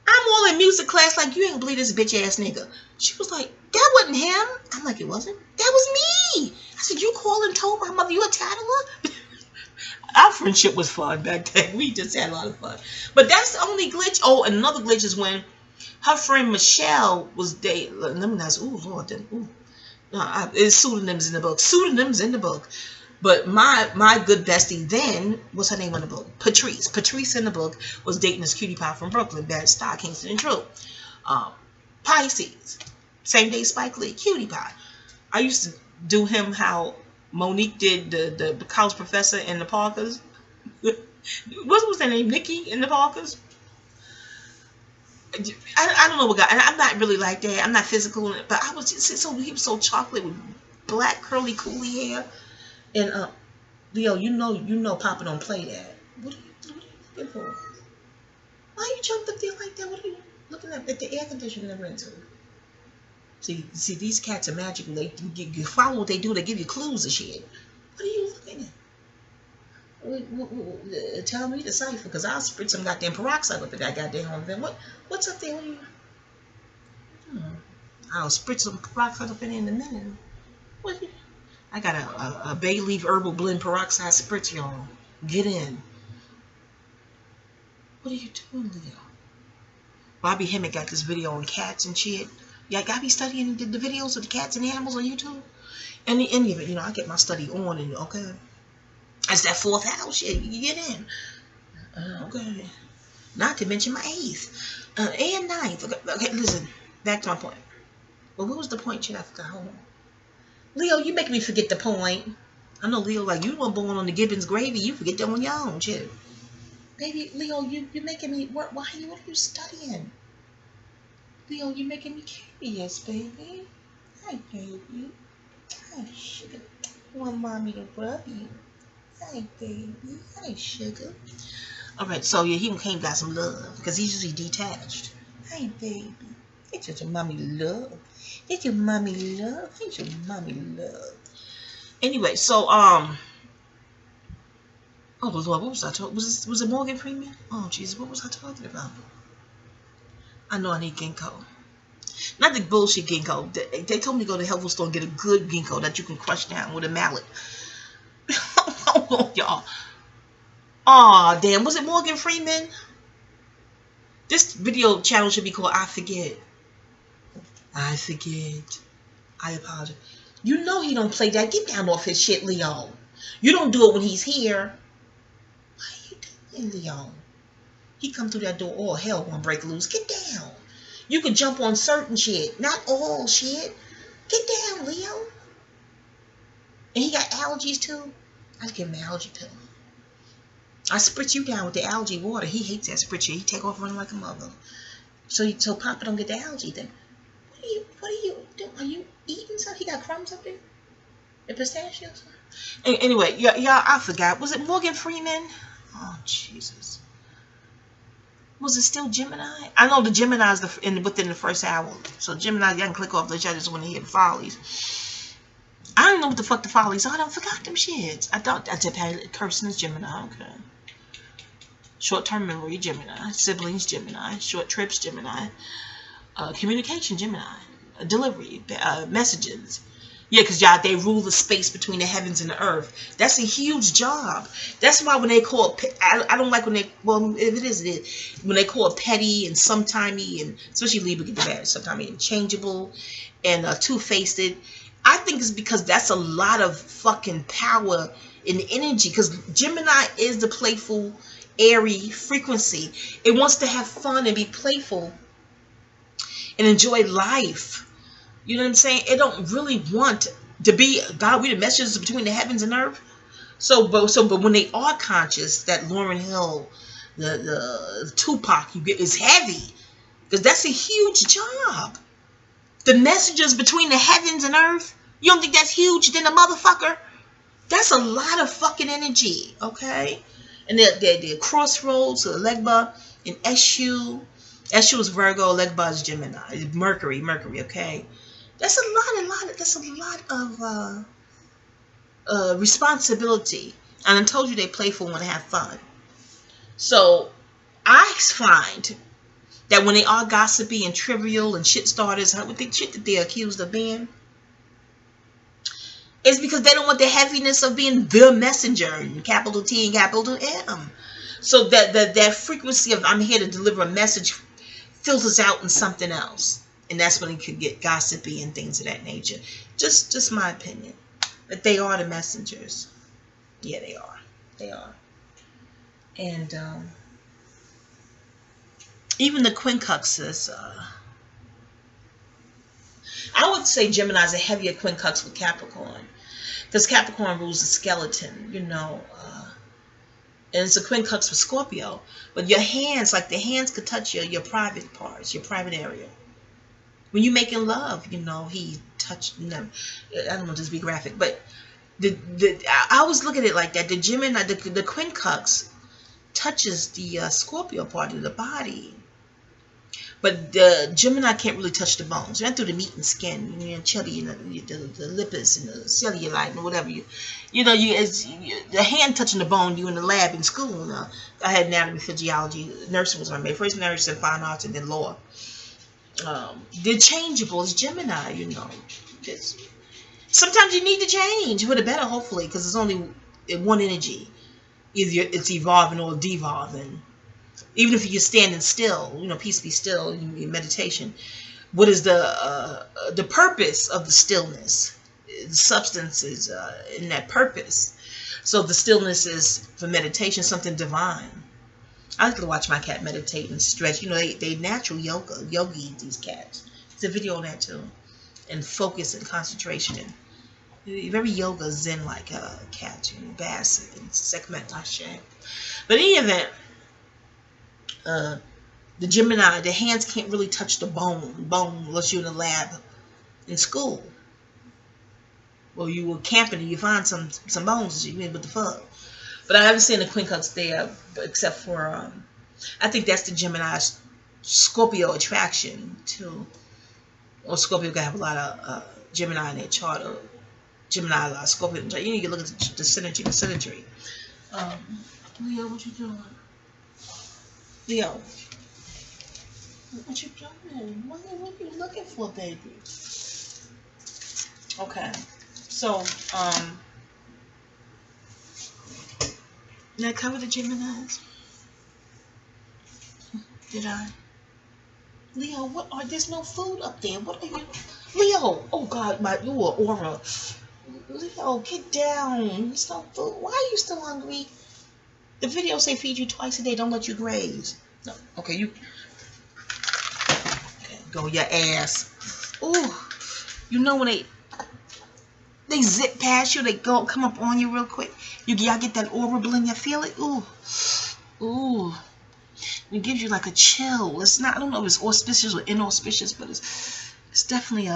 I'm all in music class like, you ain't gonna believe this bitch ass nigga. She was like, that wasn't him. I'm like, it wasn't? That was me. I said, you called and told my mother you a tattler? Our friendship was fun back then. We just had a lot of fun. But that's the only glitch. Oh, and another glitch is when her friend Michelle was dating. Ooh, Lord. Ooh. It's pseudonyms in the book. Pseudonyms in the book. But my good bestie then, what's her name in the book? Patrice. Patrice in the book was dating this cutie pie from Brooklyn, Bad Star, Kingston, and True. Pisces. Same day Spike Lee. Cutie pie. I used to do him how Monique did the college professor in the Parkers. What was their name? Nikki in the Parkers? I don't know what guy. I'm not really like that. I'm not physical, but I was just he was so chocolate with black curly coolie hair. And Leo, you know Papa don't play that. What are you looking for? Why you jumped up there like that? What are you looking at the air conditioner rental? See, these cats are magical. They you follow what they do. They give you clues and shit. What are you looking at? Tell me the cipher, because I'll sprit some goddamn peroxide up in that goddamn home thing. What's up there? What are you? I'll sprit some peroxide up in there in a minute. What? I got a bay leaf herbal blend peroxide spritz, y'all. Get in. What are you doing, Leo? Bobby Hemmett got this video on cats and shit. Yeah, I gotta be studying the videos of the cats and the animals on YouTube. Any of it, I get my study on, and okay. That's that 4th house shit. You get in. Okay. Not to mention my 8th. And 9th. Okay, listen. Back to my point. Well, what was the point, shit? I forgot. Hold on. Leo, you making me forget the point. I know, Leo, like, you weren't born on the Gibbons gravy. You forget that on your own, shit. Baby, Leo, you making me work. What are you studying? Leo, you making me curious, baby. Hi, baby. Hi, sugar. You want mommy to rub you? Hi, baby. Hi, sugar. Alright, so yeah, he came got some love, because he's usually detached. Hi, baby. It's just your mommy love. It's your mommy love. It's your mommy love. Anyway, so oh Lord, what was I talking? Was it Morgan Freeman? Oh Jesus, what was I talking about? I know I need ginkgo. Not the bullshit ginkgo. They told me to go to the health store and get a good ginkgo that you can crush down with a mallet. Hold on, y'all. Aw, damn. Was it Morgan Freeman? This video channel should be called I Forget. I forget. I apologize. You know he don't play that. Get down off his shit, Leo. You don't do it when he's here. Why are you doing, Leo? He come through that door, all hell gonna break loose. Get down. You can jump on certain shit, not all shit. Get down, Leo. And he got allergies too. I'd give him an allergy pill. I spritz you down with the algae water. He hates that spritz you. He take off running like a mother. So Papa don't get the algae then. What are you doing? Are you eating something? He got crumbs up there? The pistachios? Anyway, yeah, I forgot. Was it Morgan Freeman? Oh, Jesus. Was it still Gemini? I know the Gemini is within the first hour. So Gemini, you can click off the chat just want to hear the follies. I don't know what the fuck the follies are. I forgot them shits. I thought I just had a cursing as Gemini. Okay. Short-term memory, Gemini. Siblings, Gemini. Short trips, Gemini. Communication, Gemini. Delivery, messages. Yeah, because y'all, they rule the space between the heavens and the earth. That's a huge job. That's why when they call it, I don't like when they, well, if it is, when they call it petty and sometimey, and especially Libra get the bad, sometimey and changeable and two-faced. I think it's because that's a lot of fucking power and energy. Because Gemini is the playful, airy frequency. It wants to have fun and be playful and enjoy life. You know what I'm saying? It don't really want to be God. We the messengers between the heavens and earth. But when they are conscious, that Lauryn Hill, the Tupac, you get is heavy, because that's a huge job. The messengers between the heavens and earth. You don't think that's huge? Then a motherfucker. That's a lot of fucking energy. Okay, and they're crossroads. So Legba and Eshu. Eshu is Virgo. Legba is Gemini. Mercury. Okay. That's a lot of responsibility. And I told you they playful and want to have fun. So I find that when they are gossipy and trivial and shit starters, with the shit that they're accused of being, it's because they don't want the heaviness of being the messenger, and capital T and capital M. So that frequency of I'm here to deliver a message filters out in something else. And that's when it could get gossipy and things of that nature. Just my opinion. But they are the messengers. Yeah, they are. They are. And even the quincunxes, I would say Gemini is a heavier quincunx with Capricorn. Because Capricorn rules the skeleton, you know. And it's a quincunx with Scorpio. But your hands, like the hands could touch your private parts, your private area. When you're making love, you know, he touched them. I don't want to just be graphic, but I always look at it like that. The Gemini, the quincunx touches the Scorpio part of the body. But the Gemini can't really touch the bones. Right through the meat and skin, you know, chili, and the lipids and the cellulite and whatever. The hand touching the bone, you in the lab in school. I had anatomy, physiology. Nursing was my main. First nursing, fine arts, and then law. They're changeable as Gemini, you know. Sometimes you need to change for the better, hopefully, because it's only one energy. Either it's evolving or devolving. Even if you're standing still, you know, peace be still in meditation. What is the purpose of the stillness? The substance is in that purpose. So the stillness is for meditation, something divine. I like to watch my cat meditate and stretch. You know, they natural yogi, these cats. It's a video on that too. And focus and concentration. And very yoga zen-like cat. You know, bass and segment Ashe. But in any event, the Gemini, the hands can't really touch the bone unless you're in the lab in school. Well, you were camping and you find some bones. You mean, what the fuck? But I haven't seen the quincunx there, except for, I think that's the Gemini Scorpio attraction too. Or Scorpio can have a lot of Gemini in their chart, or Gemini, a lot of Scorpio in their chart. You need to look at the synergy. Leo, what you doing? Leo, what you doing? What are you looking for, baby? Okay, so, did I cover the Geminis? Did I? Leo, what are, there's no food up there. What are you? Leo, oh God, your aura. Leo, get down. There's no food. Why are you still hungry? The video say feed you twice a day. Don't let you graze. No, okay, you. Okay, go your ass. Ooh, you know when they zip past you, they come up on you real quick. Y'all get that aura blend, you feel it? Ooh. It gives you like a chill. It's not, I don't know if it's auspicious or inauspicious, but it's definitely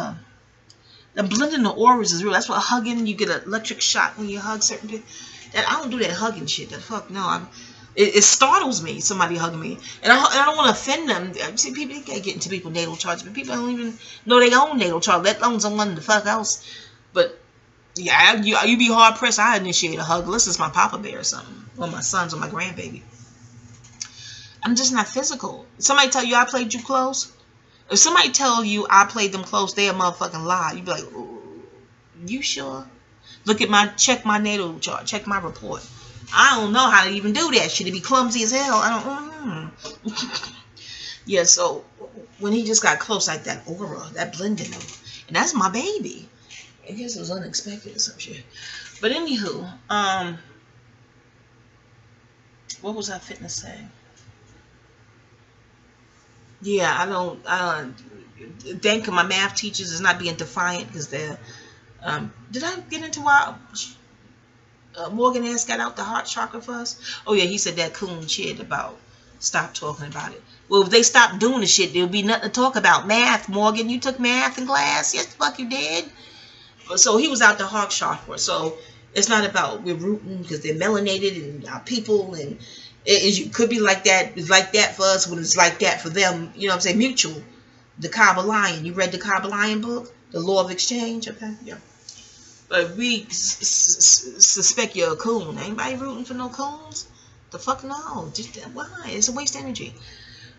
the blending the auras is real. That's why hugging, you get an electric shock when you hug certain people. That I don't do that hugging shit. That fuck no. It startles me, somebody hugging me, and I don't want to offend them. See, people can't get into people's natal charts, but people don't even know their own natal chart, let alone someone the fuck else. But yeah, you be hard pressed. I initiate a hug unless it's my papa bear or something, or my sons or my grandbaby. I'm just not physical. Somebody tell you I played you close. If somebody tell you I played them close, they a motherfucking lie. You be like, you sure? Look at check my natal chart, check my report. I don't know how to even do that shit. It be clumsy as hell. I don't. Yeah, so when he just got close, like that aura, that blending, and that's my baby. I guess it was unexpected or some shit. But anywho, what was I fitting to say? Yeah, I don't thank my math teachers is not being defiant because they're did I get into why Morgan ass got out the heart chakra for us? Oh yeah, he said that coon shit about stop talking about it. Well, if they stop doing the shit, there'll be nothing to talk about. Math, Morgan, you took math in class? Yes, the fuck you did. So he was out the heart chakra. So it's not about we're rooting because they're melanated and our people, and it could be like that. It's like that for us when it's like that for them. You know what I'm saying? Mutual. The Kabbalion. You read the Kabbalion book? The Law of Exchange? Okay, yeah. But we suspect you're a coon. Anybody rooting for no coons? The fuck no. Just why? It's a waste of energy.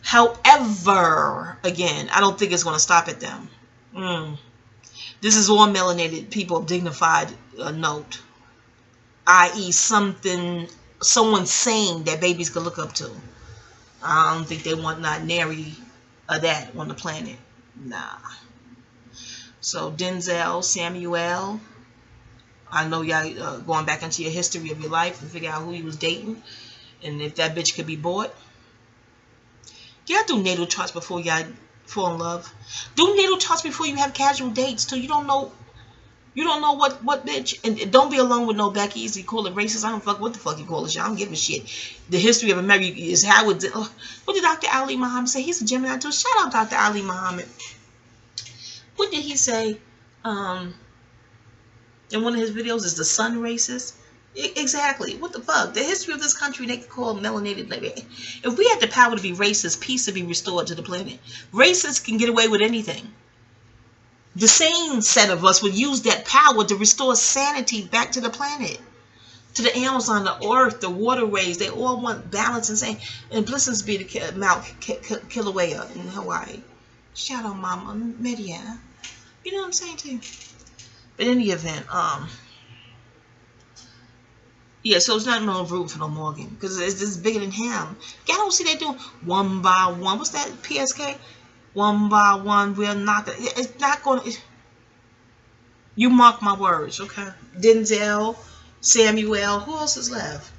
However, again, I don't think it's going to stop at them. This is all melanated people of dignified note, i.e., someone sane that babies could look up to. I don't think they want not nary of that on the planet. Nah. So Denzel, Samuel, I know y'all going back into your history of your life and figure out who you was dating and if that bitch could be bought. Y'all do natal charts before y'all fall in love. Do natal charts before you have casual dates too. You don't know what bitch, and don't be alone with no Becky's. You call it racist. I don't fuck what the fuck you call it. I don't give a shit. The history of America is how it. What did Dr. Ali Muhammad say? He's a Gemini too. Shout out Dr. Ali Muhammad. What did he say? In one of his videos, is the sun racist? Exactly. What the fuck? The history of this country they could call melanated. If we had the power to be racist, peace would be restored to the planet. Racists can get away with anything. The sane set of us would use that power to restore sanity back to the planet, to the Amazon, the earth, the waterways. They all want balance and saying, and blessings be to Mount Kilauea in Hawaii. Shout out Mama Media. You know what I'm saying to you? But in any event, yeah, so it's not no room for no Morgan because it's bigger than him. Y'all don't see they doing one by one. What's that PSK? One by one, we're not. It's not going to. You mark my words, okay? Denzel, Samuel. Who else is left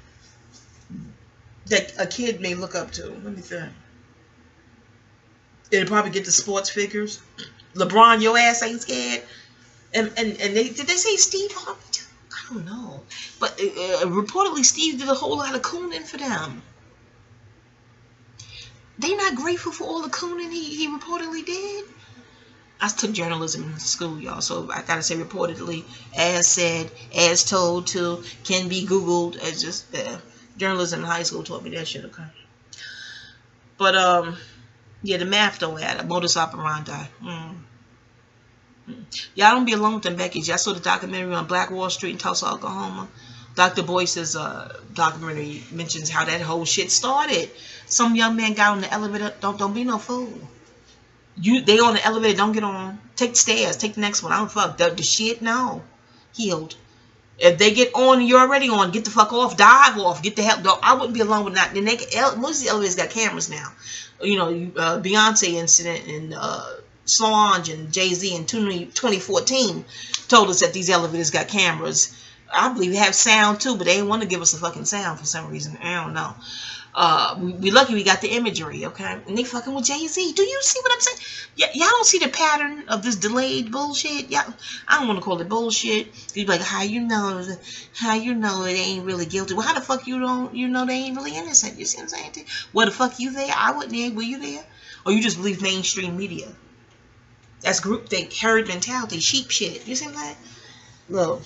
that a kid may look up to? Let me think. They'll probably get the sports figures. LeBron, your ass ain't scared. And did they say Steve Harvey? I don't know. But reportedly, Steve did a whole lot of cooning for them. They not grateful for all the cooning he reportedly did. I took journalism in school, y'all, so I gotta say reportedly, as said, as told to, can be Googled, as just journalism in high school taught me that shit, okay? But yeah, the math don't add up. Modus operandi. Y'all don't be alone with them Becky's. Y'all saw the documentary on Black Wall Street in Tulsa, Oklahoma. Dr. Boyce's documentary mentions how that whole shit started. Some young man got on the elevator. Don't be no fool. They on the elevator. Don't get on. Take the stairs. Take the next one. I don't fuck the shit. No, healed. If they get on and you're already on, get the fuck off. Dive off. Get the hell. I wouldn't be alone with that. Most of the elevators got cameras now. You know, Beyonce incident and Solange and Jay-Z in 2014 told us that these elevators got cameras. I believe they have sound too, but they didn't want to give us a fucking sound for some reason. I don't know. We lucky we got the imagery, okay? And they fucking with Jay-Z. Do you see what I'm saying? Y'all don't see the pattern of this delayed bullshit? Y'all, I don't want to call it bullshit. You be like, how you know it ain't really guilty? Well, how the fuck you know they ain't really innocent? You see what I'm saying? Well, the fuck you there? I wasn't there. Were you there? Or you just believe mainstream media? That's groupthink, herd mentality, sheep shit. You see what I'm saying? Look.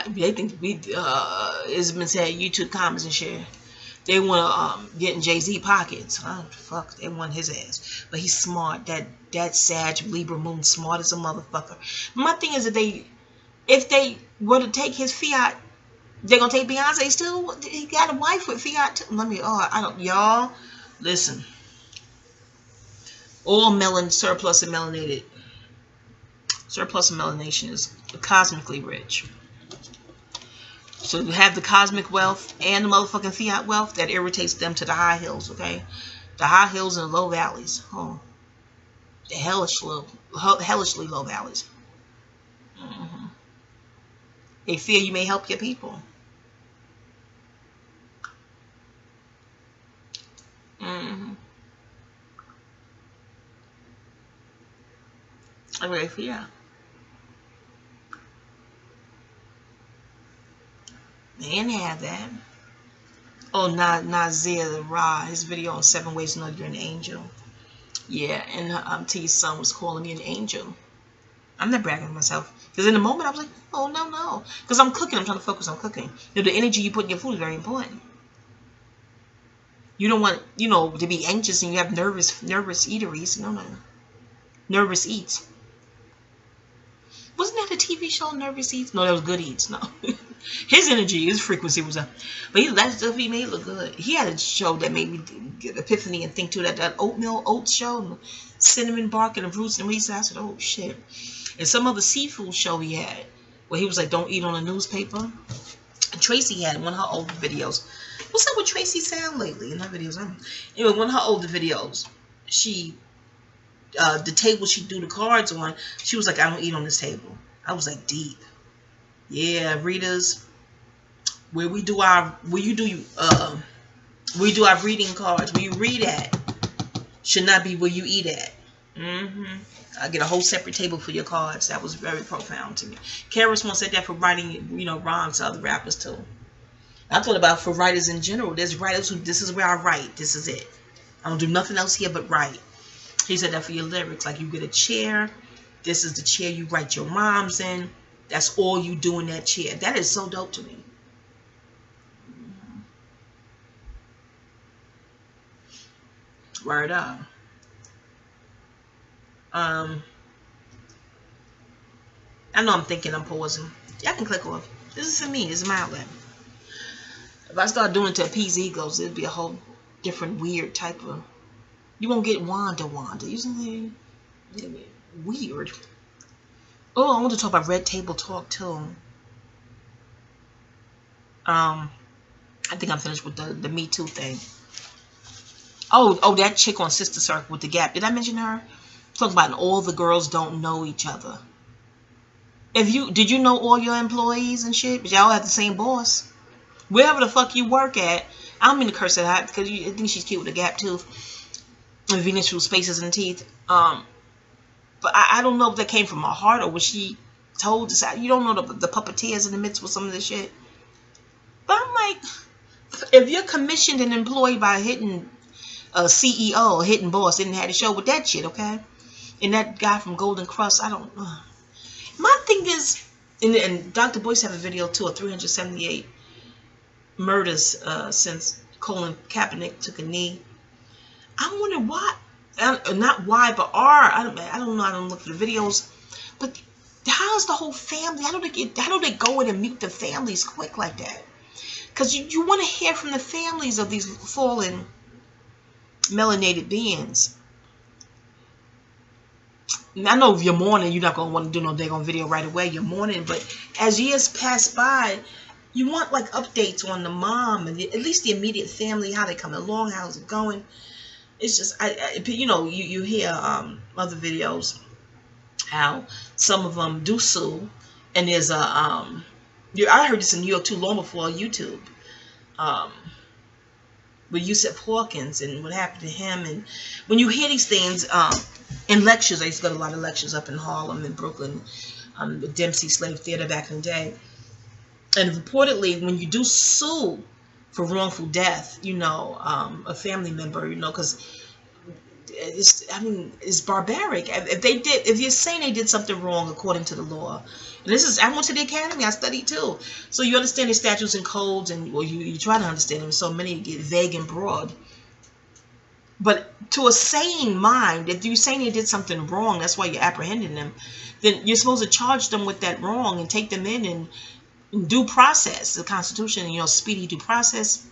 They think we, it's been said, YouTube comments and share. They want to get in Jay-Z pockets. Oh, fuck, they want his ass. But he's smart. That Sag Libra moon smart as a motherfucker. My thing is that if they were to take his fiat, they're gonna take Beyonce still. He got a wife with fiat too. Y'all listen. All surplus and melanated. Surplus and melanation is cosmically rich. So you have the cosmic wealth and the motherfucking fiat wealth that irritates them to the high hills, okay? The high hills and the low valleys. Oh. hellishly low valleys. They fear you may help your people. I really fear. They didn't have that. Oh, Nazir the Ra, his video on 7 ways to know you're an angel. Yeah, and T's son was calling me an angel. I'm not bragging on myself. Because in the moment, I was like, oh, no. Because I'm cooking. I'm trying to focus on cooking. You know, the energy you put in your food is very important. You don't want, you know, to be anxious and you have nervous eateries. No. Nervous eats. Wasn't that a TV show, Nervous Eats? No, that was Good Eats. No. His energy, his frequency was up. But that stuff he made look good. He had a show that made me get epiphany and think too. That oats show, cinnamon bark and the roots and wheat. I said, oh shit. And some other seafood show he had where he was like, don't eat on a newspaper. And Tracy had one of her older videos. What's up with Tracy sound lately in her videos? Anyway, one of her older videos, she, the table she do the cards on, she was like, I don't eat on this table. I was like, deep. Yeah, readers, where you do our reading cards, where you read at, should not be where you eat at. I get a whole separate table for your cards. That was very profound to me. Karis once said that for writing, you know, rhymes to other rappers too. I thought about for writers in general. There's writers who, this is where I write. This is it. I don't do nothing else here but write. He said that for your lyrics. Like you get a chair. This is the chair you write your rhymes in. That's all you do in that chair. That is so dope to me. Word up. I know I'm thinking I'm pausing. Y'all can click off. This is for me. This is my outlet. If I start doing it to appease egos, it'd be a whole different weird type of... You won't get Wandah. You see, weird. Oh, I want to talk about Red Table Talk too. I think I'm finished with the Me Too thing. Oh, that chick on Sister Circle with the Gap. Did I mention her? Talking about all the girls don't know each other. Did you know all your employees and shit? But y'all have the same boss. Wherever the fuck you work at. I don't mean to curse at her because I think she's cute with a gap tooth and Venus through spaces and teeth. But I don't know if that came from her heart or was she told this. You don't know the puppeteers in the midst with some of this shit. But I'm like, if you're commissioned and employed by a hidden CEO, a hidden boss, didn't have to show with that shit, okay? And that guy from Golden Crust, I don't know. My thing is, and Dr. Boyce have a video too of 378 murders since Colin Kaepernick took a knee. I wonder why. Not why, but I don't know. I don't look for the videos. But how's the whole family? How do they go in and meet the families quick like that? Because you want to hear from the families of these fallen melanated beings. I know if you're mourning, you're not going to want to do no daggone video right away. You're mourning, but as years pass by, you want like updates on the mom and at least the immediate family, how they coming along, how's it going. It's just, you know, you hear other videos how some of them do sue, and there's a I heard this in New York too, long before YouTube, with Yusuf Hawkins and what happened to him. And when you hear these things in lectures, I used to go to a lot of lectures up in Harlem and Brooklyn, the Dempsey Slave Theater back in the day, and reportedly when you do sue for wrongful death, you know, a family member, you know, because it's barbaric. If you're saying they did something wrong according to the law, and I went to the academy, I studied too, so you understand the statutes and codes, and well, you try to understand them. So many get vague and broad. But to a sane mind, if you're saying they did something wrong, that's why you're apprehending them, then you're supposed to charge them with that wrong and take them in and due process, the Constitution, you know, speedy due process,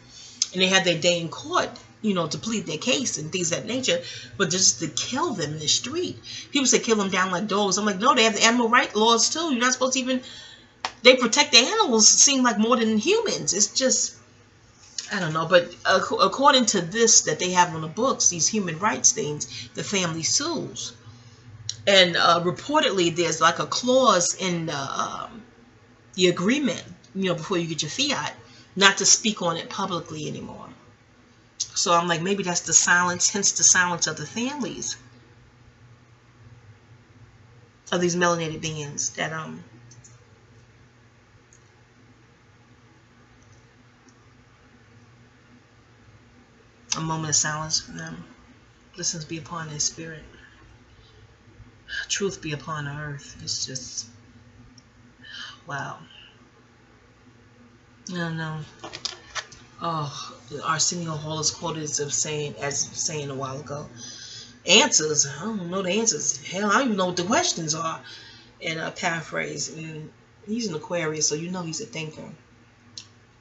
and they have their day in court, you know, to plead their case and things of that nature. But just to kill them in the street, people say kill them down like dogs. I'm like, no, they have the animal rights laws too. You're not supposed to even. They protect the animals. Seem like more than humans. It's just, I don't know. But according to this that they have on the books, these human rights things, the family sues. And reportedly, there's like a clause in the agreement, you know, before you get your fiat, not to speak on it publicly anymore. So I'm like, maybe that's the silence, hence the silence of the families of these melanated beings, that a moment of silence for them. Blessings be upon their spirit. Truth be upon the earth. It's just, wow. No. Oh, Arsenio Hall is quoted as saying a while ago, answers, I don't know the answers. Hell, I don't even know what the questions are. And paraphrase. And he's an Aquarius, so you know he's a thinker.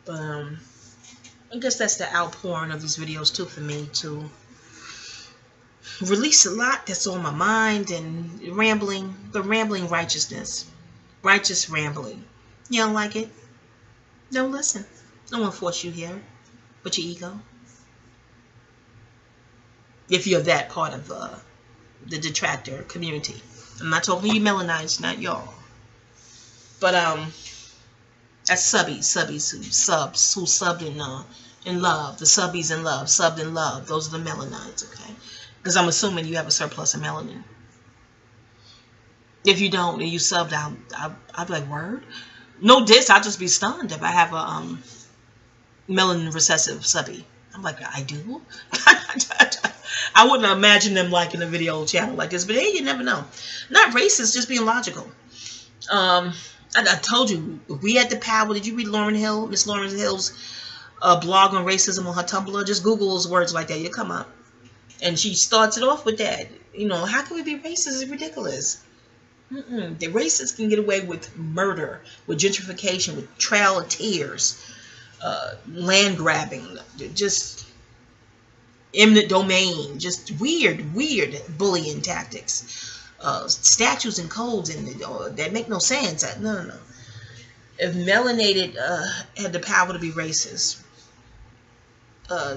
But I guess that's the outpouring of these videos too, for me to release a lot that's on my mind, and rambling, but rambling righteousness. Righteous rambling. You don't like it? Don't listen. No one force you here but your ego. If you're that part of the detractor community. I'm not talking to you Melanites, not y'all. But that's subbies who subbed in love. The subbies in love, subbed in love. Those are the Melanites, okay? Because I'm assuming you have a surplus of melanin. If you don't and you subbed out, I'd be like, word? No diss, I'll just be stunned if I have a melanin recessive subby. I'm like, I do? I wouldn't imagine them liking a video channel like this, but hey, you never know. Not racist, just being logical. I told you, if we had the power, did you read Miss Lauren Hill's blog on racism on her Tumblr? Just Google those words like that, you'll come up. And she starts it off with that. You know, how can we be racist? It's ridiculous. The racists can get away with murder, with gentrification, with trail of tears, land grabbing, just eminent domain, just weird bullying tactics, statutes and codes that make no sense. No. If melanated had the power to be racist,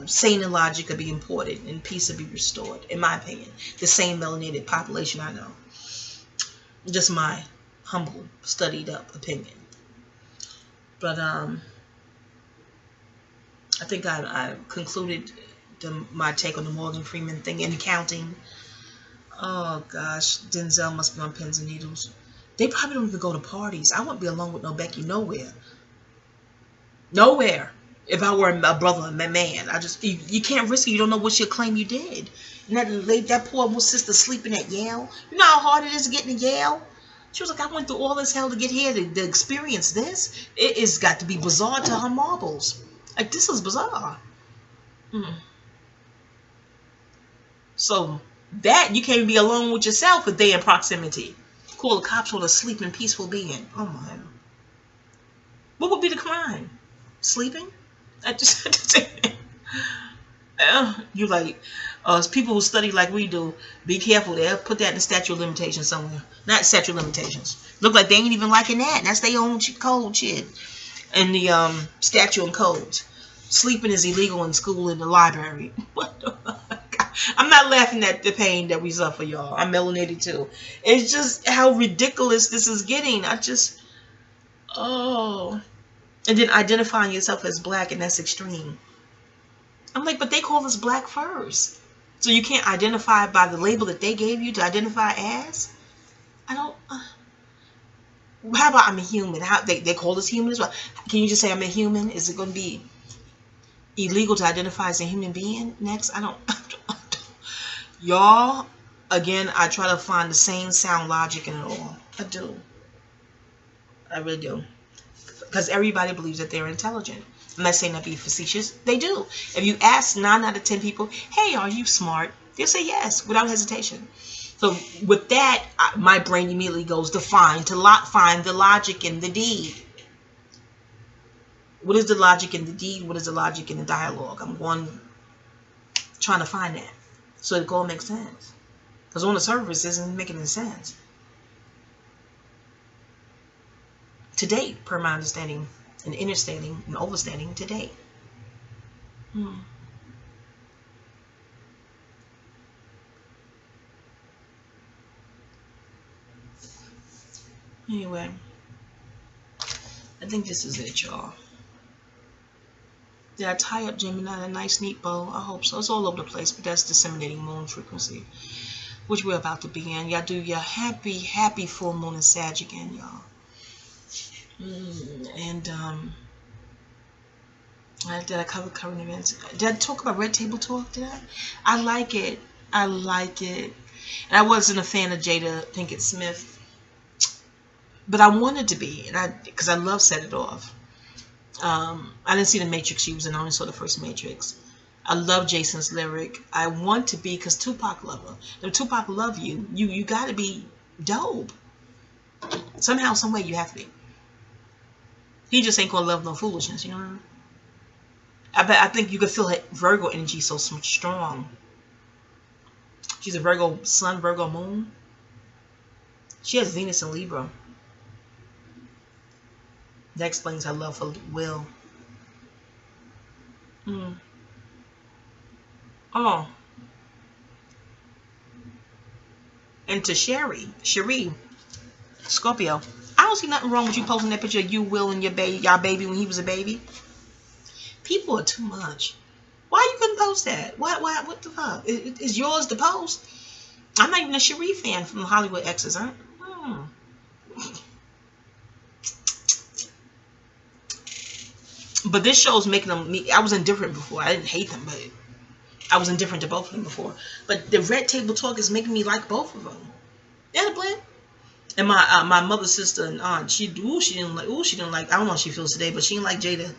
sane and logic could be imported and peace would be restored, in my opinion. The same melanated population I know. Just my humble, studied up opinion. But I think I concluded my take on the Morgan Freeman thing and counting. Oh gosh, Denzel must be on pins and needles. They probably don't even go to parties. I wouldn't be alone with no Becky nowhere. Nowhere. If I were a brother, a man, you can't risk it. You don't know what she'll claim you did. And that poor sister sleeping at Yale. You know how hard it is to get into Yale? She was like, I went through all this hell to get here to experience this. It has got to be bizarre to her marbles. Like, this is bizarre. So, that, you can't be alone with yourself if they're in proximity. Call the cops on a sleeping, peaceful being. Oh, my. What would be the crime? Sleeping? You like, people who study like we do, be careful. They'll put that in the statute of limitations somewhere. Not statute of limitations. Look like they ain't even liking that. That's their own code shit. And the statute and codes. Sleeping is illegal in school, in the library. What the fuck? I'm not laughing at the pain that we suffer, y'all. I'm melanated too. It's just how ridiculous this is getting. And then identifying yourself as black, and that's extreme. I'm like, but they call us black first. So you can't identify by the label that they gave you to identify as? I don't... how about I'm a human? They call us human as well. Can you just say I'm a human? Is it going to be illegal to identify as a human being next? I don't... Y'all, again, I try to find the same sound logic in it all. I do. I really do. Because everybody believes that they're intelligent. I'm not saying that be facetious. They do. If you ask 9 out of 10 people, hey, are you smart? They'll say yes, without hesitation. So with that, my brain immediately goes to find the logic in the deed. What is the logic in the deed? What is the logic in the dialogue? I'm trying to find that. So it all makes sense. Because on the surface, it isn't making any sense. To date, per my understanding, and understanding, and overstanding, to date. Anyway, I think this is it, y'all. Did I tie up Gemini in a nice neat bow? I hope so. It's all over the place, but that's disseminating moon frequency, which we're about to be in. Y'all do your happy full moon in Sag again, y'all. And did I cover current events? Did I talk about Red Table Talk? Did I? I like it. I like it. And I wasn't a fan of Jada Pinkett Smith, but I wanted to be, and because I love Set It Off. I didn't see The Matrix. She was in. I only saw the first Matrix. I love Jason's lyric. I want to be, because Tupac loved her. If Tupac love you, you got to be dope. Somehow, some way, you have to be. He just ain't gonna love no foolishness, you know what I mean? I think you could feel her Virgo energy so strong. She's a Virgo Sun, Virgo Moon. She has Venus in Libra. That explains her love for Will. Oh. And to Cherie, Scorpio. I don't see nothing wrong with you posting that picture of you, Will, and y'all baby when he was a baby. People are too much. Why you couldn't post that? What the fuck? Is yours to post? I'm not even a Cherie fan from Hollywood Exes, huh? But this show's making them. I was indifferent before. I didn't hate them, but I was indifferent to both of them before. But the Red Table Talk is making me like both of them. Yeah, the plan. And my mother's sister and aunt, she didn't like. I don't know how she feels today, but she didn't like Jada.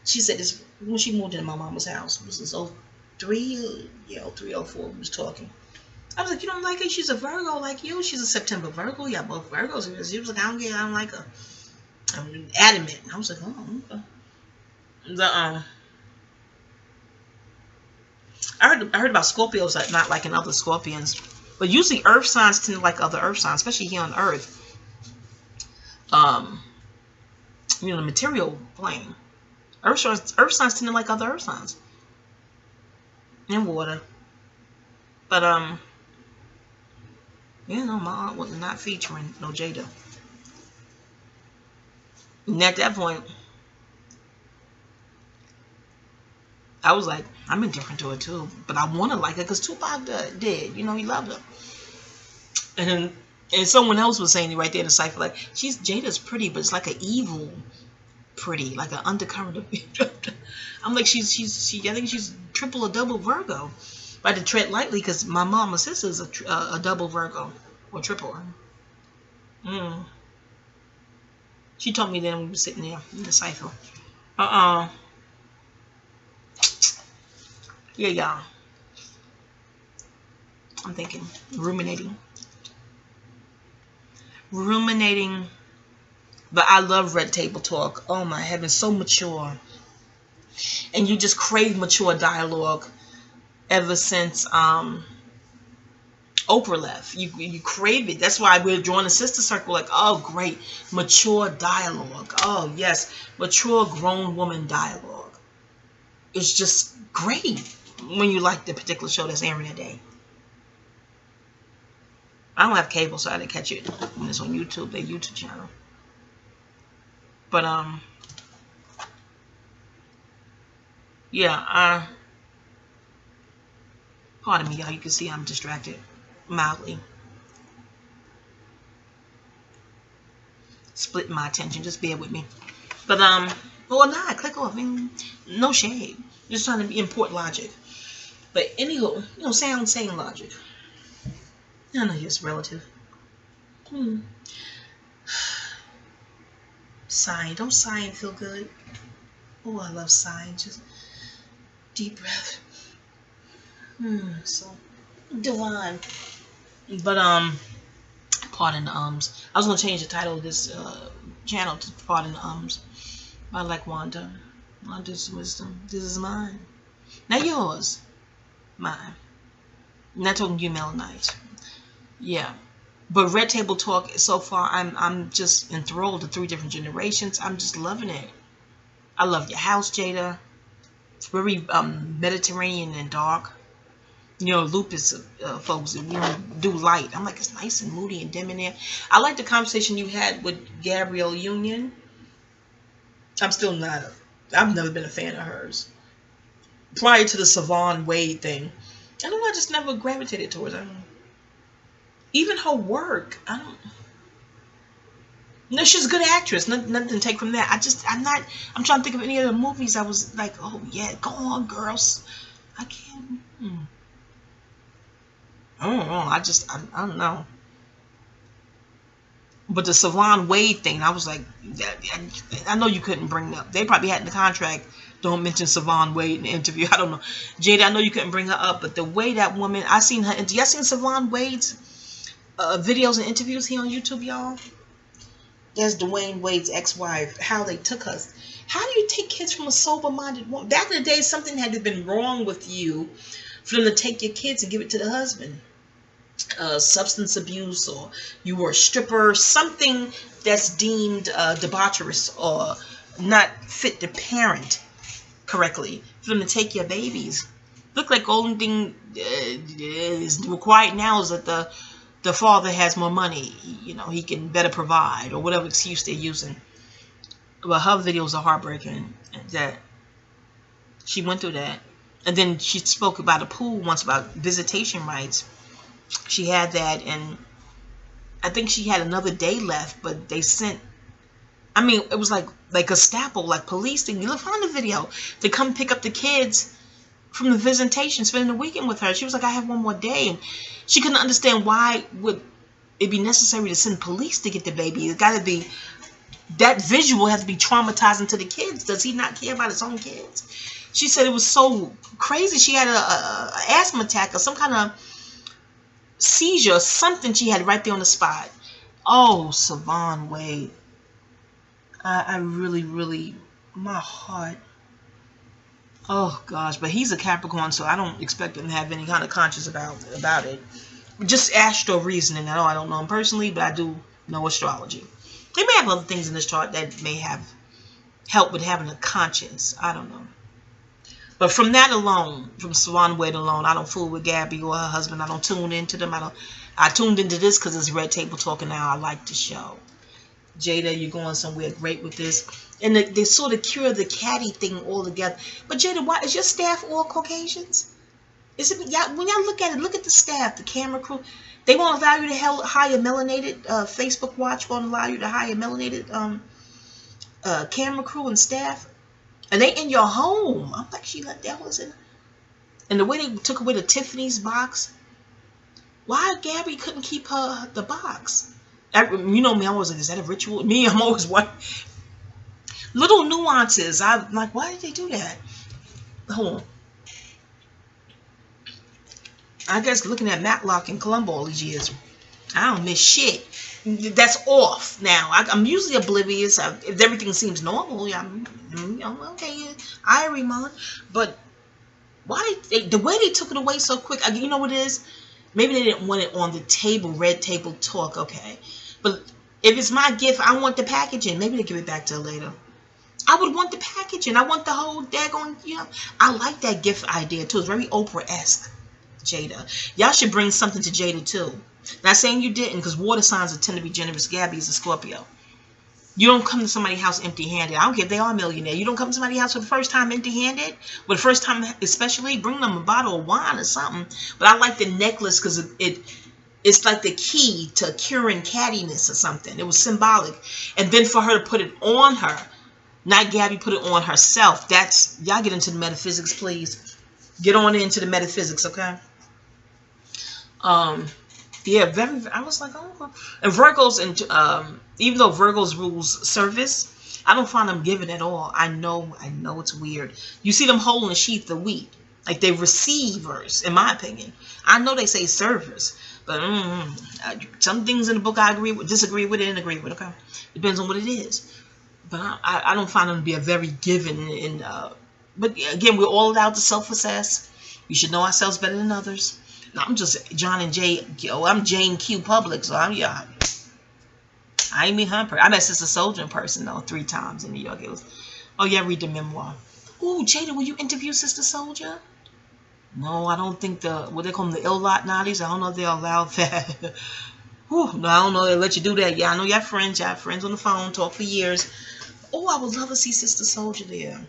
She said this when she moved into my mama's house. It was this 03, 04. We was talking. I was like, you don't like her? She's a Virgo like you. She's a September Virgo. Yeah, both Virgos. She was like, I don't like her. I'm adamant. I was like, oh, okay. I heard about Scorpios that not liking other Scorpions, but usually Earth signs tend to like other Earth signs, especially here on Earth. The material plane. Earth signs tend to like other Earth signs. And water. But my aunt was not featuring no Jada. And at that point, I was like, I'm indifferent to her too, but I want to like her because Tupac did. He loved her. And someone else was saying it right there in the cipher, like, Jada's pretty, but it's like an evil pretty, like an undercurrent of. I'm like, I think she's triple or double Virgo. But I had to tread lightly because my mom, my sister, is a double Virgo or triple. She told me then when we were sitting there in the cipher. Yeah, y'all. I'm thinking, ruminating. But I love Red Table Talk. Oh my heavens, so mature. And you just crave mature dialogue ever since Oprah left. You crave it. That's why we're drawing a sister circle, like, oh great, mature dialogue. Oh yes, mature grown woman dialogue. It's just great when you like the particular show that's airing that day. I don't have cable, so I didn't catch it when it's on YouTube, their YouTube channel. But yeah, pardon me, y'all. You can see I'm distracted mildly. Split my attention. Just bear with me. But well, nah, click off. No shade. Just trying to import logic. But anywho, saying logic. I know it's relative. Sighing. Don't sigh and feel good. Oh, I love sighing. Just deep breath. So divine. But pardon the ums. I was gonna change the title of this channel to Pardon the Ums. I like Wandah. Wandah's wisdom. This is mine. Not yours. Mine. I'm not talking to you, Melaninites. Yeah. But Red Table Talk, so far, I'm just enthralled to 3 different generations. I'm just loving it. I love your house, Jada. It's very Mediterranean and dark. You know, lupus folks, we don't do light. I'm like, it's nice and moody and dim in there. I like the conversation you had with Gabrielle Union. I've never been a fan of hers. Prior to the Savon Wade thing, I don't know, I just never gravitated towards her. Even her work, no, she's a good actress. Nothing to take from that. I'm trying to think of any other movies I was like, oh yeah, go on, girls. I can't. I don't know. I don't know. But the Savon Wade thing, I was like, I know you couldn't bring up. They probably had in the contract, don't mention Savon Wade in the interview. I don't know. Jada, I know you couldn't bring her up, but the way that woman, I seen her. Y'all seen Savon Wade's videos and interviews here on YouTube, y'all? There's Dwayne Wade's ex-wife, how they took us. How do you take kids from a sober-minded woman? Back in the day, something had to have been wrong with you for them to take your kids and give it to the husband. Substance abuse, or you were a stripper, something that's deemed debaucherous or not fit to parent correctly for them to take your babies. Look like only thing is required now is that the father has more money, you know, he can better provide, or whatever excuse they're using. But her videos are heartbreaking, that she went through that. And then she spoke about a pool once, about visitation rights. She had that, and I think she had another day left, but they sent, I mean, it was like a staple, like police thing. You'll find the video, to come pick up the kids from the visitation, spending the weekend with her. She was like, I have one more day. And she couldn't understand why would it be necessary to send police to get the baby. It got to be, that visual has to be traumatizing to the kids. Does he not care about his own kids? She said it was so crazy. She had a asthma attack or some kind of seizure or something she had right there on the spot. Oh, Savon Wade. I really, my heart. Oh gosh, but he's a Capricorn, so I don't expect him to have any kind of conscience about it. Just astro reasoning. I don't know him personally, but I do know astrology. They may have other things in this chart that may have help with having a conscience. I don't know. But from that alone, from Savon Wade alone, I don't fool with Gabby or her husband. I don't tune into them. I tuned into this because it's Red Table Talk, and now I like the show. Jada, you're going somewhere great with this. And they sort of cure the catty thing altogether. But Jada, why is your staff all Caucasians? Is it, when y'all look at it, look at the staff, the camera crew. They won't allow you to hire melanated, Facebook Watch won't allow you to hire melanated camera crew and staff. And they in your home. I'm like, she let that was in. And the way they took away the Tiffany's box. Why Gabby couldn't keep the box? You know me, I'm always like, is that a ritual? Me, I'm always what little nuances. I'm like, why did they do that? Hold on. I guess looking at Matlock and Columbo all these years, I don't miss shit. That's off now. I'm usually oblivious. If everything seems normal, I'm okay. I Irie, but why the way they took it away so quick? You know what it is? Maybe they didn't want it on the table, Red Table Talk, okay. But if it's my gift, I want the packaging. Maybe they give it back to her later. I would want the packaging. I want the whole daggone, I like that gift idea too. It's very Oprah-esque, Jada. Y'all should bring something to Jada too. Not saying you didn't, because water signs tend to be generous. Gabby is a Scorpio. You don't come to somebody's house empty-handed. I don't care if they are a millionaire. You don't come to somebody's house for the first time empty-handed. But the first time especially, bring them a bottle of wine or something. But I like the necklace because it's like the key to curing cattiness or something. It was symbolic. And then for her to put it on her, not Gabby put it on herself. That's, y'all get into the metaphysics, please. Get on into the metaphysics, okay? Yeah, I was like, oh. And Virgos, and even though Virgos rules service, I don't find them giving at all. I know it's weird. You see them holding a sheath of wheat, like they receivers, in my opinion. I know they say servers, but some things in the book I agree with, disagree with, and agree with. Okay, depends on what it is. But I don't find them to be a very giving. But again, we're all allowed to self-assess. We should know ourselves better than others. I'm just John and Jay. I'm Jane Q Public, so I ain't me Humper. I met Sister Soldier in person though 3 times in New York. It was, oh yeah, read the memoir. Ooh, Jada, will you interview Sister Soldier? No, I don't think what they call them, the Illuminati. I don't know if they allow that. Whew, no, I don't know. They let you do that. Yeah, I know you have friends. You have friends on the phone, talk for years. Oh, I would love to see Sister Soldier there.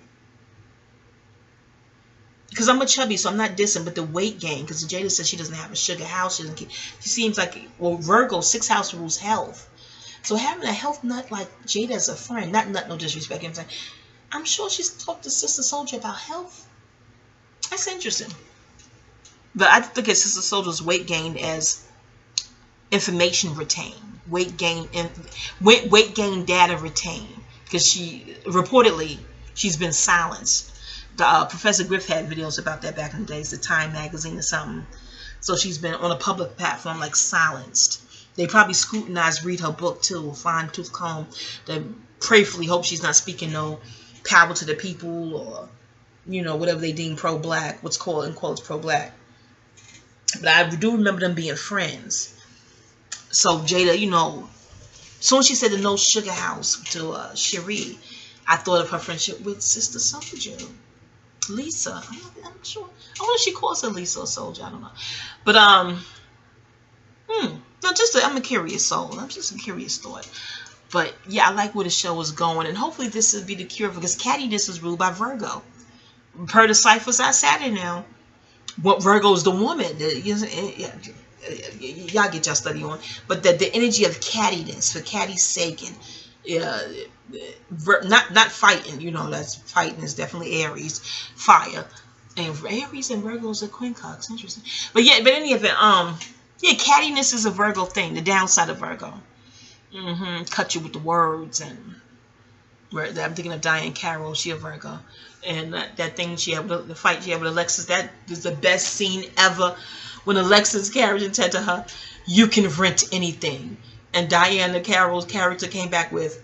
Because I'm a chubby, so I'm not dissing, but the weight gain. Because Jada says she doesn't have a sugar house. She seems like, well, Virgo, 6th house rules health. So having a health nut like Jada as a friend, not nut, no disrespect, I'm saying, I'm sure she's talked to Sister Soldier about health. That's interesting. But I look at Sister Soldier's weight gain as information retained. Weight gain data retained. Because reportedly, she's been silenced. Professor Griff had videos about that back in the days, the Time magazine or something. So she's been on a public platform, like, silenced. They probably scrutinize, read her book too, fine tooth comb. They prayerfully hope she's not speaking no power to the people, or, you know, whatever they deem pro-black, what's called in quotes pro-black. But I do remember them being friends. So Jada, you know, as soon as she said the no sugar house to Cherie, I thought of her friendship with Sister Soldier. Lisa, I'm sure. I wonder if she calls her Lisa or Soldier. I don't know. But no, I'm a curious soul. I'm just a curious thought. But yeah, I like where the show is going, and hopefully this will be the cure, because cattiness is ruled by Virgo. Per the ciphers I sat in now, what Virgo is the woman. Y'all get your study on, but the energy of cattiness for catty's sake, and not fighting, you know, that's fighting is definitely Aries, fire, and Aries and Virgos are quincocks. Interesting. But yeah, but in any event, yeah, cattiness is a Virgo thing, the downside of Virgo. Cut you with the words, and I'm thinking of Diane Carroll, she a Virgo, and that thing she had with the fight she had with Alexis, that is the best scene ever, when Alexis character said to her, "You can rent anything," and Diana Carroll's character came back with,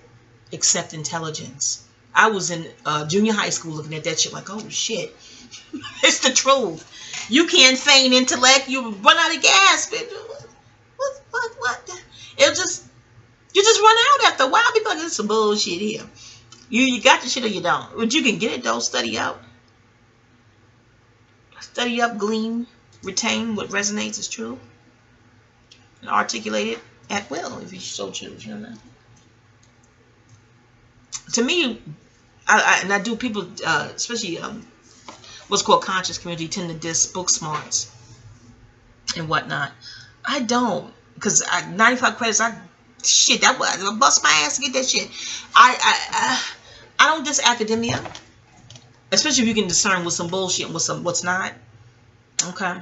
"Except intelligence." I was in junior high school looking at that shit like, oh shit, it's the truth. You can't feign intellect. You run out of gas. What? You just run out after a while. People like, this is some bullshit here. You got the shit or you don't. But you can get it though. Study up. Study up, glean, retain what resonates as true, and articulate it at will if you so choose. You know that. To me, I do people, especially what's called conscious community, tend to diss book smarts and whatnot. I don't, because 95 credits, I bust my ass to get that shit. I don't diss academia, especially if you can discern what's some bullshit and what's not. Okay,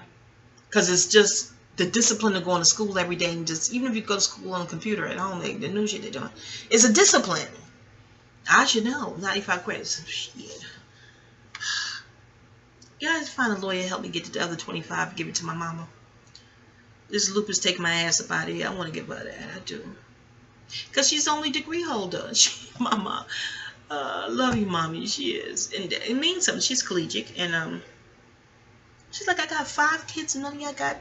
because it's just the discipline to going to school every day, and just even if you go to school on a computer at home, the new shit they're doing, it's a discipline. I should know. 95 credits. Shit. Guys, find a lawyer, help me get the other 25 and give it to my mama. This lupus taking my ass up out of here. I want to give her that. I do. Because she's the only degree holder. Mama. Love you, mommy. She is. And it means something. She's collegiate. And she's like, I got 5 kids and none of y'all got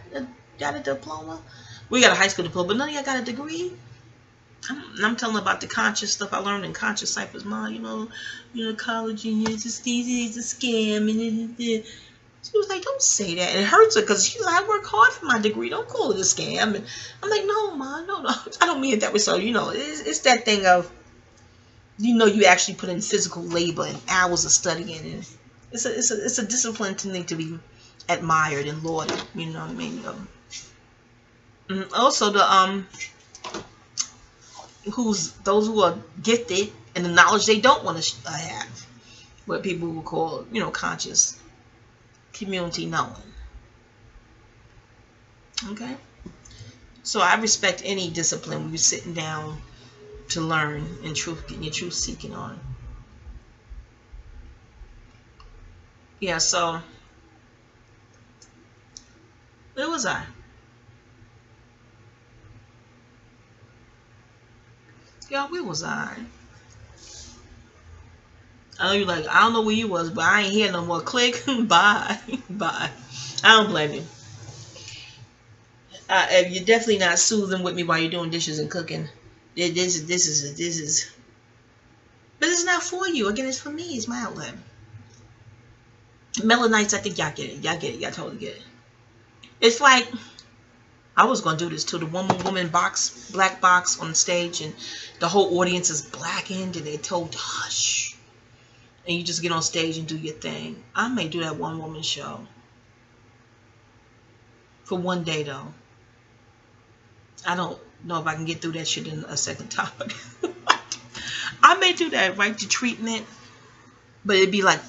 a diploma. We got a high school diploma, but none of y'all got a degree. I'm telling her about the conscious stuff I learned in conscious ciphers. Mom, you know, college and it's a scam. And she was like, don't say that. And it hurts her because she's like, I work hard for my degree. Don't call it a scam. And I'm like, no, Mom, no. I don't mean it that way. So, you know, it's that thing of, you know, you actually put in physical labor and hours of studying. And it's a discipline to need to be admired and lauded. You know what I mean? Also, those who are gifted and the knowledge they don't want to have, what people will call, you know, conscious community knowing. Okay, so I respect any discipline when you're sitting down to learn and getting your truth seeking on. Yeah, so where was I? Y'all, where was I? I know you're like, I don't know where you was, but I ain't here no more. Click. Bye. Bye. I don't blame you. You're definitely not soothing with me while you're doing dishes and cooking. This is. But it's not for you. Again, it's for me. It's my outlet. Melanites, I think y'all get it. Y'all get it. Y'all totally get it. It's like, I was going to do this too. The woman box, black box on the stage, and the whole audience is blackened, and they're told to hush. And you just get on stage and do your thing. I may do that one woman show. For one day, though. I don't know if I can get through that shit in a second time. I may do that, right? The treatment. But it'd be like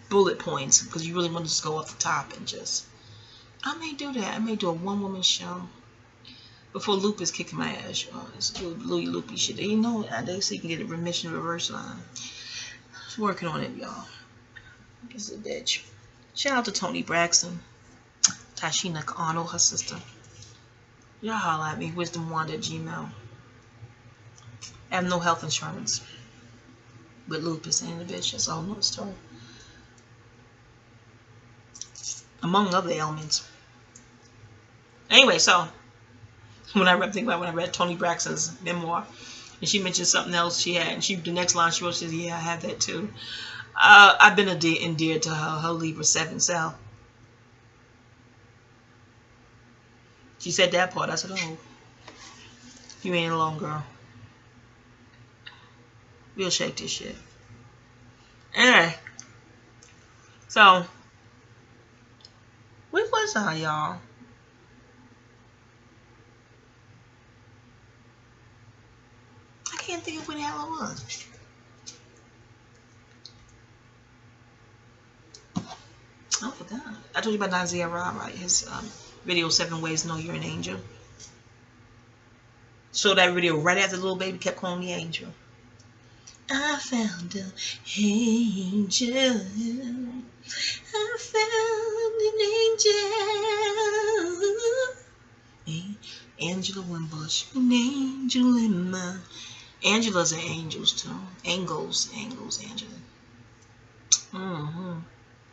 bullet points, because you really want to just go off the top and just... I may do that. I may do a one-woman show. Before Lupus kicking my ass, y'all. It's Louis Loopy shit. You know, they say you can get a remission reverse line. I was working on it, y'all. It's a bitch. Shout out to Tony Braxton. Tashina Arnold, her sister. Y'all holler at me. WisdomWandah@gmail. I have no health insurance. But lupus ain't a bitch. That's a whole nother story. Among other ailments. Anyway, so when I read Tony Braxton's memoir, and she mentioned something else she had, and the next line she wrote, she says, "Yeah, I have that too." I've been endeared to her Libra 7 self. She said that part. I said, "Oh, you ain't alone, girl. We'll shake this shit." Anyway, so where was I, y'all? I can't think of where the hell I was. I forgot. I told you about Isaiah Rob, right? His video 7 Ways to Know You're an Angel. So that video right after the little baby kept calling me angel. I found an angel. I found an angel. Angela Wimbush. An angel in my... Angelas are angels too. Angels, Angela.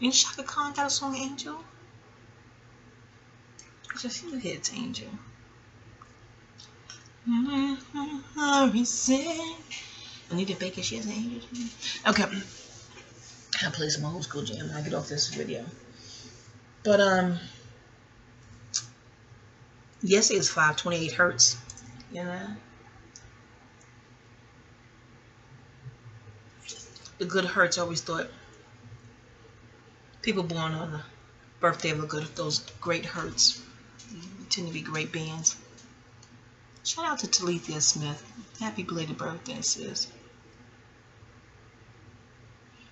And Shaka Khan got a song, Angel? Just you hits, Angel. Anita Baker, she has an angel too. Okay. I'll play some old school jam when I get off this video. But, yesterday is 528 hertz. You know? The good hertz, I always thought. People born on the birthday of those great hertz tend to be great bands. Shout out to Talithia Smith. Happy belated birthday, sis.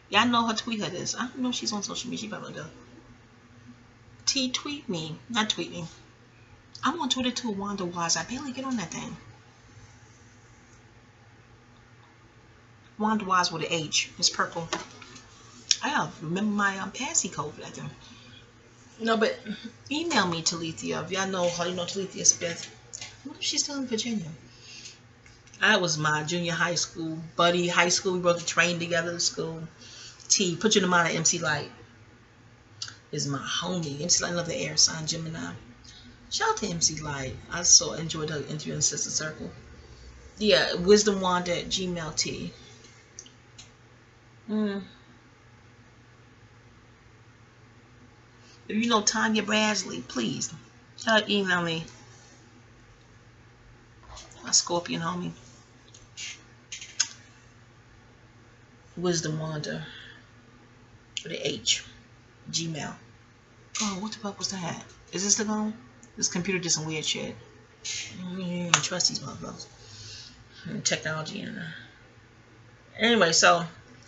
Yeah, I know her. Tweet her this. I don't know if she's on social media. She probably does. T, tweet me. Not tweet me. I'm on Twitter too, Wandah Wise. I barely get on that thing. Wandah Wise with an H. It's purple. I gotta remember my passy code for that thing. No, but email me, Talithia. If y'all know her, you know Talithia Smith. What if she's still in Virginia? I was my junior high school buddy. High school, we rode the train together to school. T, put you in the mind of MC Light. Is my homie. MC Light, another air sign, Gemini. Shout out to MC Light. I so enjoyed her interview in Sister Circle. Yeah, WisdomWandah@gmail.t. If you know Tanya Bradley, please email me. My Scorpion homie. WisdomWandah with an H. Gmail. Oh, what the fuck was that? Is this the phone? This computer did some weird shit. You don't trust these motherfuckers. Technology and anyway, so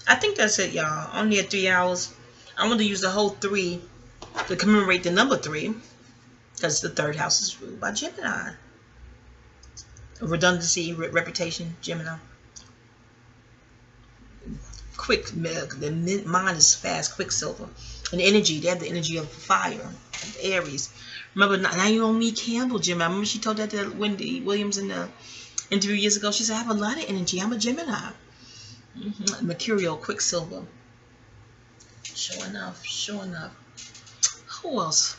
I think that's it, y'all. Only at 3 hours. I'm going to use the whole 3 to commemorate the number 3, because the 3rd house is ruled by Gemini. Redundancy, reputation, Gemini. Quick, the mind is fast, Quicksilver. And energy, they have the energy of fire, Aries. Remember, now you don't need Campbell, Gemini. Remember she told that to Wendy Williams in the interview years ago. She said, I have a lot of energy. I'm a Gemini. Mercurial, Quicksilver. Sure enough. Who else?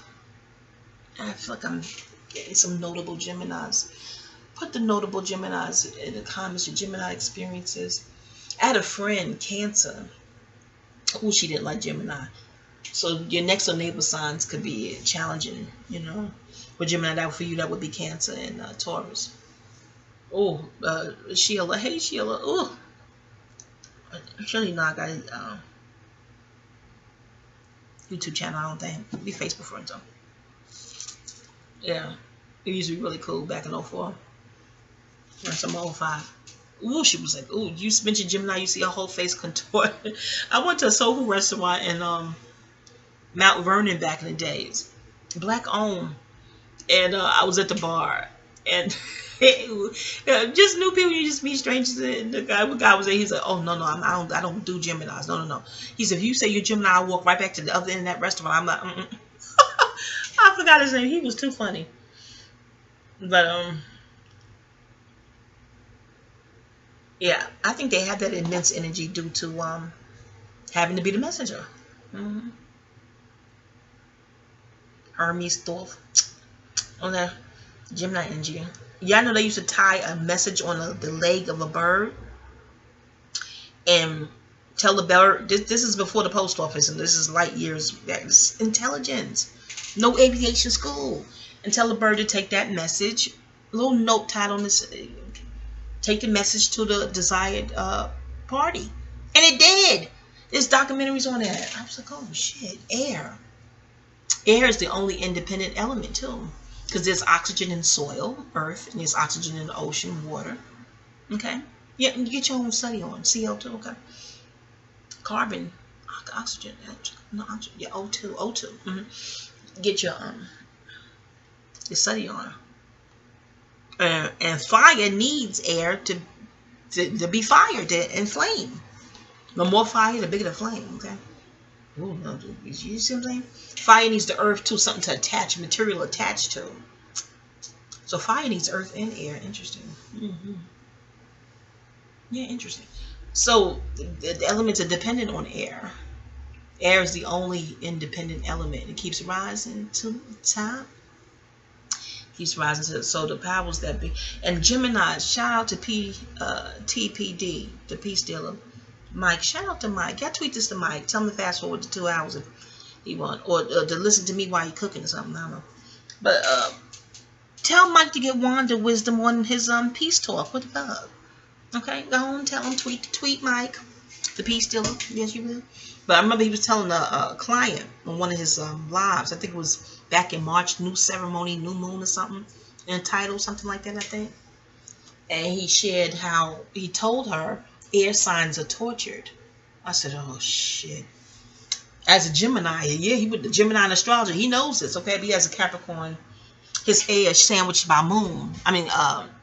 I feel like I'm getting some notable Geminis. Put the notable Geminis in the comments, your Gemini experiences. I had a friend, Cancer. She didn't like Gemini. So your next door neighbor signs could be challenging, you know. For Gemini, that for you, that would be Cancer and Taurus. Oh, Sheila. Hey, Sheila. Oh, actually, no, I got a YouTube channel, I don't think. Be Facebook friends, though. Yeah. It used to be really cool back in 04. That's some 05. Ooh, she was like, ooh, you mentioned Gemini, you see her whole face contort. I went to a soul food restaurant in Mount Vernon back in the days. Black owned. And I was at the bar. And just new people, you just meet strangers. And the guy was there. He's like, oh, no, I don't do Geminis. No. He said, if you say you're Gemini, I'll walk right back to the other end of that restaurant. I'm like, I forgot his name. He was too funny. But, yeah, I think they have that immense energy due to having to be the messenger. Hermes Thorpe. On that Gemini energy. Yeah, I know they used to tie a message on the leg of a bird and tell the bird, this is before the post office, and this is light years back. It's intelligence. No aviation school. And tell the bird to take that message, a little note tied on this, take the message to the desired party. And it did. There's documentaries on that. I was like, oh shit, air. Air is the only independent element too. Because there's oxygen in soil, earth, and there's oxygen in the ocean, water. Okay? Yeah, you get your own study on. CO2, okay? Carbon, oxygen, no oxygen, yeah, O2. Get your study on. And fire needs air to be fired, to inflame. The more fire, the bigger the flame, okay? Ooh, no, you see what I'm saying? Fire needs the earth too, something to attach, material attached to. So fire needs earth and air. Interesting. Yeah, interesting. So the elements are dependent on air. Air is the only independent element. It keeps rising to the top. Keeps rising to the, so the powers that be. And Gemini, shout out to TPD, the Peace Dealer. Mike, shout out to Mike. I tweet this to Mike. Tell him to fast forward to 2 hours if he want, or to listen to me while you're cooking or something. I don't know. But tell Mike to get Wandah wisdom on his peace talk with love. Okay, go on, tell him, tweet Mike, the Peace Dealer. Yes, you will. But I remember he was telling a client on one of his lives. I think it was back in March, new ceremony, new moon or something, entitled something like that, I think. And he shared how he told her air signs are tortured. I said, oh shit. As a Gemini, yeah, he with the Gemini and astrologer, he knows this, okay? But he has a Capricorn, his air is sandwiched by moon. I mean,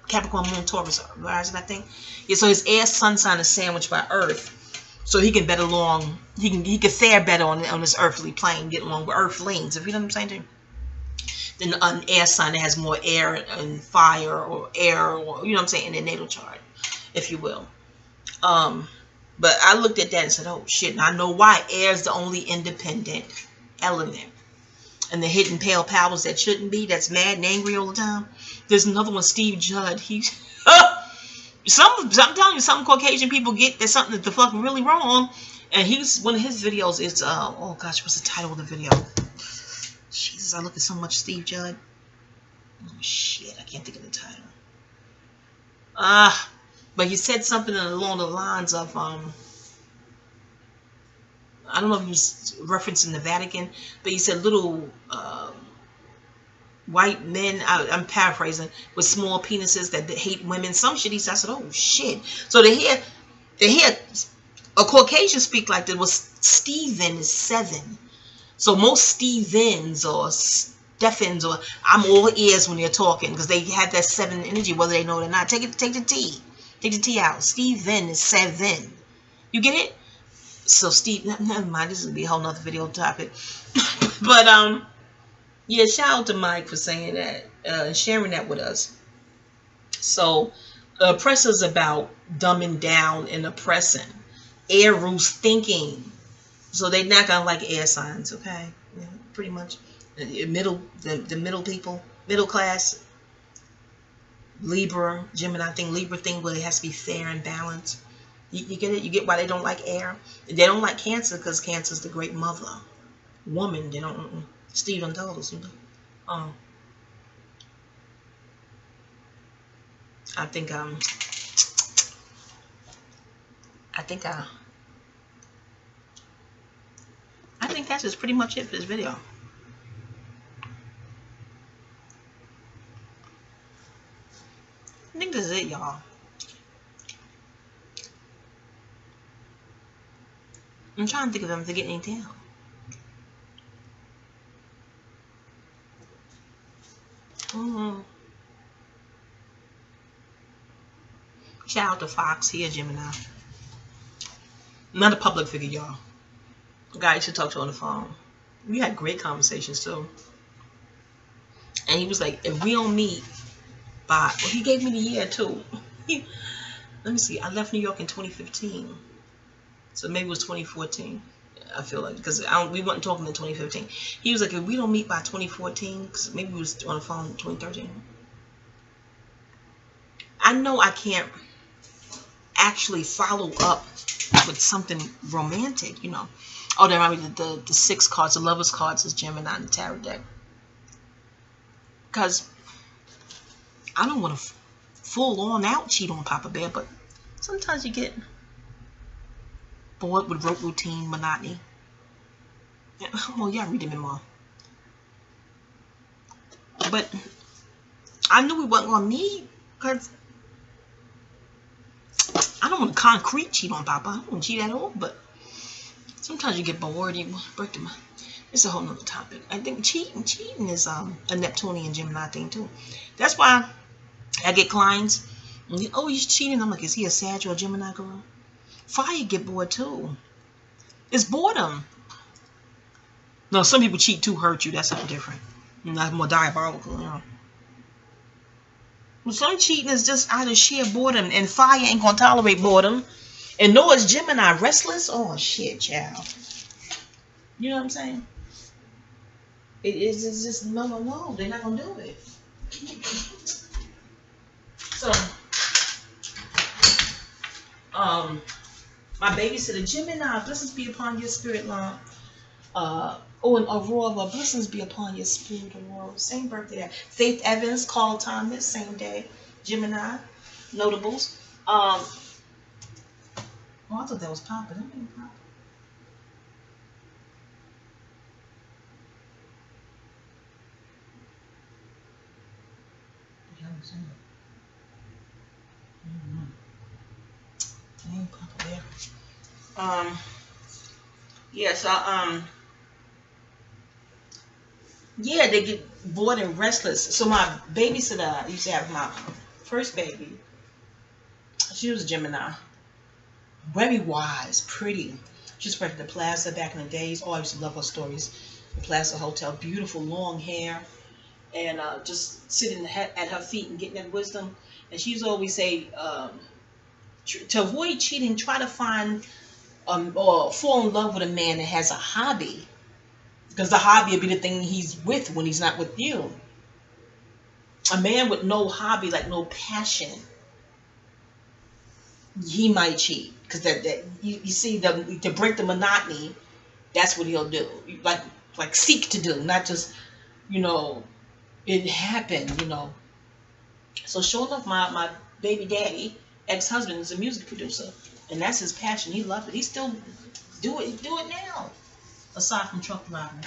Capricorn, moon, Taurus, rising, I think. Yeah, so his air sun sign is sandwiched by Earth. So he can better along, he can fare better on this earthly plane, get along with earthlings, if you know what I'm saying. Than an air sign that has more air and fire or air, or you know what I'm saying, in their natal chart, if you will. But I looked at that and said, oh shit, and I know why. Air is the only independent element. And the hidden pale powers that shouldn't be, that's mad and angry all the time. There's another one, Steve Judd. He's I'm telling you, some Caucasian people get there's something that the fuck really wrong. And he's one of his videos is oh gosh, what's the title of the video? Jesus, I look at so much Steve Judd. Oh shit, I can't think of the title. But he said something along the lines of I don't know if he was referencing the Vatican, but he said little white men, I'm paraphrasing, with small penises that hate women. Some shit he said. I said, oh shit. So to hear a Caucasian speak like that was Stephen is 7. So most Stevens or Stephens, or I'm all ears when they're talking because they have that 7 energy, whether they know it or not. Take the T. Take the T out. Stephen is 7. You get it? So Steve, never mind. This is gonna be a whole nother video topic. But yeah, shout out to Mike for saying that, and sharing that with us. So oppressor's about dumbing down and oppressing. Air rules thinking. So they're not gonna like air signs, okay? Yeah, pretty much. The middle people, middle class. Libra, Gemini, I think Libra thing where it has to be fair and balanced. You get it? You get why they don't like air? They don't like Cancer because Cancer is the great mother. woman, you know, Stephen Dollars, you know. I think that's just pretty much it for this video. I think this is it, y'all. I'm trying to think of them to get anything else. Shout out to Fox here, Gemini. Not a public figure, y'all. The guy you should talk to on the phone. We had great conversations too. And he was like, if we don't meet by, well, he gave me the year too. Let me see. I left New York in 2015. So maybe it was 2014. I feel like, because we weren't talking in 2015. He was like, if we don't meet by 2014, because maybe we was on the phone in 2013. I know I can't actually follow up with something romantic, you know. Oh, there might be the 6 cards, the Lovers cards is Gemini in the tarot deck. Because I don't want to full on out cheat on Papa Bear, but sometimes you get bored with rote routine, monotony. Yeah, well, y'all read them in more. But I knew we wasn't going to meet because I don't want to concrete cheat on Papa. I don't want to cheat at all, but sometimes you get bored. You break them. It's a whole nother topic. I think cheating is a Neptunian Gemini thing too. That's why I get clients. Oh, he's cheating. I'm like, is he a Sag or a Gemini girl? Fire get bored too. It's boredom. No, some people cheat to hurt you. That's something different. That's more diabolical, you know. Well, some cheating is just out of sheer boredom, and fire ain't gonna tolerate boredom. And Noah's Gemini restless. Oh shit, child. You know what I'm saying? It's just no. They're not gonna do it. So, my babysitter Gemini, blessings be upon your spirit, line. And Aurora, blessings be upon your spirit, Aurora. Same birthday there. Faith Evans, Carl Thomas, same day. Gemini, notables. Oh, I thought that was Papa. That ain't Papa. I haven't seen it. Ain't Papa there. Yes, yeah, they get bored and restless. So my babysitter, I used to have my first baby. She was a Gemini. Very wise, pretty. She was worked at the Plaza back in the days. Oh, I used to love her stories. The Plaza Hotel, beautiful long hair, and just sitting at her feet and getting that wisdom. And she used to always say, to avoid cheating, try to find or fall in love with a man that has a hobby. Because the hobby will be the thing he's with when he's not with you. A man with no hobby, like no passion, he might cheat. Because you see, to break the monotony, that's what he'll do. Like seek to do, not just, you know, it happened, you know. So sure enough, my baby daddy, ex-husband, is a music producer. And that's his passion. He loved it. He still do it now. Aside from truck driving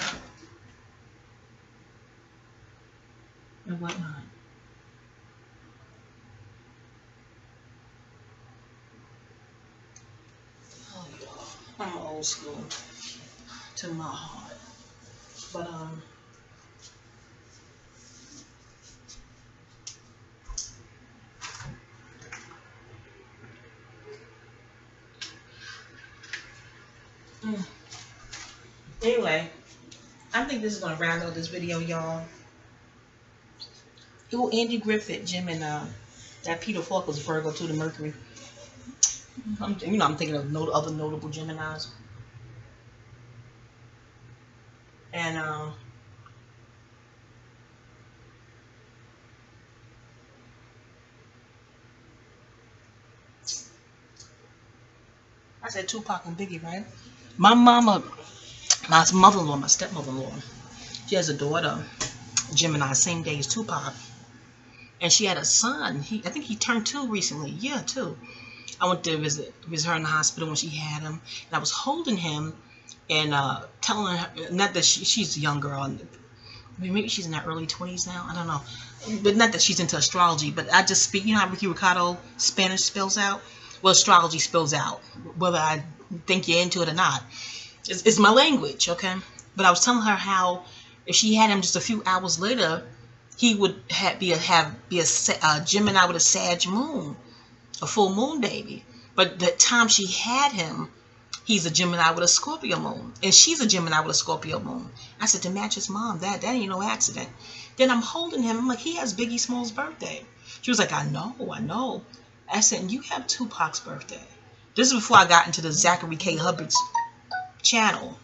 and whatnot. Oh, y'all, I'm old school to my heart. But anyway, I think this is going to round out this video, y'all. It will Andy Griffith, Gemini. That Peter Falk was Virgo to the Mercury. I'm thinking of other notable Geminis. And I said Tupac and Biggie, right? My mama My mother-in-law, my stepmother-in-law, she has a daughter, Gemini, same day as Tupac. And she had a son. I think he turned 2 recently. Yeah, 2. I went to visit her in the hospital when she had him. And I was holding him and telling her, not that she's a young girl. Maybe she's in her early 20s now. I don't know. But not that she's into astrology. But I just speak. You know how Ricky Ricardo Spanish spells out? Well, astrology spells out. Whether I think you're into it or not. It's my language, okay? But I was telling her how if she had him just a few hours later, he would be a Gemini with a Sag moon, a full moon baby. But the time she had him, he's a Gemini with a Scorpio moon, and she's a Gemini with a Scorpio moon. I said, to match his mom, that ain't no accident. Then I'm holding him. I'm like, he has Biggie Smalls' birthday. She was like, I know. I said, and you have Tupac's birthday. This is before I got into the Zachary K. Hubbard's channel,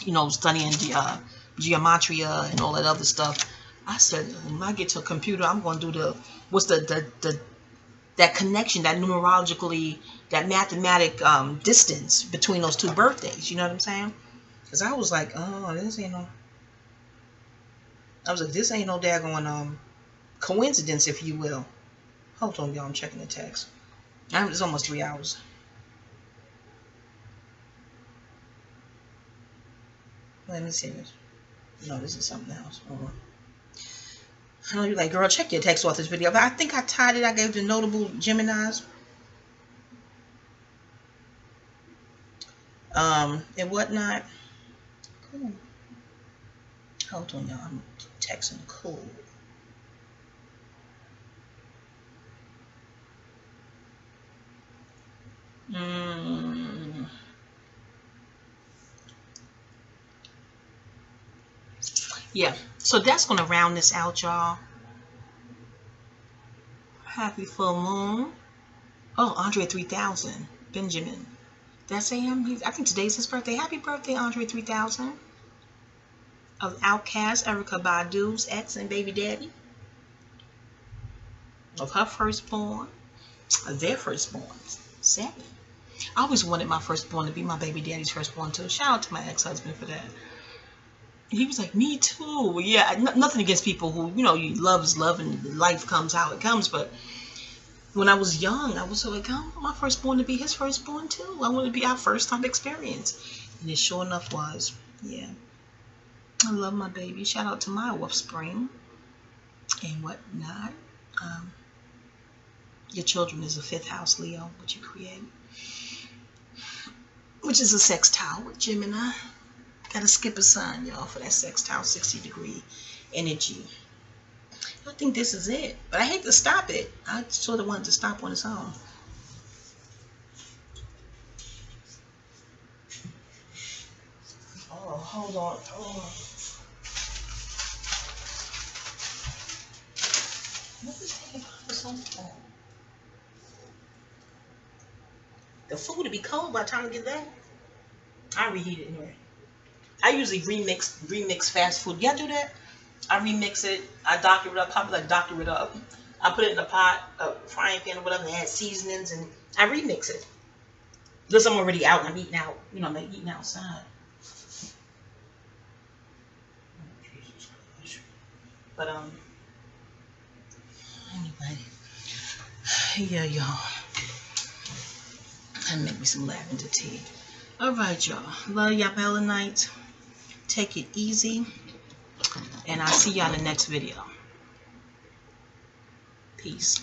you know, studying the geometria and all that other stuff. I said, when I get to a computer, I'm going to do that connection, that numerologically, that mathematic distance between those 2 birthdays. You know what I'm saying? Because I was like, oh, this ain't no daggone coincidence, if you will. Hold on, y'all. I'm checking the text. It's almost 3 hours. Let me see this. No, this is something else. I know you're like, girl, check your text off this video. But I think I tied it. I gave the notable Geminis. And whatnot. Cool. Hold on, y'all. I'm texting cool. Yeah, so that's going to round this out, y'all. Happy full moon. Oh, Andre 3000, Benjamin. That's him. I think today's his birthday. Happy birthday, Andre 3000. Of Outkast, Erykah Badu's ex and baby daddy. Of her firstborn. Of their firstborn. 7. I always wanted my firstborn to be my baby daddy's firstborn too. Shout out to my ex-husband for that. He was like, me too. Yeah, nothing against people who, you know, you love is love and life comes how it comes. But when I was young, I was so like, I want my firstborn to be his firstborn too. I want it to be our first time experience. And it sure enough was. Yeah. I love my baby. Shout out to my offspring and whatnot. Your children is a 5th house, Leo, what you create. Which is a sextile with Gemini. Gotta skip a sign, y'all, for that sextile 60-degree energy. I think this is it. But I hate to stop it. I sort of wanted to stop on its own. Oh, hold on. Oh. What is taking so long? The food will be cold by the time I get there. I reheat it anyway. I usually remix fast food. Y'all do that? I remix it. I doctor it up. Probably like doctor it up. I put it in a pot, a frying pan or whatever, and add seasonings, and I remix it. Unless I'm already out and I'm eating out. You know, I'm eating outside. But anyway, yeah, y'all. And make me some lavender tea. All right, y'all. Love y'all, Melaninites. Take it easy. And I'll see y'all in the next video. Peace.